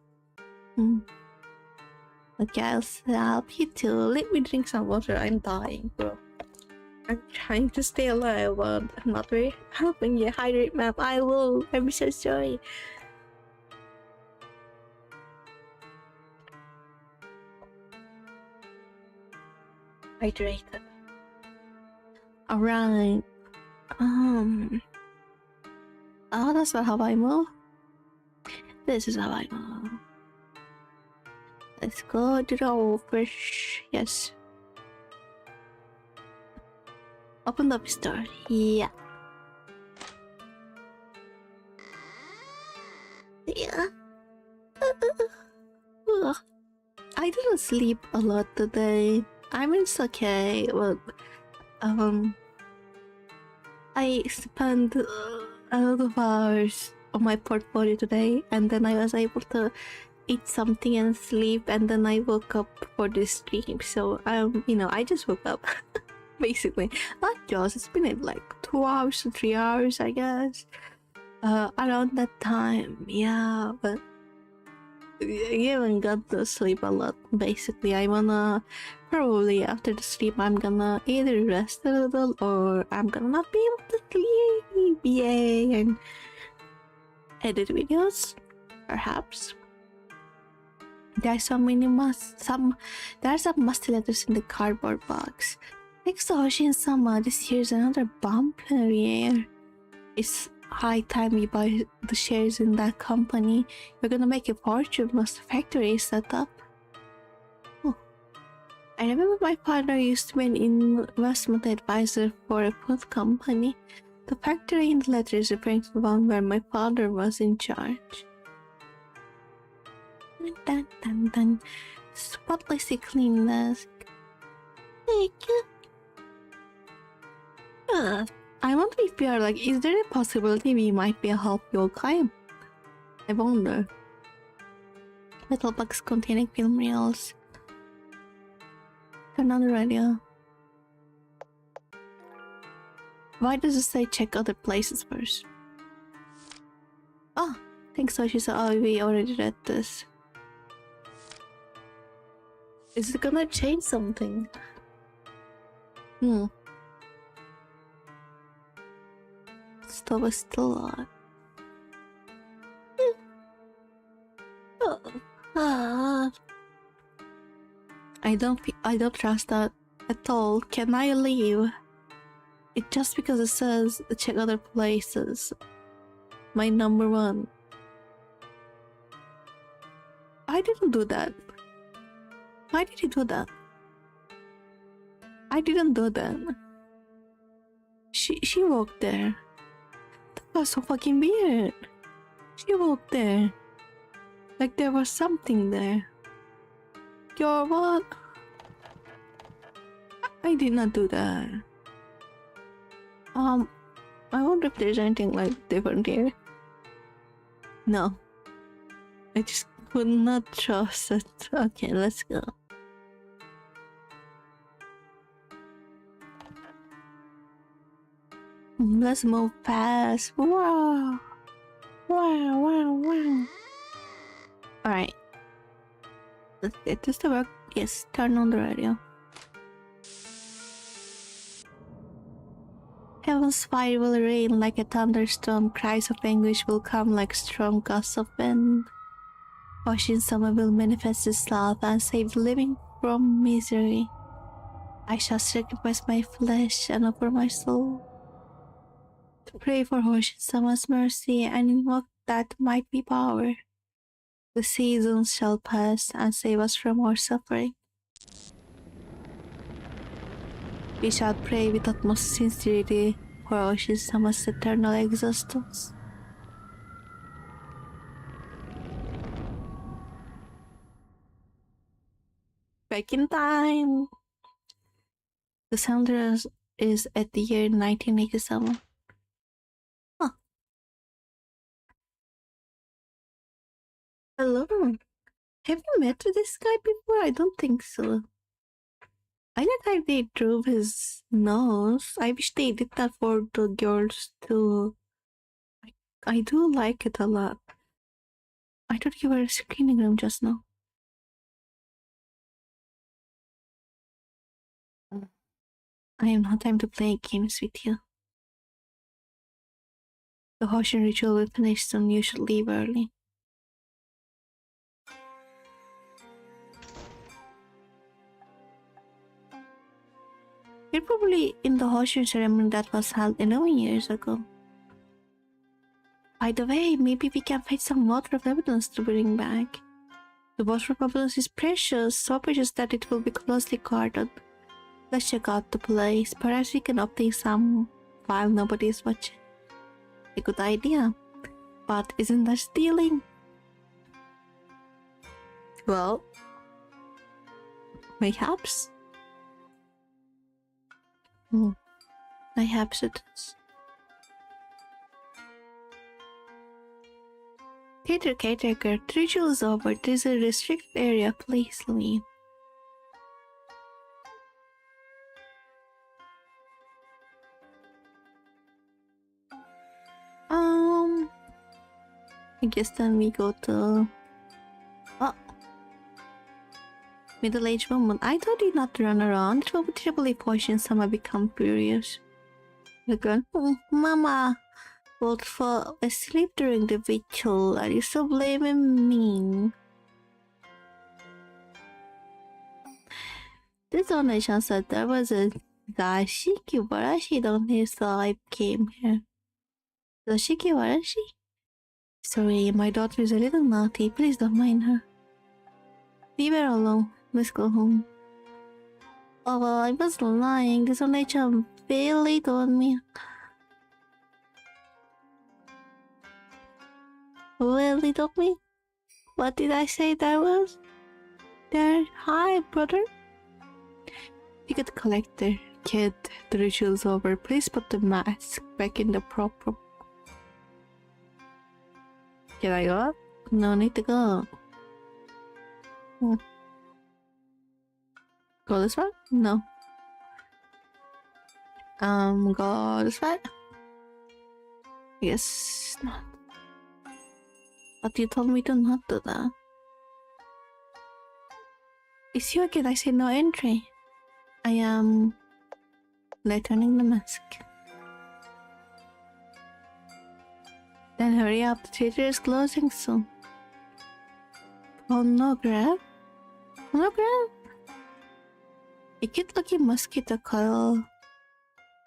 Okay, I'll help you too. Let me drink some water. I'm dying, bro. I'm trying to stay alive, but I'm not very helping you. Hydrate, ma'am. I will. I'm so sorry. Hydrated. Alright. Oh, that's not how I move. This is how I move. Let's go to the office. Yes. Open the store. Yeah. Yeah. I didn't sleep a lot today. I mean, it's okay, but I spent a lot of hours on my portfolio today, and then I was able to eat something and sleep, and then I woke up for this stream. So you know, I just woke up basically. Not just, it's been like 2 hours to 3 hours, I guess. Around that time, yeah, but I haven't got to sleep a lot. Basically, I wanna probably after the sleep, I'm gonna either rest a little or I'm gonna not be able to sleep. Yay! And edit videos, perhaps. There's so many there are some musty letters in the cardboard box. Thanks to Hoshi and Sama, this year's another bumper year. It's high time we buy the shares in that company. We're gonna make a fortune once the factory is set up. Oh. I remember my father used to be an investment advisor for a food company. The factory in the letter is referring to the one where my father was in charge. Dun, dun, dun. Spotlessly clean desk. Thank you. I wonder if we are like, is there a possibility we might be a help yokai? I wonder. Metal box containing film reels. Turn on the radio. Why does it say check other places first? Oh, thanks so she said, oh, we already read this. Is it gonna change something? Stove is still on. I don't trust that at all. Can I leave? It just because it says check other places. My number one. I didn't do that. Why did he do that? I didn't do that. She walked there. That was so fucking weird. She walked there. Like there was something there. Yo, what? I did not do that. I wonder if there's anything like different here. No. I just could not trust it. Okay, let's go. Let's move fast. Wow. Wow. Alright. Let's get this to work. Yes, turn on the radio. Heaven's fire will rain like a thunderstorm. Cries of anguish will come like strong gusts of wind. Ocean summer will manifest itself and save the living from misery. I shall sacrifice my flesh and offer my soul to pray for Ocean summer's mercy and invoke that mighty power. The seasons shall pass and save us from our suffering. We shall pray with utmost sincerity for Ocean summer's eternal existence. Back in time! The calendar is at the year 1987. Huh. Hello. Have you met with this guy before? I don't think so. I like how they drew his nose. I wish they did that for the girls too. I do like it a lot. I thought you were screening them just now. I have no time to play games with you. The Hoshin ritual will finish soon. You should leave early. You're probably in the Hoshin ceremony that was held 11 years ago. By the way, maybe we can find some water of evidence to bring back. The water of evidence is precious, so precious that it will be closely guarded. Let's check out the place. Perhaps we can obtain some while nobody is watching. A good idea. But isn't that stealing? Well, mayhaps. Mayhaps it is. Caretaker, the ritual is over. There's a restricted area. Please leave. I guess then we go to... Oh! Middle-aged woman. I told you not to run around. It will be terrible if Hoshin Sama become furious. The girl. Mama would fall asleep during the ritual. Are you still blaming me? This donation said there was a Dashiki Warashi down here, so I came here. Dashiki Warashi? Sorry, my daughter is a little naughty. Please don't mind her. Leave her alone. Let's go home. Oh, well, I was lying. This donation barely told me. Really told me? What did I say that was? There. Hi, brother. Ticket collector. Kid, the ritual's over. Please put the mask back in the proper... Can I go? No need to go. Go this way? No. Go this way? Yes, not. But you told me to not do that. Is you again? I said no entry. I am returning the mask. Then hurry up, the theater is closing soon. Phonograph? Phonograph? A cute looking mosquito coil.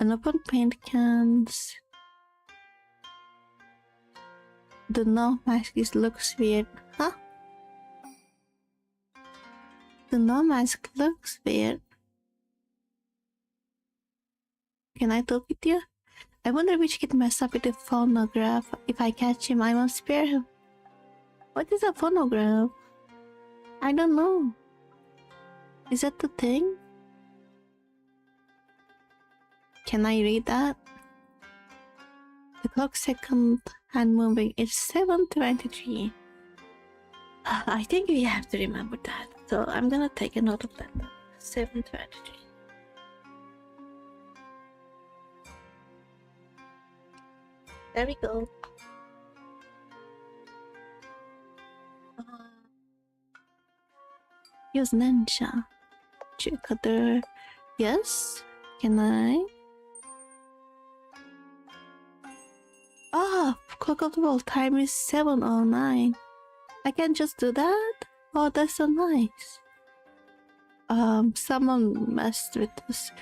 An open paint cans. The no mask looks weird. Huh? The no mask looks weird. Can I talk with you? I wonder which kid messed up with the phonograph. If I catch him, I won't spare him. What is a phonograph? I don't know. Is that the thing? Can I read that? The clock second hand moving is 7:23. I think we have to remember that. So I'm gonna take a note of that. 7:23. There we go. Use Ninja. Check other. Yes? Can I? Ah, clock of the world time is 7:09. I can just do that? Oh, that's so nice. Someone messed with this.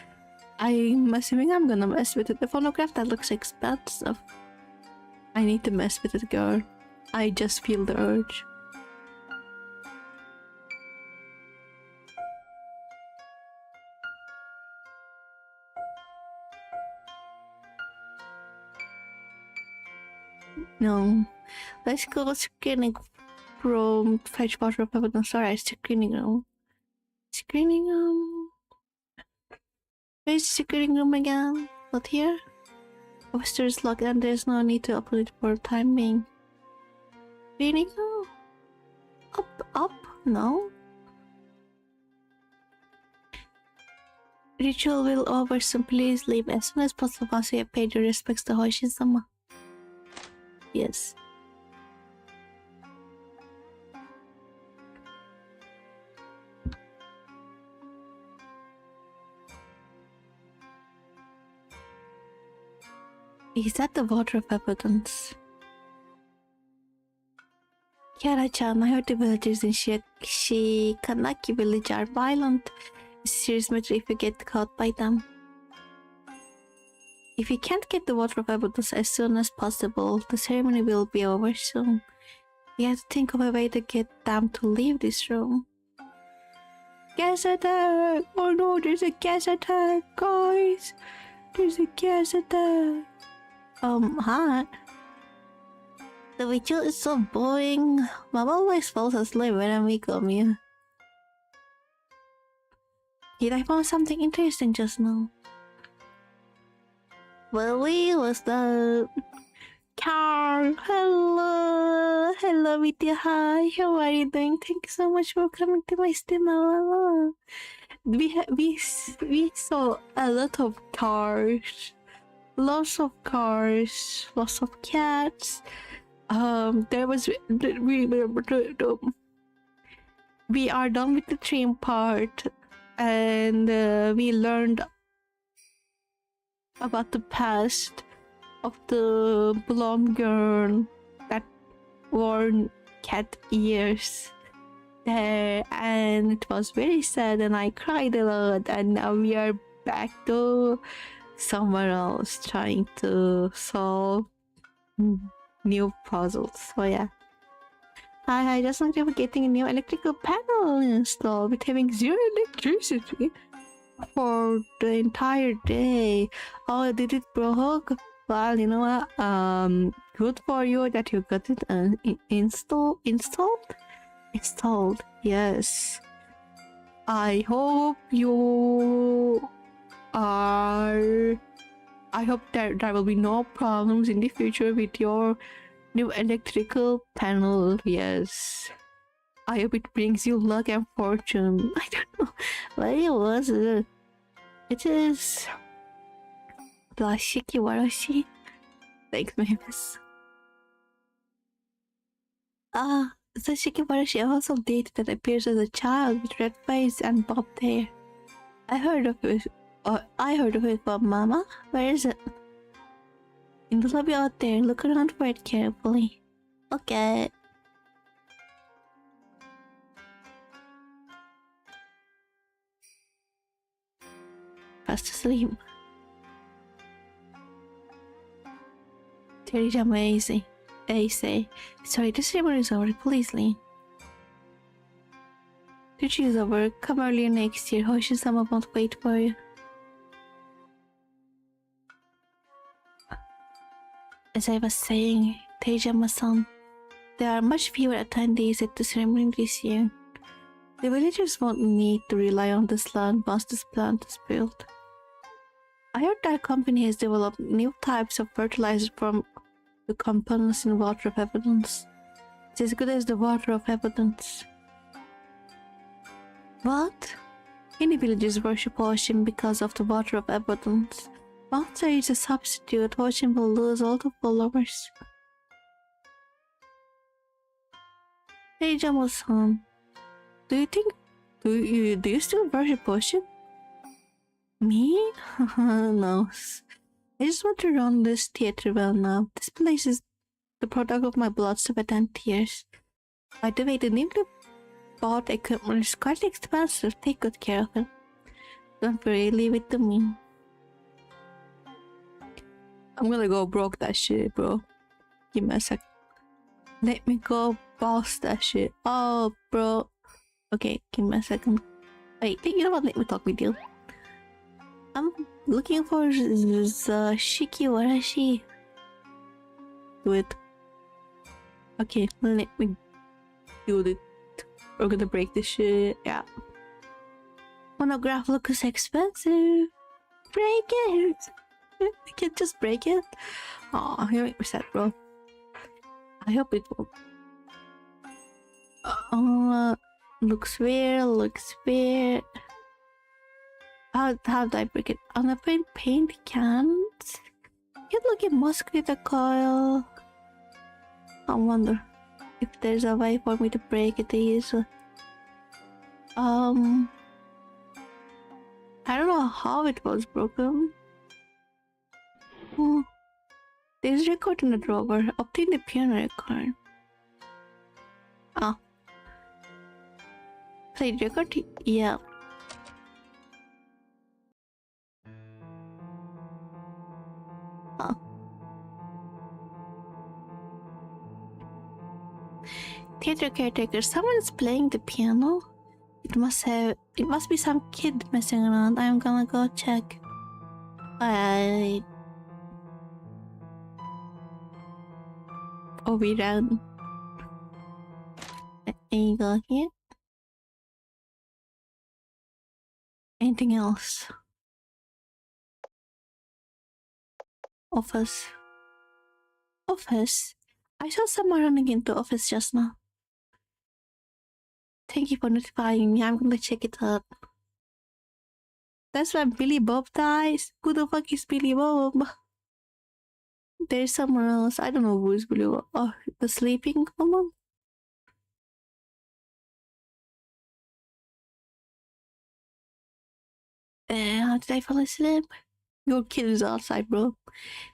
I'm assuming I'm gonna mess with it. The phonograph that looks expensive. I need to mess with it, girl. I just feel the urge. No. Let's go screening room. Fetch water of evidence. Sorry, screening room. Screening room. Where's the screening room again? Not here? Upstairs is locked and there's no need to open it for the time being. Screening room? Up? No? Ritual will over soon. Please leave as soon as possible once you have paid your respects to Hoshin-sama. Yes. Is that the water of abundance? Kiara-chan, I heard the villagers in Shikanaki village are violent. It's a serious matter if you get caught by them. If you can't get the water of abundance as soon as possible, the ceremony will be over soon. We have to think of a way to get them to leave this room. Gas attack! Oh no, there's a gas attack, guys! There's a gas attack! Hi. The video is so boring. Mom always falls asleep when we come here. Yet I found something interesting just now. Willie, what's up? Carl, hello! Hello, Vidya, hi! How are you doing? Thank you so much for coming to my stream. We saw a lot of cars. Lots of cars. Lots of cats. There was... We are done with the dream part. And we learned about the past of the blonde girl that wore cat ears there, and it was very sad and I cried a lot, and now we are back to somewhere else trying to solve new puzzles. So yeah. Hi, just thank you for getting a new electrical panel installed with having zero electricity for the entire day. Oh, did it broke? Well, you know what? Good for you that you got it installed. Yes. I hope you are. I hope there will be no problems in the future with your new electrical panel. Yes. I hope it brings you luck and fortune. I don't know what it was. It is the Shikiwarashi. Thanks, Mavis. The Shikiwarashi also date that appears as a child with red face and bobbed hair. I heard of it from Mama. Where is it? In the lobby out there. Look around for it carefully. Okay. Fast asleep. Terry AC. Sorry, the ceremony is over. Please leave. The tree is over. Come earlier next year. Hoshi-sama won't wait for you. As I was saying, Teijama-san, there are much fewer attendees at the ceremony this year. The villagers won't need to rely on this land once this plant is built. I heard that company has developed new types of fertilizer from the components in water of abundance. It's as good as the water of abundance. What? Many villagers worship Ocean because of the water of abundance. Once there is a substitute, Ocean will lose all the followers. Hey Jamo-san, do you still worship Ocean? Me? No. I just want to run this theater well now. This place is the product of my blood, sweat, and tears. By the way, the newly bought equipment is quite expensive. Take good care of it. Don't worry, leave it to me. I'm gonna go broke that shit, bro. Give me a sec. Let me go boss that shit. Oh, bro. Okay, give me a second. Wait, you know what? Let me talk with you. I'm looking for the Shikiwarashi. Do it. Okay, let me do it. We're gonna break this shit. Yeah. Monograph looks expensive. Break it. You can't just break it. Aw, you make me sad, bro. I hope it will. Looks weird. How do I break it? On a paint can't? Can't look at mosquito coil. I wonder if there's a way for me to break it easily. I don't know how it was broken. There's a record in the drawer. Obtain the piano record. Oh. Play the record? Yeah. Oh. Theater caretaker. Someone's playing the piano. It must be some kid messing around. I'm gonna go check. Alright. Oh, we ran. Let me go here. Anything else? Office. Office? I saw someone running into office just now. Thank you for notifying me. I'm gonna check it out. That's why Billy Bob dies. Who the fuck is Billy Bob? There's someone else. I don't know who is Billy Bob. Oh, the sleeping woman? How did I fall asleep? Your kid is outside, bro.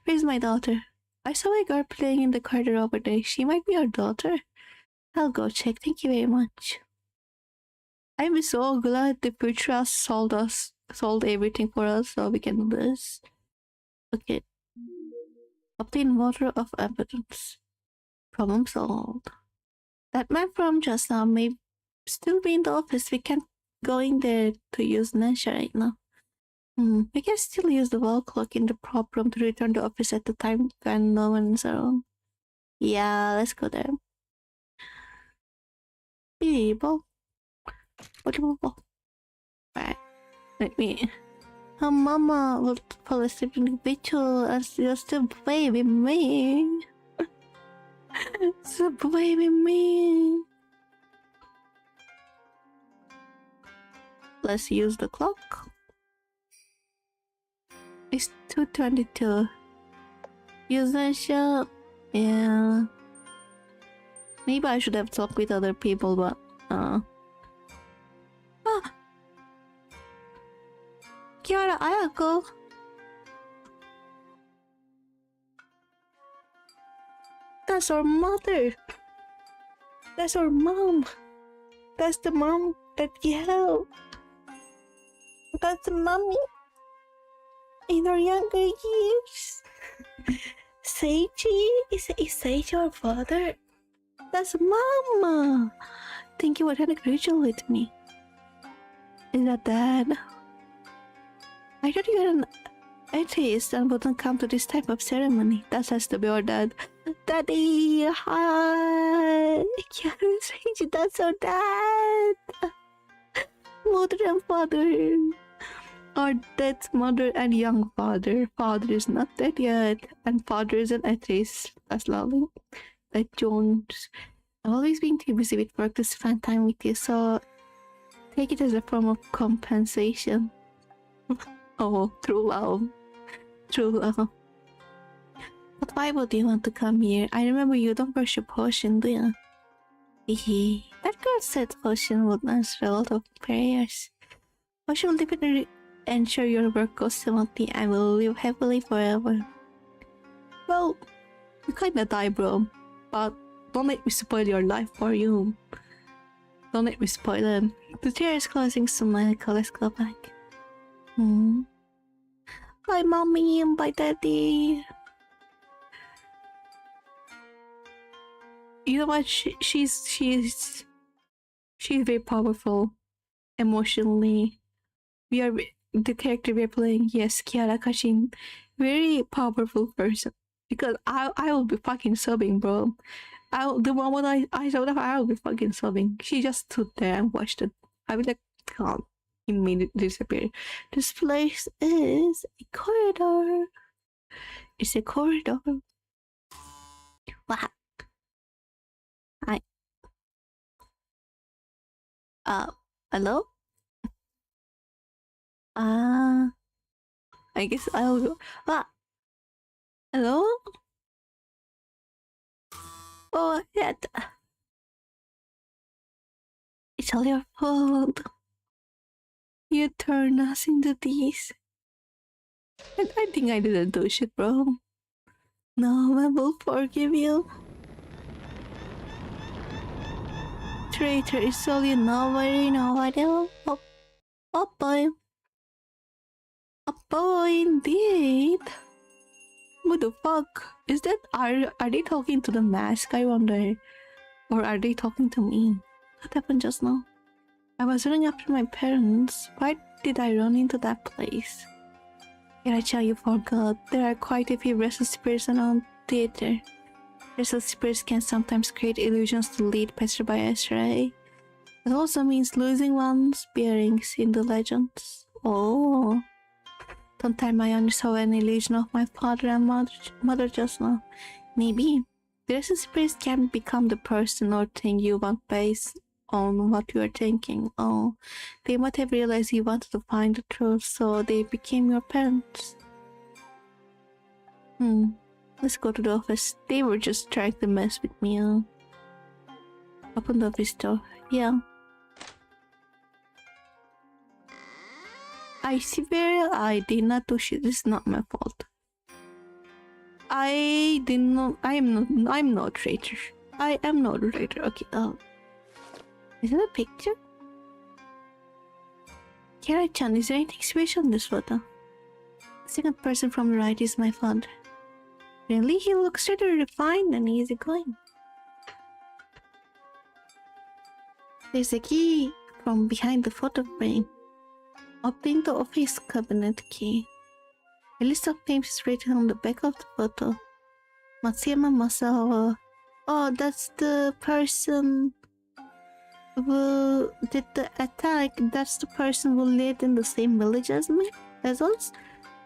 Where's my daughter? I saw a girl playing in the corridor over there. She might be our daughter. I'll go check. Thank you very much. I'm so glad the future sold everything for us so we can do this. Okay. Obtain water of abundance. Problem solved. That man from just now may still be in the office. We can't go in there to use Nesha right now. We can still use the wall clock in the prop room to return to office at the time when no one's around. Yeah, let's go there. People. Right. Let me. Her mama will fall asleep in the ritual as you're still baby me. So baby me. Let's use the clock. It's 2:22. Use the shop. Yeah. Maybe I should have talked with other people, but Kiara Ayako. That's our mother. That's our mom. That's the mom that you have. That's the mommy in our younger years. Seiji? Is Seiji our father? That's Mama. Thank you for having a ritual with me. Is that Dad? I thought you were an atheist and wouldn't come to this type of ceremony. That has to be our dad. Daddy, hi. Kiara, Seiji, that's our dad. Mother and father. Our dad's mother and young father. Father is not dead yet, and father is an atheist. That's lovely. That Jones. I've always been too busy with work to spend time with you, so take it as a form of compensation. Oh, true love. True love. But why would you want to come here? I remember you don't worship Hoshin, do you? Hehe. That girl said Hoshin would answer a lot of prayers. Hoshin will definitely ensure your work goes smoothly and will live happily forever. Well, you kinda die, bro. But don't let me spoil your life for you. Don't let me spoil it. The chair is closing soon, Michael. Let's go back. Bye, mommy, and bye, daddy. You know what? She's very powerful emotionally. We are the character we're playing. Yes, Kiara Kashin, very powerful person. Because I will be fucking sobbing, bro. The moment I saw that, I will be fucking sobbing. She just stood there and watched it. I was like, can't immediately disappear. This place is a corridor. It's a corridor. What? Hi. Hello? I guess I'll go. What? Hello? Oh, yeah. It's all your fault. You turned us into these. And I think I didn't do shit, bro. No, I will forgive you. Traitor is only nobody, nobody. Oh boy. Oh boy, indeed. What the fuck? Is that, are they talking to the mask, I wonder? Or are they talking to me? What happened just now? I was running after my parents. Why did I run into that place? Iracha, you forgot. There are quite a few restless spirits around theater. Restless spirits can sometimes create illusions to lead passerby astray. It also means losing one's bearings in the legends. Oh. Don't tell me I only saw an illusion of my father and mother just now. Maybe. The restless spirits can become the person or thing you want based on what you are thinking. Oh, they might have realized you wanted to find the truth, so they became your parents. Let's go to the office. They were just trying to mess with me. Open the office door. Yeah. I swear I did not do shit. This is not my fault. I did not. I'm not traitor. I am not a traitor. Okay. Is it a picture? Kira-chan, is there anything special in this photo? The second person from the right is my father. Really? He looks rather refined and easygoing. There's a key from behind the photo frame. Opening the office cabinet key. A list of names is written on the back of the photo. Matsuyama Masawa. Oh, that's the person who did the attack. That's the person who lived in the same village as me, as us,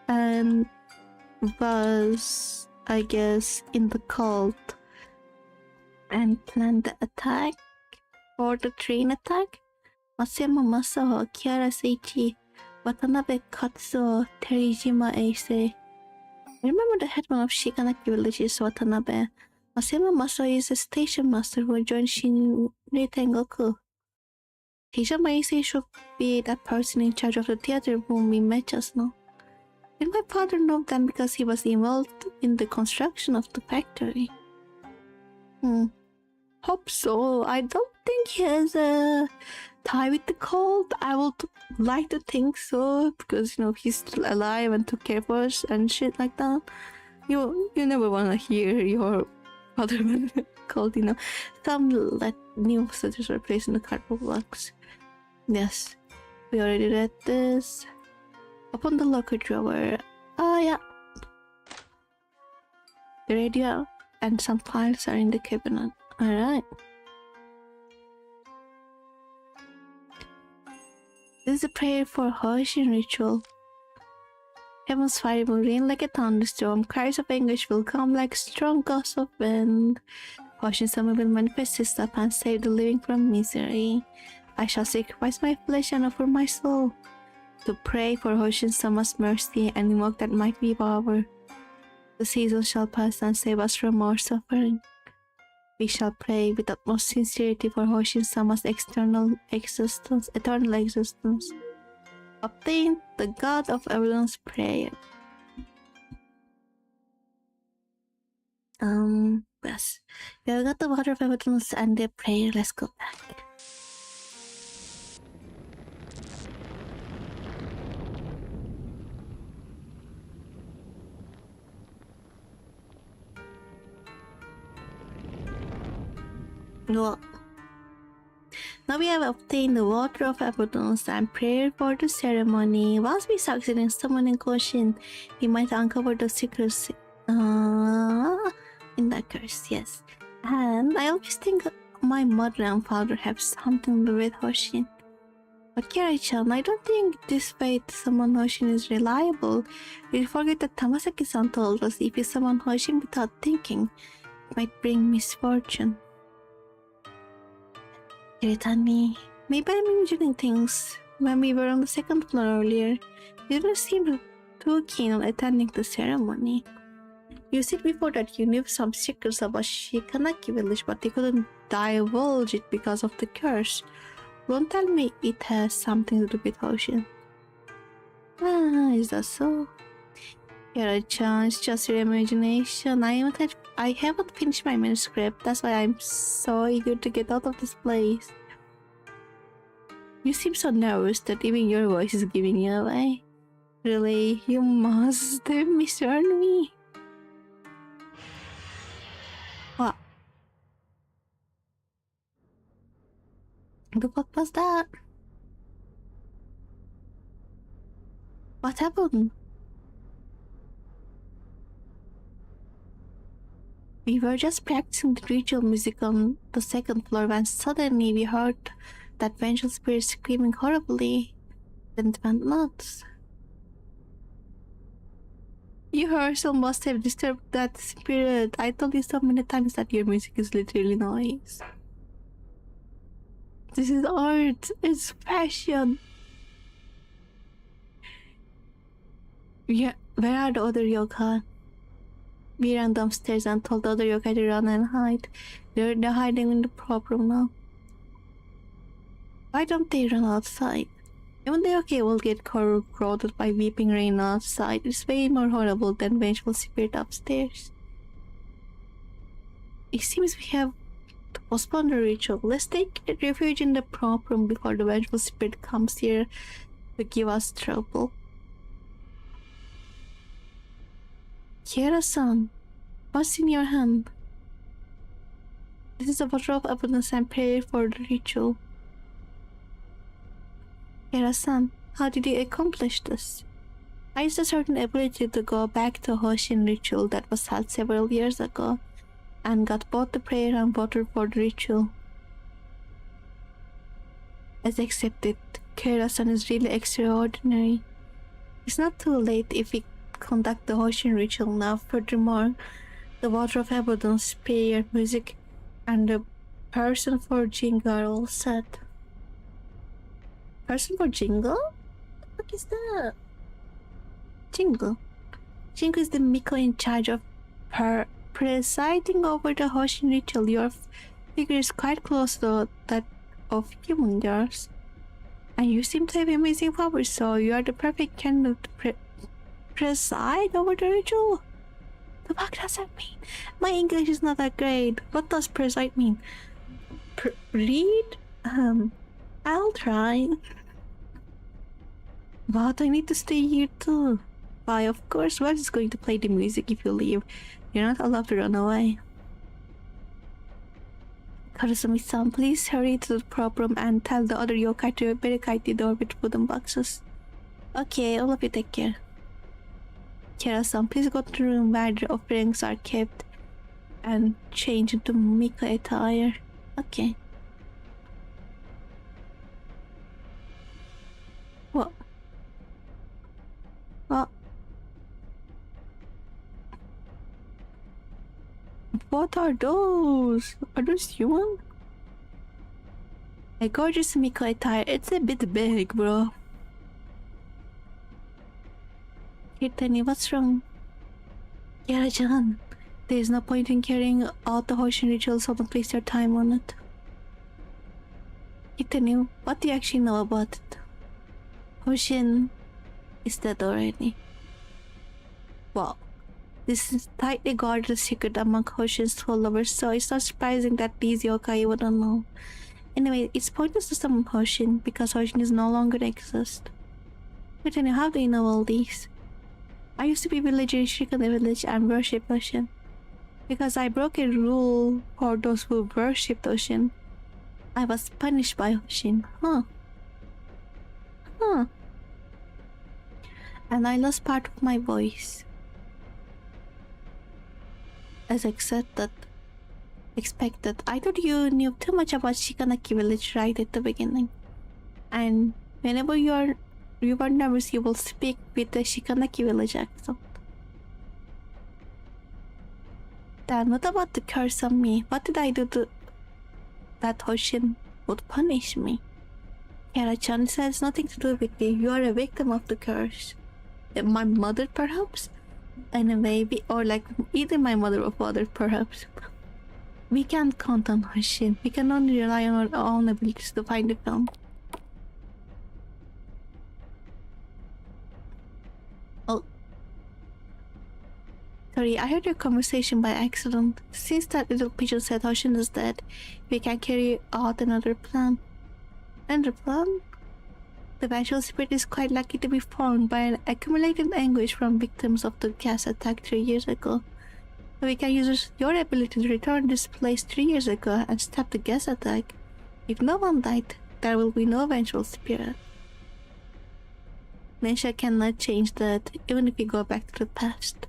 and was, I guess, in the cult and planned the attack or the train attack. Matsuyama Masawa, Kiara Seichi, Watanabe Katsuo, Terijima Eisei. I remember the headman of Shikanaki village is Watanabe. Matsuyama Masawa is a station master who joined Shinri Tengoku. Teijima Eisei should be that person in charge of the theater whom we met just now. Did my father know them because he was involved in the construction of the factory? Hope so. I don't think he has a tie with the cult. I would like to think so, because you know he's still alive and took care of us and shit like that. You never wanna hear your father called, you know. Some new letters were placed in the cardboard box. Yes, we already read this. Open the locker drawer. Oh yeah. The radio and some files are in the cabinet. Alright. This is a prayer for Hoshin ritual. Heaven's fire will rain like a thunderstorm. Cries of anguish will come like strong gusts of wind. Hoshin Sama will manifest his love and save the living from misery. I shall sacrifice my flesh and offer my soul to pray for Hoshin Sama's mercy and invoke that mighty power. The season shall pass and save us from our suffering. We shall pray with utmost sincerity for Hoshin Sama's eternal existence. Obtain the God of Everyone's prayer. Yes. We have got the water of evidence and the prayer. Let's go back. Well, now we have obtained the water of abundance and prayer for the ceremony. Once we succeed in summoning Koshin, we might uncover the secrets in that curse, yes. And I always think my mother and father have something to do with Hoshin. But Kirai-chan, I don't think this way to summon Hoshin is reliable. We forget that Tamasaki-san told us if you summon Hoshin without thinking, it might bring misfortune. Kiritani, maybe I'm imagining things. When we were on the second floor earlier, you didn't seem too keen on attending the ceremony. You said before that you knew some secrets about Shikanaki village, but they couldn't divulge it because of the curse. Don't tell me it has something to do with Hoshin. Ah, is that so? Get a chance, just your imagination. I haven't finished my manuscript. That's why I'm so eager to get out of this place. You seem so nervous that even your voice is giving you away. Really, you must have misheard me. What? The fuck was that? What happened? We were just practicing the ritual music on the second floor when suddenly we heard that vengeful spirit screaming horribly. Then it went nuts. Your rehearsal must have disturbed that spirit. I told you so many times that your music is literally noise. This is art. It's passion. Yeah, where are the other yokai? We ran downstairs and told the other yokai to run and hide. They're hiding in the prop room now. Why don't they run outside? Even the yokai will get corroded by weeping rain outside. It's way more horrible than vengeful spirit upstairs. It seems we have to postpone the ritual. Let's take refuge in the prop room before the vengeful spirit comes here to give us trouble. Kiera-san, what's in your hand? This is a bottle of abundance and prayer for the ritual. Kiera-san, how did you accomplish this? I used a certain ability to go back to Hoshin ritual that was held several years ago, and got both the prayer and water for the ritual. As accepted, Kiera-san is really extraordinary. It's not too late if we conduct the Hoshin ritual now. Furthermore, the water of abundance, prayer, music, and the person for Jingo are all set. Person for Jingo? What is that? Jingo. Jingo is the Miko in charge of presiding over the Hoshin ritual. Your figure is quite close to that of human girls. And you seem to have amazing powers, so you are the perfect candidate to preside over the ritual. The fuck does that mean? My English is not that great. What does preside mean? Read? I'll try. But I need to stay here too. Why, of course, Wes is going to play the music if you leave. You're not allowed to run away. Karasumi-san, please hurry to the prop room and tell the other yokai to barricade the door with wooden boxes. Okay, all of you take care. Kiera-san, please go to the room where the offerings are kept and change into Miko attire. Okay. What? What? What are those? Are those human? A gorgeous Miko attire. It's a bit big, bro. Kirtani, what's wrong? Kiera-chan, there's no point in carrying out the Hoshin ritual, so don't waste your time on it. Kirtani, what do you actually know about it? Hoshin is dead already. Well, this is tightly guarded secret among Hoshin's followers, so it's not surprising that these yokai wouldn't know. Anyway, it's pointless to summon Hoshin because Hoshin is no longer exist. Kirtani, how do you know all these? I used to be villager in Shikane village and worship Hoshin. Because I broke a rule for those who worshipped Hoshin, I was punished by Hoshin. Huh. And I lost part of my voice. As expected, I thought you knew too much about Shikanaki village right at the beginning. And whenever you are nervous, you will speak with the Shikanaki village accent. Then what about the curse on me? What did I do to that Hoshin would punish me? Kiera-chan, it has nothing to do with you. You are a victim of the curse. My mother, perhaps? And a baby, or like either my mother or father, perhaps. We can't count on Hoshin. We can only rely on our own abilities to find the film. Sorry, I heard your conversation by accident. Since that little pigeon said Hoshin is dead, we can carry out another plan. Another plan? The vengeful spirit is quite lucky to be formed by an accumulated anguish from victims of the gas attack 3 years ago. We can use your ability to return this place 3 years ago and stop the gas attack. If no one died, there will be no vengeful spirit. Nensha cannot change that, even if we go back to the past.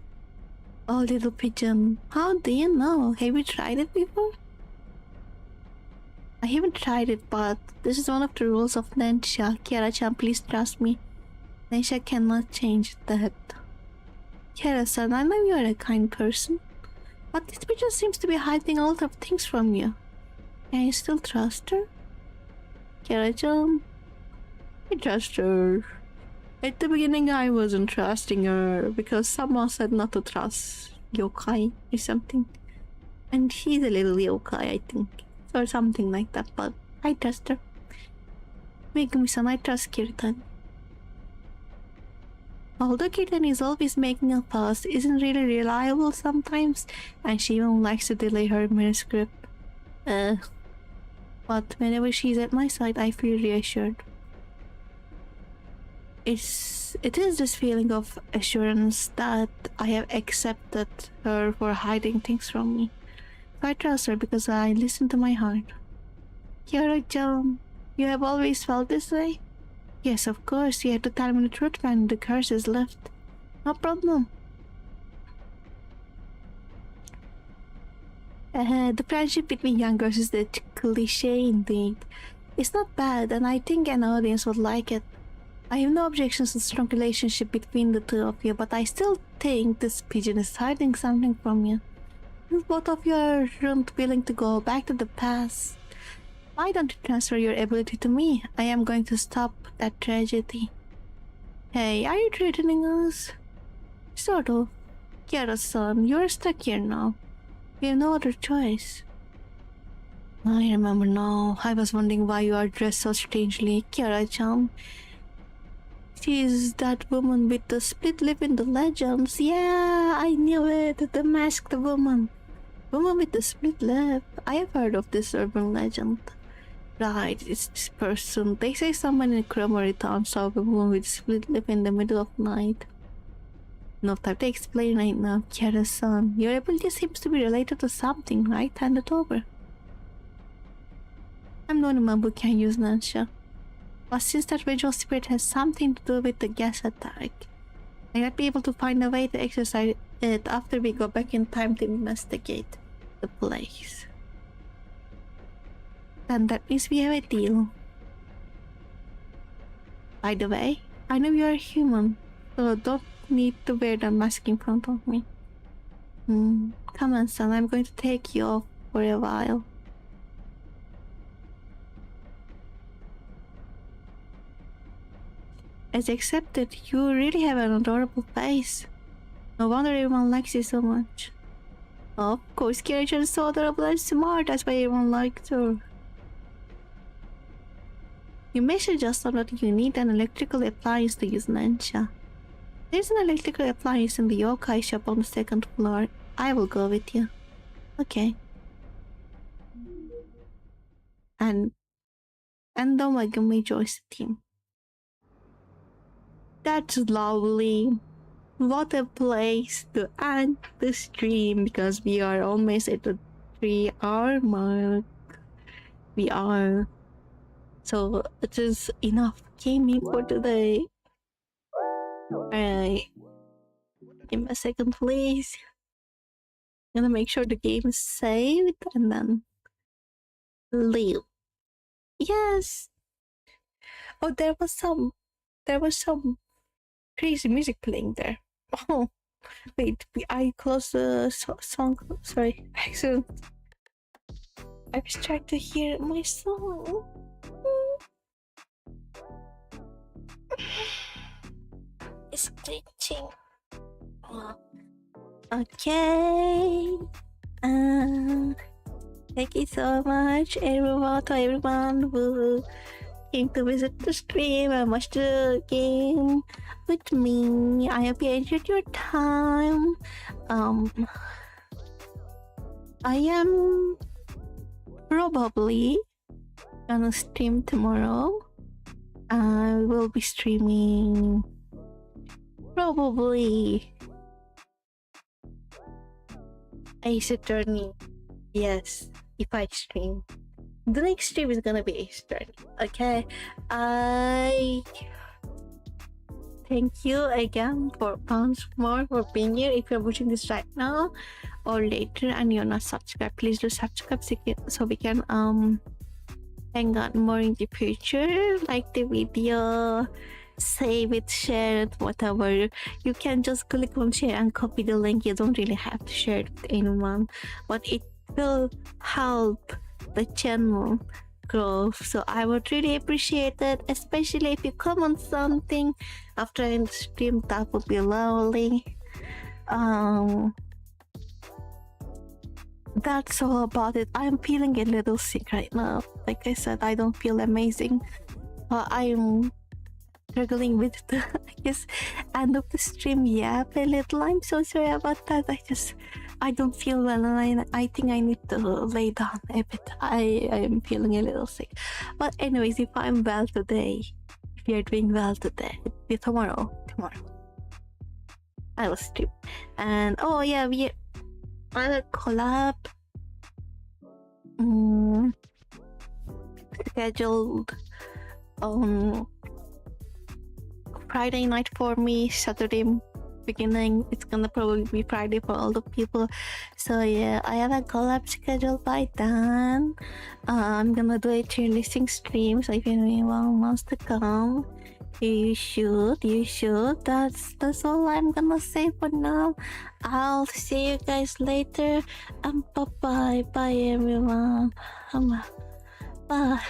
Oh, little pigeon, how do you know? Have you tried it before? I haven't tried it, but this is one of the rules of Nensha. Kiara-chan, please trust me. Nensha cannot change that. Kiara-san, I know you are a kind person, but this pigeon seems to be hiding a lot of things from you. Can you still trust her? Kiara-chan, I trust her. At the beginning, I wasn't trusting her because someone said not to trust yokai or something. And she's a little yokai, I think. Or something like that, but I trust her. Megumi-san, I trust Kirtan. Although Kirtan is always making a fuss, isn't really reliable sometimes, and she even likes to delay her manuscript. But whenever she's at my side, I feel reassured. It is this feeling of assurance that I have accepted her for hiding things from me. I trust her because I listen to my heart. Kiara-chan, you have always felt this way? Yes, of course. You have to tell me the truth when the curse is left. No problem. The friendship between young girls is the cliché indeed. It's not bad, and I think an audience would like it. I have no objections to the strong relationship between the two of you, but I still think this pigeon is hiding something from you. If both of you aren't willing to go back to the past, why don't you transfer your ability to me? I am going to stop that tragedy. Hey, are you threatening us? Sort of. Kiara-san, you're stuck here now. We have no other choice. I remember now. I was wondering why you are dressed so strangely. Kiara-chan. She is that woman with the split lip in the legends. Yeah, I knew it. The masked woman. Woman with the split lip. I have heard of this urban legend. Right, it's this person. They say someone in Creamery Town saw a woman with split lip in the middle of night. No time to explain right now, Kiara-san. Your ability seems to be related to something, right? Hand it over. I'm the only one who can use Nansha. But since that visual spirit has something to do with the gas attack, I might be able to find a way to exercise it after we go back in time to investigate the place. Then that means we have a deal. By the way, I know you're human, so don't need to wear the mask in front of me. Come on, son, I'm going to take you off for a while. As accepted, you really have an adorable face. No wonder everyone likes you so much. Of course, Kira-chan is so adorable and smart, that's why everyone likes her. You mentioned just now that you need an electrical appliance to use Nansha. There's an electrical appliance in the yokai shop on the 2nd floor. I will go with you. Okay. And the Megumi joins the team. That's lovely. What a place to end the stream because we are almost at the 3-hour mark. We are. So it is enough gaming for today. Alright. Give me a second, please. I'm gonna make sure the game is saved and then leave. Yes. Oh, there was some crazy music playing there. Oh, wait, I closed the song. Sorry, accident. I was trying to hear my song. It's glitching. Okay. Thank you so much, everyone, to everyone who came to visit the stream and watch the game with me. I hope you enjoyed your time. I am probably gonna stream tomorrow. I will be streaming probably Ace Attorney. Yes, if I stream. The next stream is gonna be Ace Attorney. Okay. I thank you again for once more for being here. If you're watching this right now or later and you're not subscribed, please do subscribe so we can hang out more in the future. Like the video, save it, share it, whatever. You can just click on share and copy the link. You don't really have to share it with anyone, but it will help the channel grow. So I would really appreciate it, especially if you comment something after in the stream. That would be lovely. That's all about it. I'm feeling a little sick right now. Like I said, I don't feel amazing. I'm struggling with the, I guess, end of the stream. Yeah, a little. I'm so sorry about that. I don't feel well, and I think I need to lay down a bit. I am feeling a little sick. But anyways, if I'm well today, if you're doing well today, tomorrow, I will stream. And oh yeah, we are collab scheduled on Friday night for me, Saturday beginning. It's gonna probably be Friday for all the people. So yeah, I have a collab scheduled by then. I'm gonna do a tier listing stream, so if anyone wants to come, you should. That's all I'm gonna say for now. I'll see you guys later, and bye everyone. Bye.